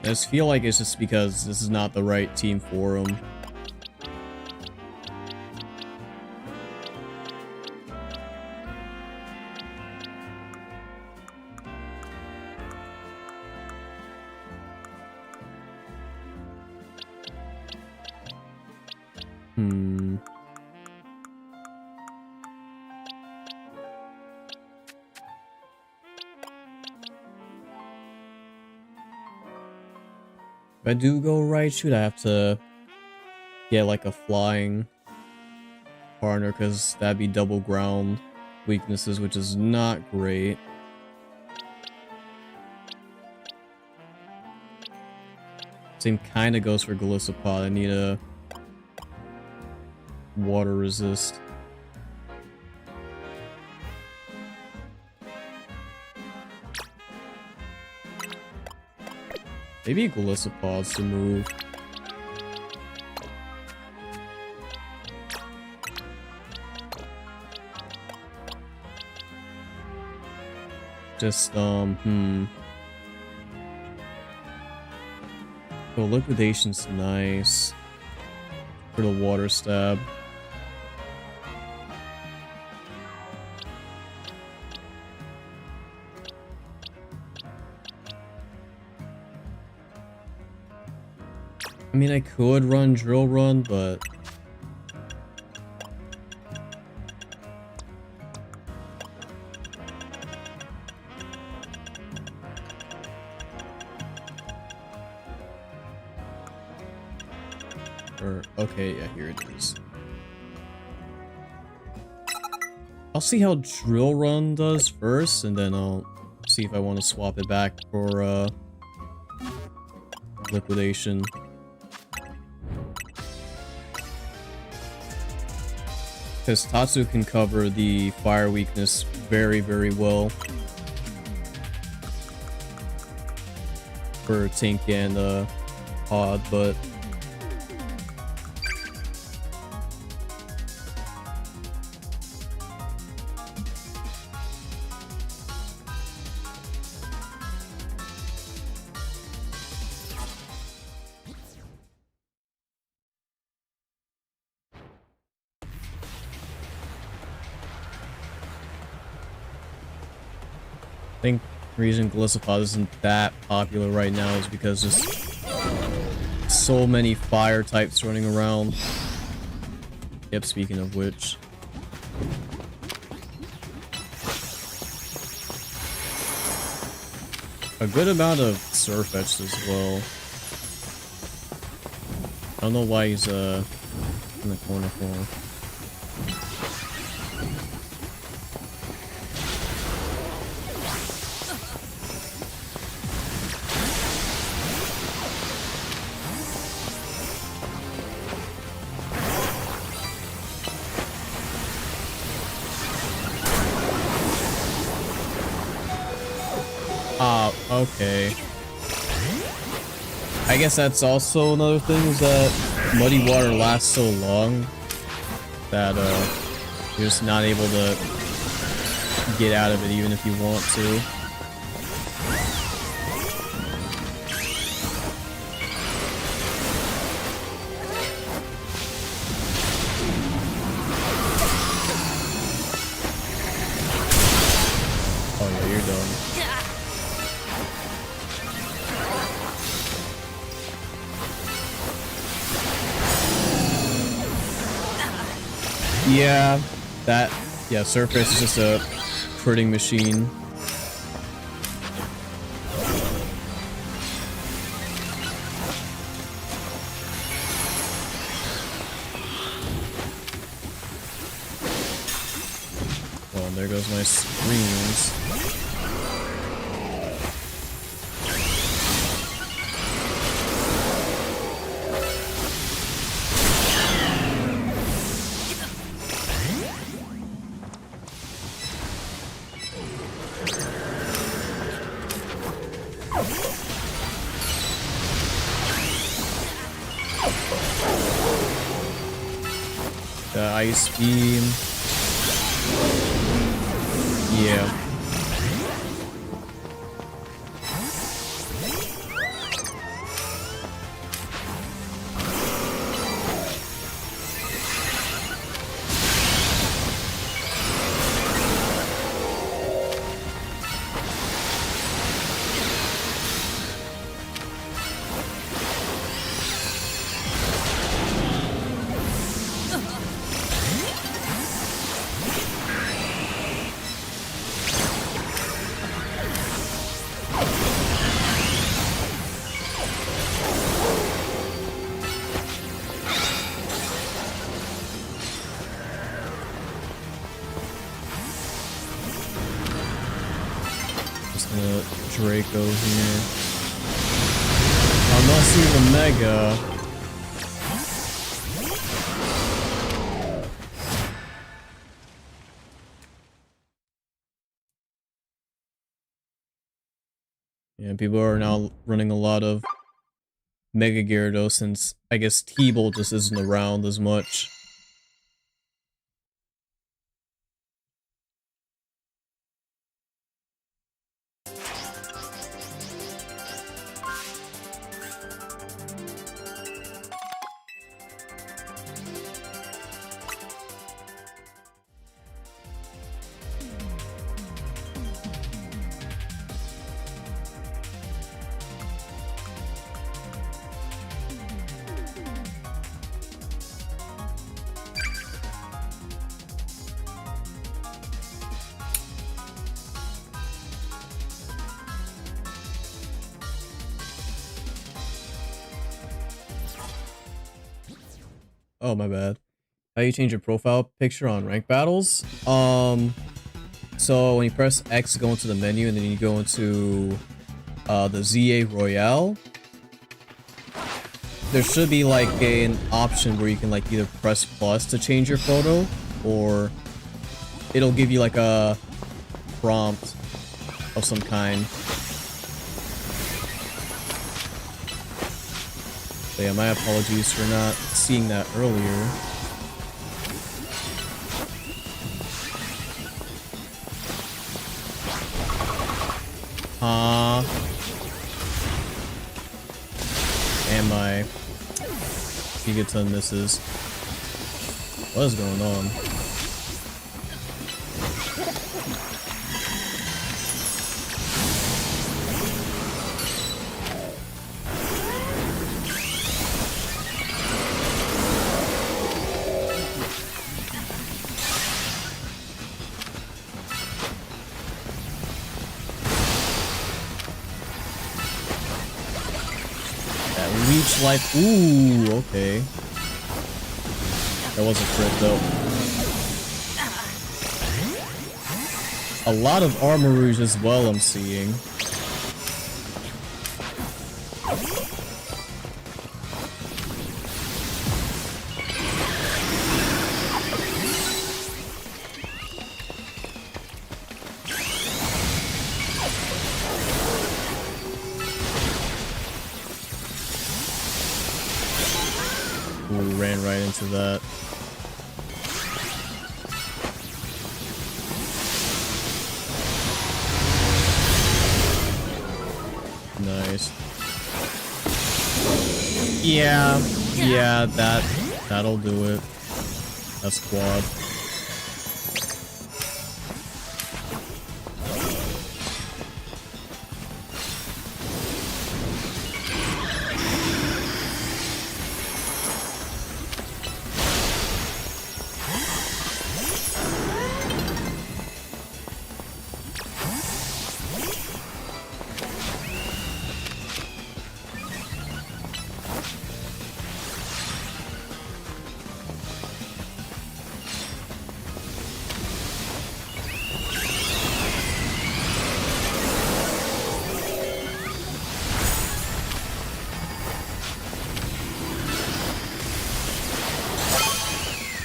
I just feel like it's just because this is not the right team for him. If I do go right, shoot, I have to get like a flying partner because that'd be double ground weaknesses, which is not great. Same kind of goes for Golisopod. I need a water resist. Maybe Golisopod's to move. Just, Oh, liquidation's nice for the water stab. I mean, I could run Drill Run, but okay, yeah, here it is. I'll see how Drill Run does first, and then I'll see if I want to swap it back for Liquidation. Because Tatsu can cover the fire weakness very, very well for Tink and Pod, but think the reason Gliscopod isn't that popular right now is because there's so many fire types running around. Yep, speaking of which. A good amount of Surfetched as well. I don't know why he's in the corner for. Okay. I guess that's also another thing, is that muddy water lasts so long that you're just not able to get out of it even if you want to. Oh yeah, you're done. Yeah, Surface is just a critting machine. Well, and there goes my screens. The ice beam. Yeah. Draco here. Unless he's a Mega. Yeah, people are now running a lot of Mega Gyarados since I guess T-Bolt just isn't around as much. Oh, my bad. How you change your profile picture on rank battles? So when you press X to go into the menu and then you go into the ZA Royale, there should be like an option where you can like either press plus to change your photo, or it'll give you like a prompt of some kind. So yeah, my apologies for not seeing that earlier. And my Gigaton misses. What is going on? leech life. Ooh, okay. That wasn't crit though. A lot of armor rouge as well, I'm seeing. Ooh, ran right into that. Nice. Yeah, that'll do it. That's quad.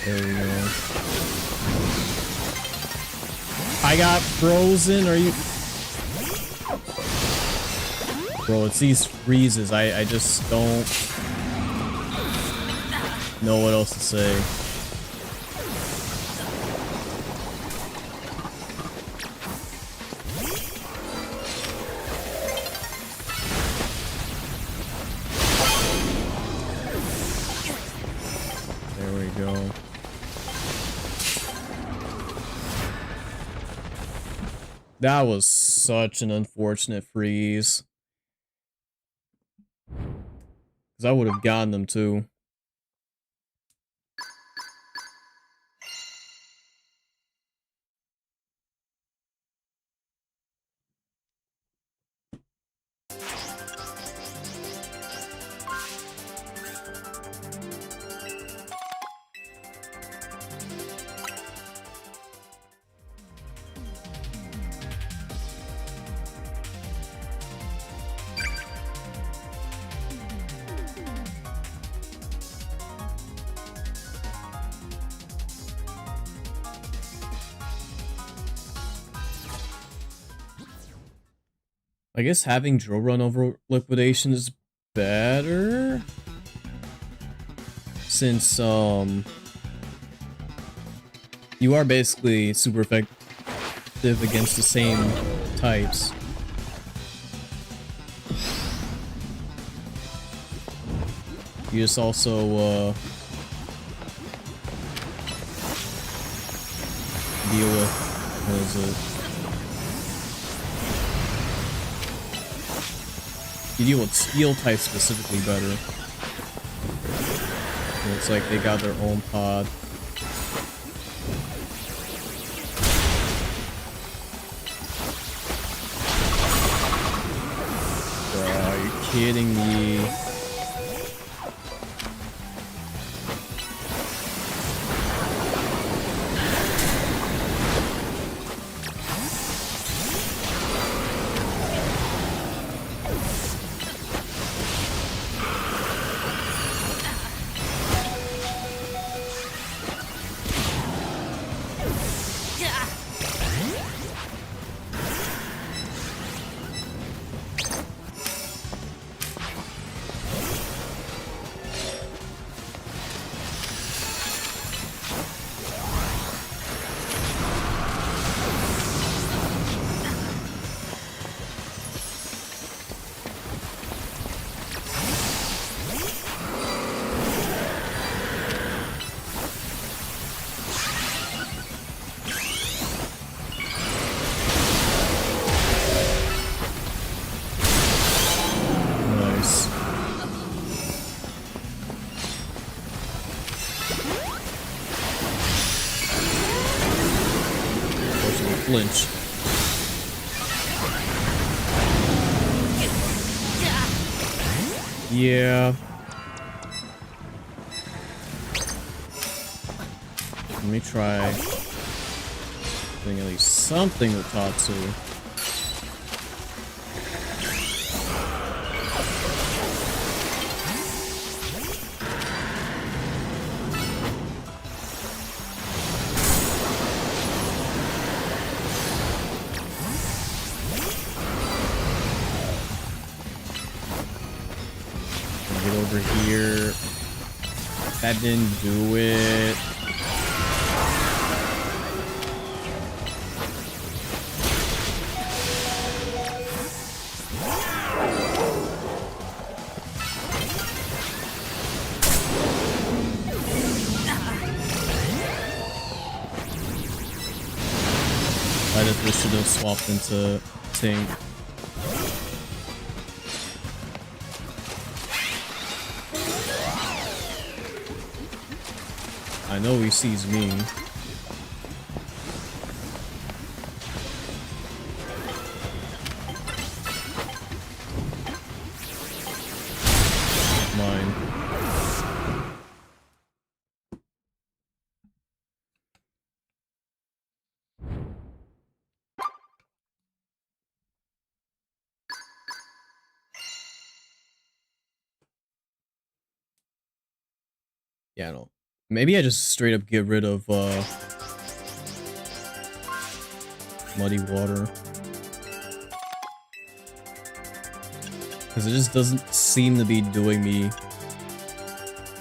There we go. I got frozen. Are you? Bro, it's these freezes. I just don't know what else to say. There we go. That was such an unfortunate freeze. Because I would have gotten them too. I guess having drill run over liquidation is better. Since, you are basically super effective against the same types. You just also, deal with, what is it? You deal with steel types specifically better. Looks like they got their own pod. Bro, are you kidding me? Flinch. Yeah. Let me try doing at least something with Tatsu. Get over here. That didn't do it. I just should have swapped into Tank. I know he sees me. Mine. Yeah, I don't. Maybe I just straight up get rid of muddy water. Because it just doesn't seem to be doing me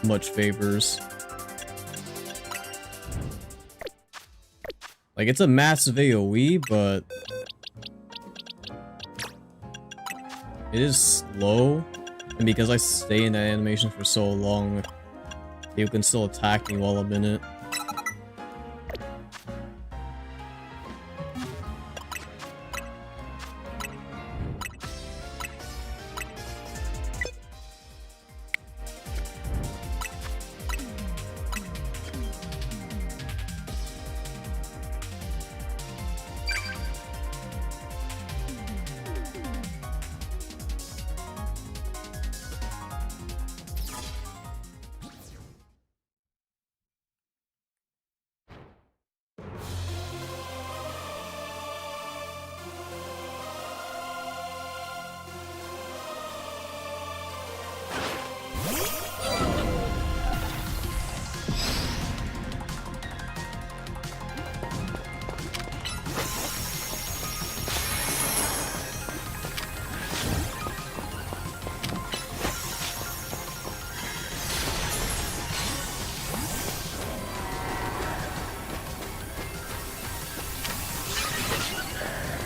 much favors. Like, it's a massive AoE, but it is slow. And because I stay in that animation for so long, you can still attack me while I'm in it.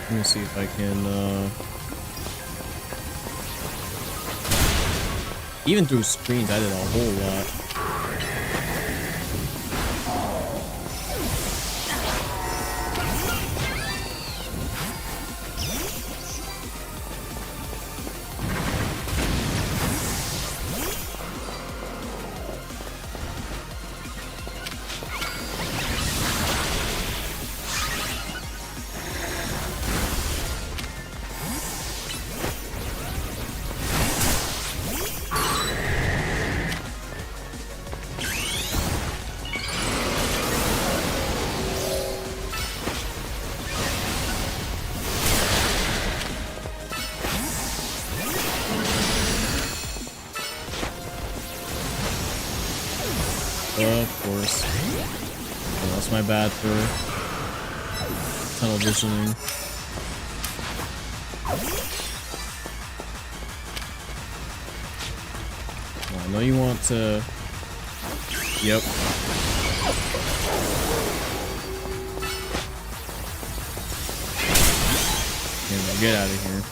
Let me see if I can, even through screens, I did a whole lot. Of course. Oh, that's my bad for tunnel visioning. Oh, I know you want to... Yep. Yeah, get out of here.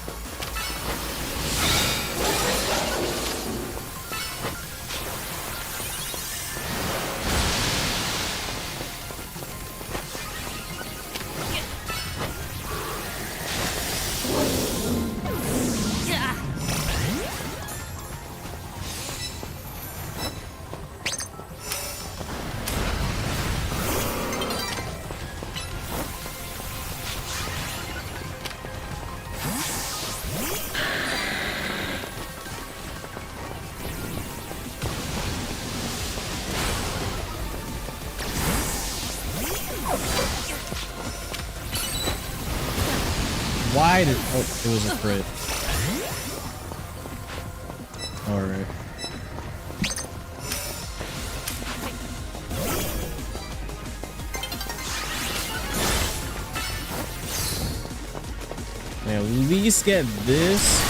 Why did... Oh, it was a crit. Alright. At least get this.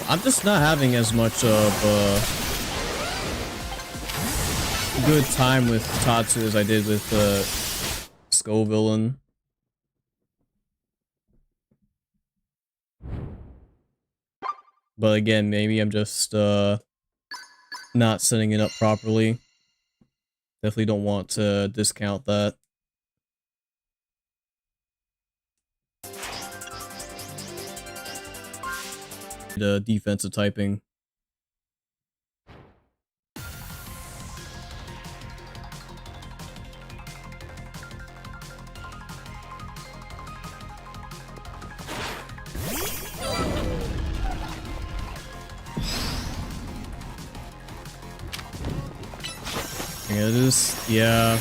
I'm just not having as much of a good time with Tatsu as I did with Scovillain. But again, maybe I'm just not setting it up properly. Definitely don't want to discount that. The defensive typing. Yeah, it is. Yeah.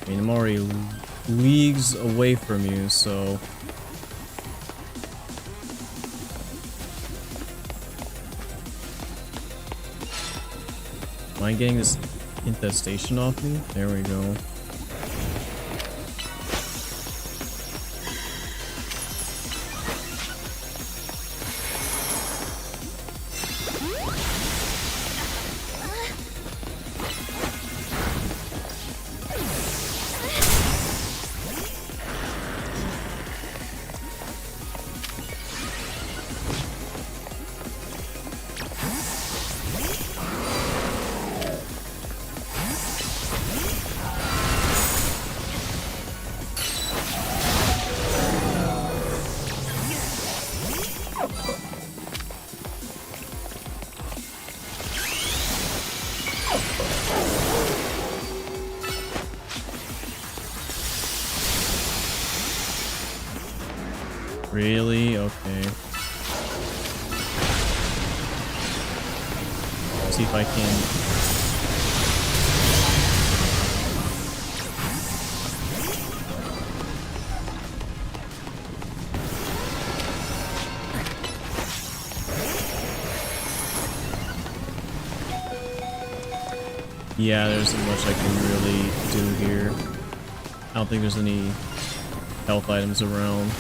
I mean, I'm already leagues away from you, so... Am I getting this infestation off me? There we go. Really? Okay. Let's see if I can... Yeah, there isn't much I can really do here. I don't think there's any health items around.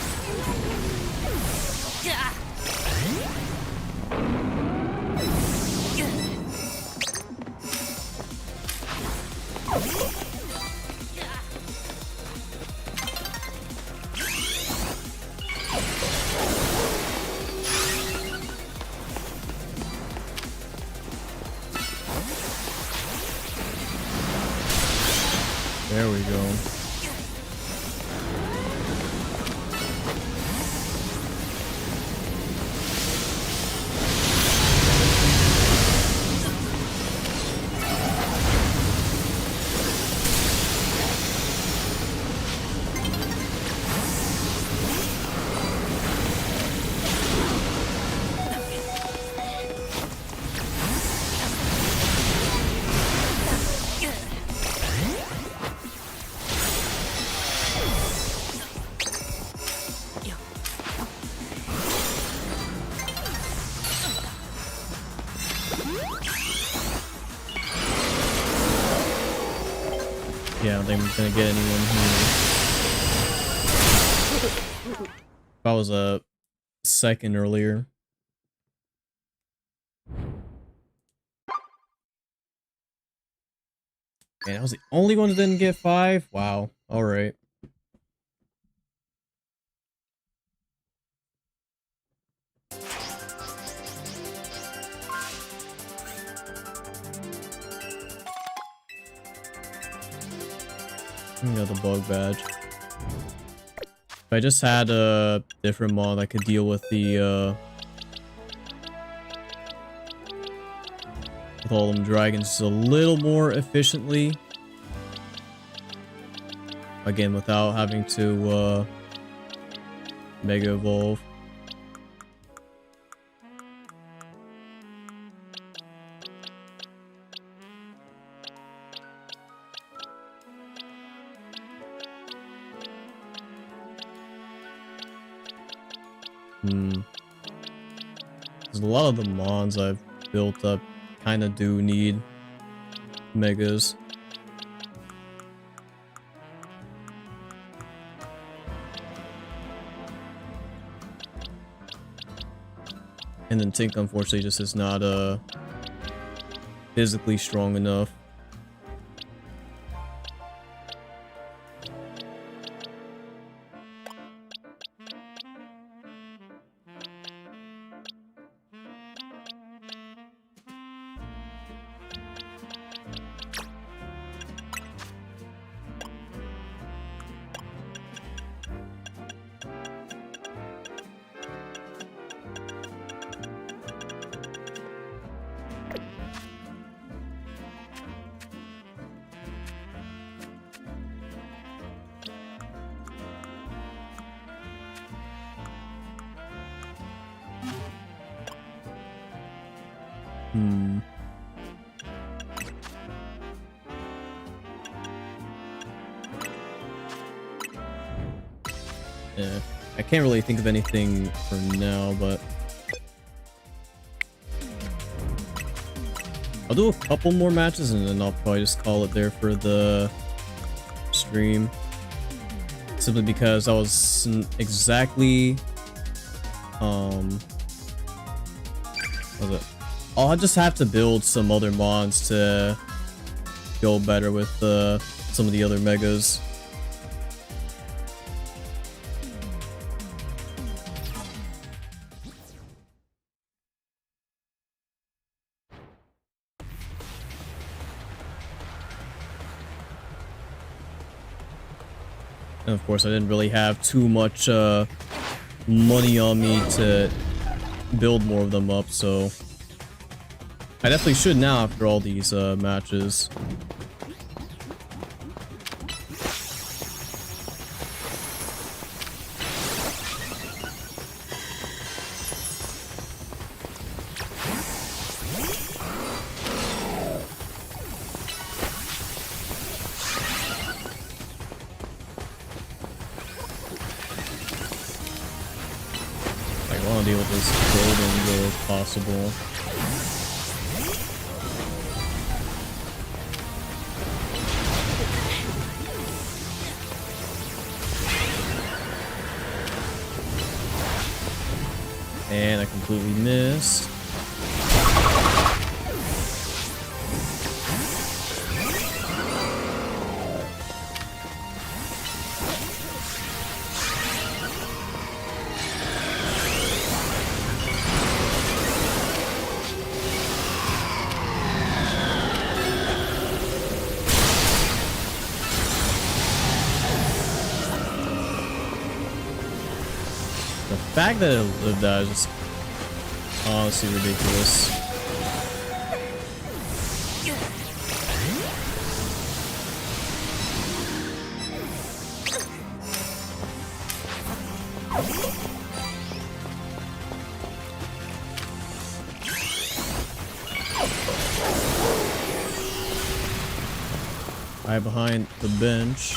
There we go. Yeah, I don't think I'm gonna get anyone here. If I was a second earlier. Man, I was the only one that didn't get 5? Wow. Alright. Got the bug badge. If I just had a different mod, I could deal with the with all them dragons just a little more efficiently. Again, without having to Mega Evolve. Because a lot of the mons I've built up kind of do need Megas. And then Tink, unfortunately, just is not physically strong enough. Yeah, I can't really think of anything for now, but I'll do a couple more matches and then I'll probably just call it there for the stream. Simply because I was exactly, I'll just have to build some other mods to go better with some of the other megas. And of course, I didn't really have too much money on me to build more of them up, so I definitely should now after all these matches. I want to deal with this golden goal as possible. And I completely missed. The fact that it lived that is just honestly ridiculous. Right behind the bench.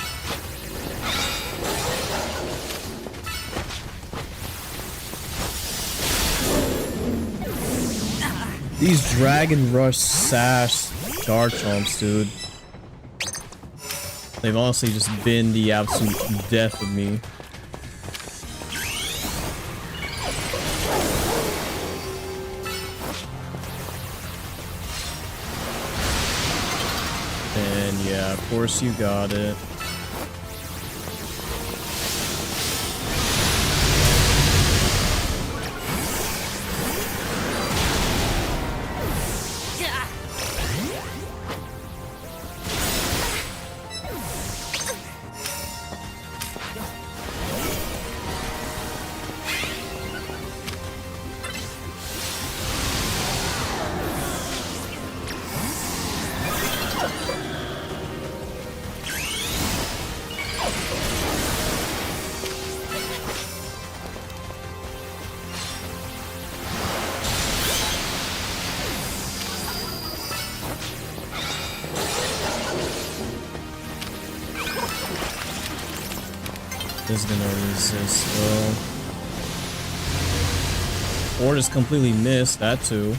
These Dragon Rush Sash Garchomps, dude. They've honestly just been the absolute death of me. And yeah, of course you got it. is gonna resist though. Or just completely miss that too.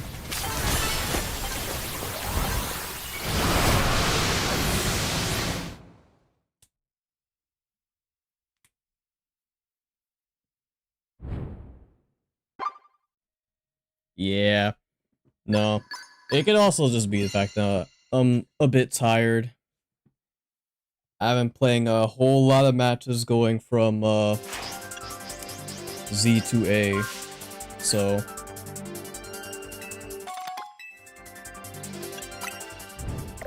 Yeah. No. It could also just be the fact that I'm a bit tired. I've been playing a whole lot of matches going from Z to A. So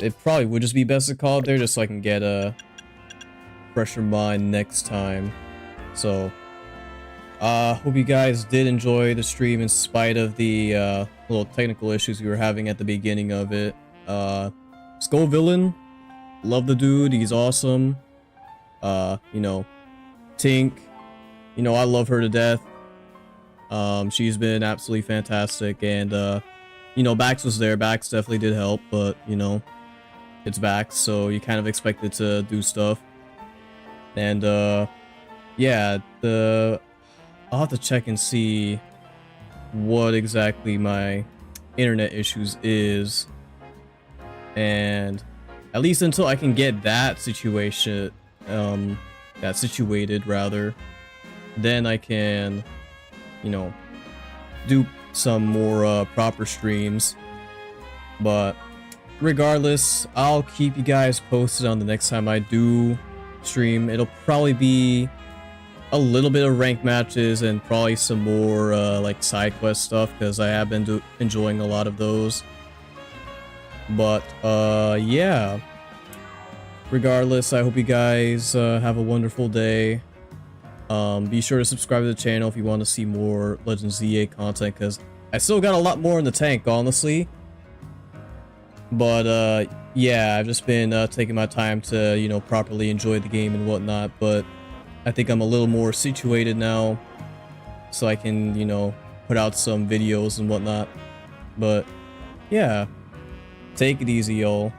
it probably would just be best to call it there just so I can get a fresher mind next time. So hope you guys did enjoy the stream in spite of the little technical issues we were having at the beginning of it. Scovillain, love the dude, he's awesome. You know, Tink, you know, I love her to death. She's been absolutely fantastic, and you know, Bax was there. Bax definitely did help, but you know, it's Bax, so you kind of expect it to do stuff. And yeah, I'll have to check and see what exactly my internet issues is, and at least until I can get that situation situated rather, then I can, you know, do some more proper streams. But regardless, I'll keep you guys posted on the next time I do stream. It'll probably be a little bit of ranked matches and probably some more like side quest stuff, because I have been enjoying a lot of those. But yeah, regardless, I hope you guys have a wonderful day. Be sure to subscribe to the channel if you want to see more Legends ZA content, because I still got a lot more in the tank, honestly. But yeah, I've just been taking my time to, you know, properly enjoy the game and whatnot. But I think I'm a little more situated now, so I can, you know, put out some videos and whatnot. But yeah, take it easy, y'all.